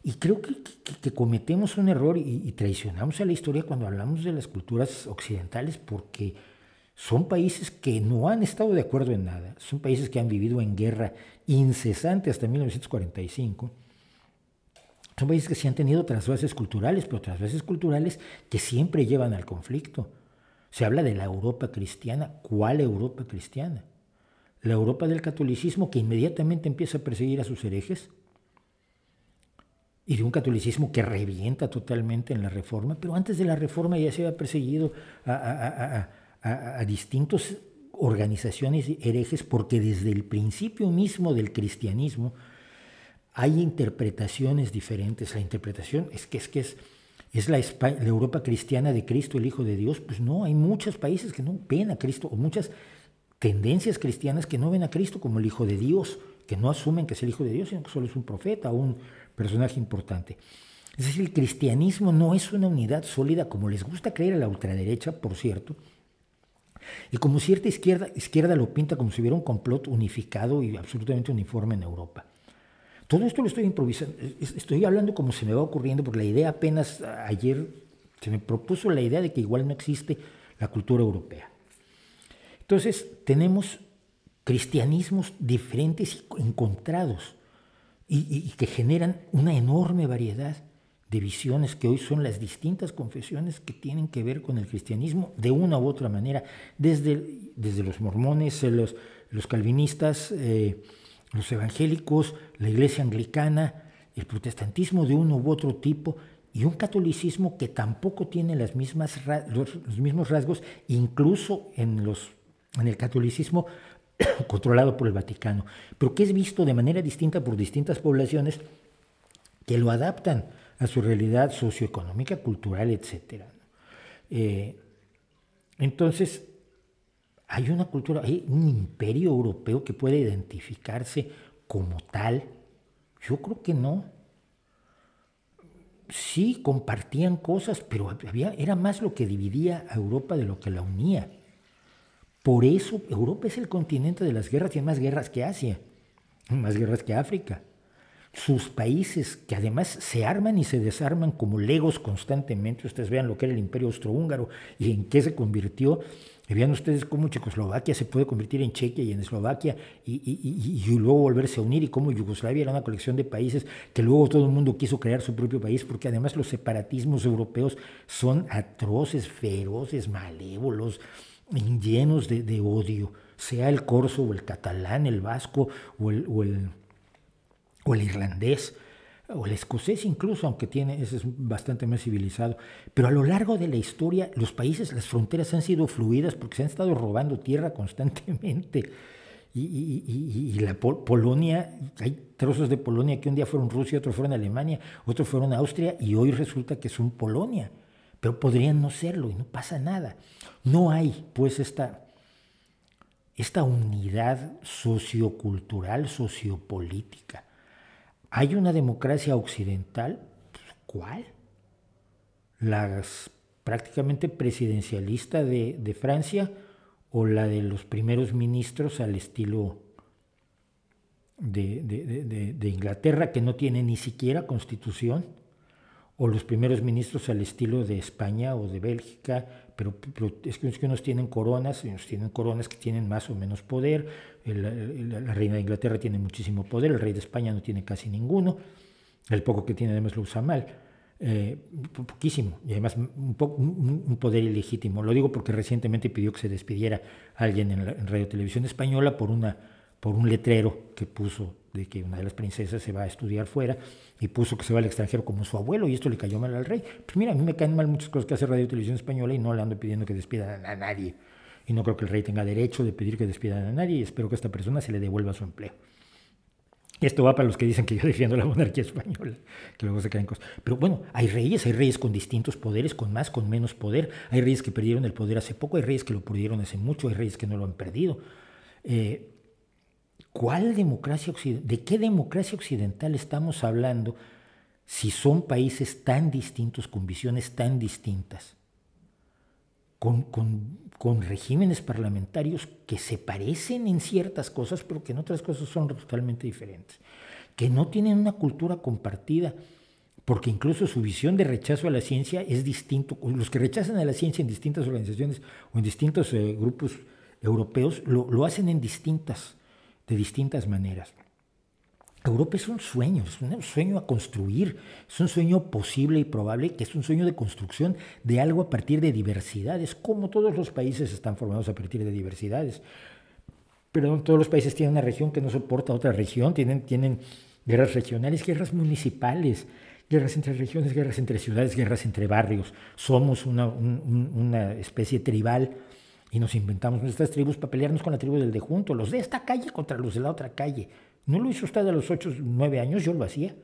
Y creo que cometemos un error y traicionamos a la historia cuando hablamos de las culturas occidentales, porque son países que no han estado de acuerdo en nada. Son países que han vivido en guerra incesante hasta 1945. Son países que sí han tenido trasvases culturales, pero trasvases culturales que siempre llevan al conflicto. Se habla de la Europa cristiana. ¿Cuál Europa cristiana? La Europa del catolicismo, que inmediatamente empieza a perseguir a sus herejes, y de un catolicismo que revienta totalmente en la Reforma, pero antes de la Reforma ya se había perseguido a distintas organizaciones herejes, porque desde el principio mismo del cristianismo hay interpretaciones diferentes. La interpretación es la Europa cristiana de Cristo, el Hijo de Dios. Pues no, hay muchos países que no ven a Cristo, o muchas tendencias cristianas que no ven a Cristo como el Hijo de Dios, que no asumen que es el Hijo de Dios, sino que solo es un profeta o un personaje importante. Es decir, el cristianismo no es una unidad sólida, como les gusta creer a la ultraderecha, por cierto, y como cierta izquierda lo pinta como si hubiera un complot unificado y absolutamente uniforme en Europa. Todo esto lo estoy improvisando, estoy hablando como se me va ocurriendo, porque la idea apenas ayer se me propuso la idea de que igual no existe la cultura europea. Entonces tenemos cristianismos diferentes y encontrados y que generan una enorme variedad de visiones que hoy son las distintas confesiones que tienen que ver con el cristianismo de una u otra manera, desde los mormones, los calvinistas, los evangélicos, la iglesia anglicana, el protestantismo de uno u otro tipo, y un catolicismo que tampoco tiene los mismos rasgos, incluso en el catolicismo controlado por el Vaticano, pero que es visto de manera distinta por distintas poblaciones que lo adaptan a su realidad socioeconómica, cultural, etc. Entonces, hay una cultura, hay un imperio europeo que puede identificarse como tal. Yo creo que no. Sí, compartían cosas, pero era más lo que dividía a Europa de lo que la unía. Por eso Europa es el continente de las guerras, tiene más guerras que Asia, más guerras que África. Sus países, que además se arman y se desarman como legos constantemente. Ustedes vean lo que era el Imperio Austrohúngaro y en qué se convirtió. Y vean ustedes cómo Checoslovaquia se puede convertir en Chequia y en Eslovaquia y luego volverse a unir, y cómo Yugoslavia era una colección de países que luego todo el mundo quiso crear su propio país, porque además los separatismos europeos son atroces, feroces, malévolos, llenos de odio, sea el corso o el catalán, el vasco o el irlandés, o el escocés incluso, aunque ese es bastante más civilizado. Pero a lo largo de la historia, los países, las fronteras han sido fluidas porque se han estado robando tierra constantemente. Y la Polonia, hay trozos de Polonia que un día fueron Rusia, otros fueron Alemania, otros fueron Austria, y hoy resulta que son Polonia. Pero podrían no serlo y no pasa nada. No hay, pues, esta unidad sociocultural, sociopolítica. ¿Hay una democracia occidental? Pues, ¿cuál? ¿La prácticamente presidencialista de Francia o la de los primeros ministros al estilo de Inglaterra, que no tiene ni siquiera constitución? ¿O los primeros ministros al estilo de España o de Bélgica? Pero es que unos tienen coronas, y unos tienen coronas que tienen más o menos poder. La reina de Inglaterra tiene muchísimo poder, el rey de España no tiene casi ninguno. El poco que tiene además lo usa mal, poquísimo, y además un poder ilegítimo. Lo digo porque recientemente pidió que se despidiera alguien en Radio Televisión Española por un letrero que puso de que una de las princesas se va a estudiar fuera, y puso que se va al extranjero como su abuelo, y esto le cayó mal al rey. Pues mira, a mí me caen mal muchas cosas que hace Radio Televisión Española, y no le ando pidiendo que despidan a nadie. Y no creo que el rey tenga derecho de pedir que despidan a nadie, y espero que a esta persona se le devuelva su empleo. Y esto va para los que dicen que yo defiendo la monarquía española, que luego se caen cosas. Pero bueno, hay reyes con distintos poderes, con más, con menos poder. Hay reyes que perdieron el poder hace poco, hay reyes que lo perdieron hace mucho, hay reyes que no lo han perdido. ¿Cuál democracia occidental? ¿De qué democracia occidental estamos hablando si son países tan distintos, con visiones tan distintas, con regímenes parlamentarios que se parecen en ciertas cosas, pero que en otras cosas son totalmente diferentes, que no tienen una cultura compartida, porque incluso su visión de rechazo a la ciencia es distinto? Los que rechazan a la ciencia en distintas organizaciones o en distintos grupos europeos lo hacen de distintas maneras. Europa es un sueño a construir, es un sueño posible y probable, que es un sueño de construcción de algo a partir de diversidades, como todos los países están formados a partir de diversidades. Pero todos los países tienen una región que no soporta otra región, tienen guerras regionales, guerras municipales, guerras entre regiones, guerras entre ciudades, guerras entre barrios. Somos una especie tribal y nos inventamos nuestras tribus para pelearnos con la tribu del de junto, los de esta calle contra los de la otra calle. ¿No lo hizo usted a los 8 o 9 años? Yo lo hacía.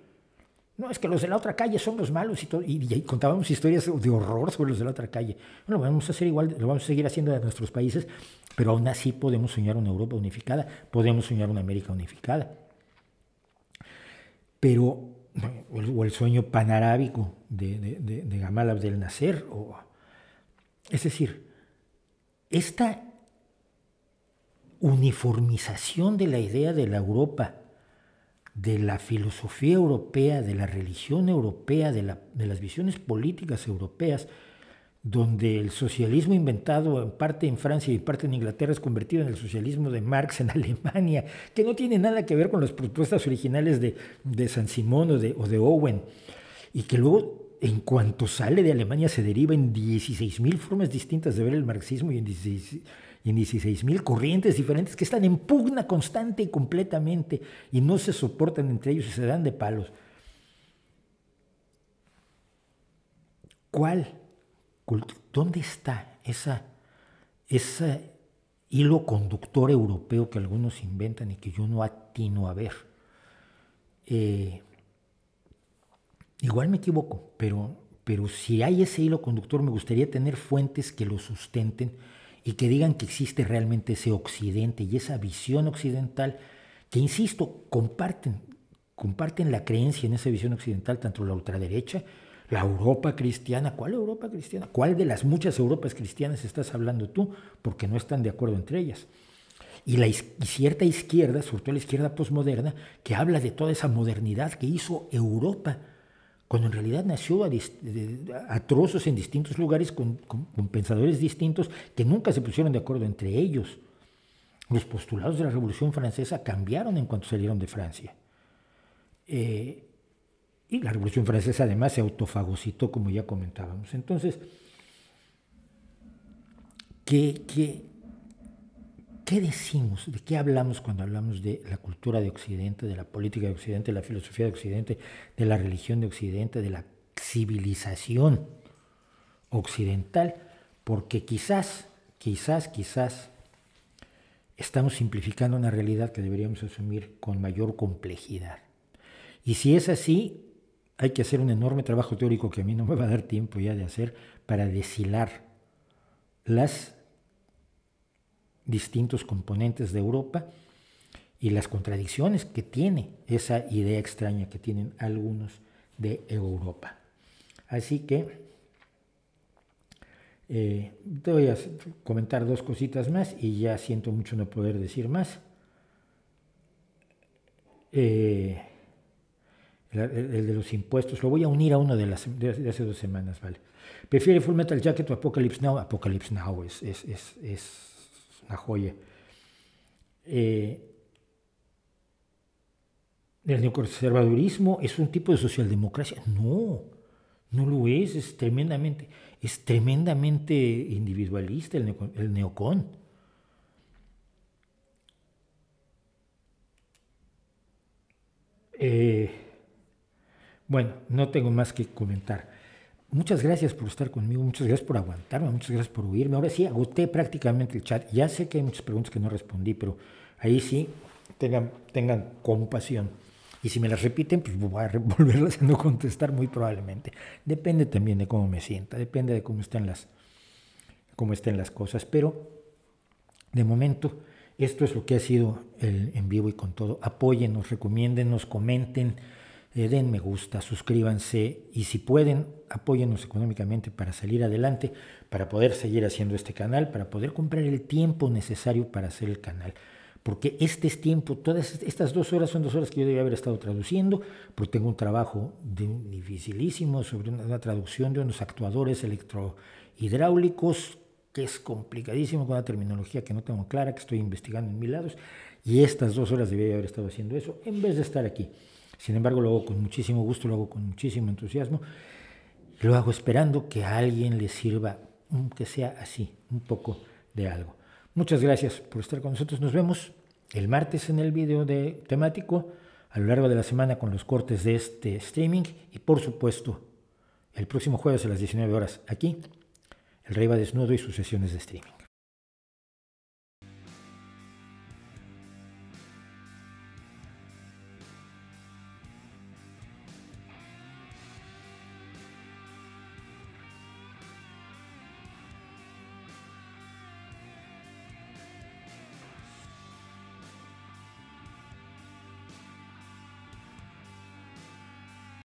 No, es que los de la otra calle son los malos y contábamos historias de horror sobre los de la otra calle. Bueno, lo vamos a hacer igual, lo vamos a seguir haciendo en nuestros países, pero aún así podemos soñar una Europa unificada, podemos soñar una América unificada. Pero, o el sueño panarábico de Gamal Abdel Nasser, es decir, esta uniformización de la idea de la Europa, de la filosofía europea, de la religión europea, de las visiones políticas europeas, donde el socialismo inventado en parte en Francia y en parte en Inglaterra es convertido en el socialismo de Marx en Alemania, que no tiene nada que ver con las propuestas originales de Saint-Simon o de Owen, y que luego, en cuanto sale de Alemania, se deriva en 16.000 formas distintas de ver el marxismo y en 16.000 corrientes diferentes que están en pugna constante y completamente y no se soportan entre ellos y se dan de palos. ¿Dónde está ese hilo conductor europeo que algunos inventan y que yo no atino a ver? Igual me equivoco, pero si hay ese hilo conductor, me gustaría tener fuentes que lo sustenten y que digan que existe realmente ese occidente y esa visión occidental que, insisto, comparten la creencia en esa visión occidental, tanto la ultraderecha, la Europa cristiana. ¿Cuál Europa cristiana? ¿Cuál de las muchas Europas cristianas estás hablando tú? Porque no están de acuerdo entre ellas. Y cierta izquierda, sobre todo la izquierda posmoderna, que habla de toda esa modernidad que hizo Europa, cuando en realidad nació a trozos en distintos lugares con pensadores distintos que nunca se pusieron de acuerdo entre ellos. Los postulados de la Revolución Francesa cambiaron en cuanto salieron de Francia. Y la Revolución Francesa además se autofagocitó, como ya comentábamos. Entonces, ¿qué decimos? ¿De qué hablamos cuando hablamos de la cultura de Occidente, de la política de Occidente, de la filosofía de Occidente, de la religión de Occidente, de la civilización occidental? Porque quizás estamos simplificando una realidad que deberíamos asumir con mayor complejidad. Y si es así, hay que hacer un enorme trabajo teórico que a mí no me va a dar tiempo ya de hacer para deshilar las distintos componentes de Europa y las contradicciones que tiene esa idea extraña que tienen algunos de Europa. Así que te voy a comentar dos cositas más y ya siento mucho no poder decir más. El de los impuestos, lo voy a unir a uno de hace 2 semanas, ¿vale? ¿Prefiere Full Metal Jacket o Apocalypse Now? Apocalypse Now es una joya. El neoconservadurismo es un tipo de socialdemocracia. No lo es tremendamente individualista el neocon. Bueno, no tengo más que comentar. Muchas gracias por estar conmigo, muchas gracias por aguantarme, muchas gracias por oírme. Ahora sí, agoté prácticamente el chat. Ya sé que hay muchas preguntas que no respondí, pero ahí sí tengan compasión. Y si me las repiten, pues voy a volverlas a no contestar muy probablemente. Depende también de cómo me sienta, depende de cómo estén las cosas. Pero de momento, esto es lo que ha sido el en vivo y con todo. Apóyennos, recomiéndennos, comenten. Den me gusta, suscríbanse y si pueden, apóyennos económicamente para salir adelante, para poder seguir haciendo este canal, para poder comprar el tiempo necesario para hacer el canal. Porque este es tiempo, todas estas 2 horas son 2 horas que yo debía haber estado traduciendo, porque tengo un trabajo dificilísimo sobre una traducción de unos actuadores electrohidráulicos, que es complicadísimo, con una terminología que no tengo clara, que estoy investigando en 1000 lados, y estas 2 horas debía haber estado haciendo eso, en vez de estar aquí. Sin embargo, lo hago con muchísimo gusto, lo hago con muchísimo entusiasmo, lo hago esperando que a alguien le sirva, que sea así, un poco de algo. Muchas gracias por estar con nosotros. Nos vemos el martes en el video temático, a lo largo de la semana con los cortes de este streaming y, por supuesto, el próximo jueves a las 19 horas aquí, El Rey va desnudo y sus sesiones de streaming.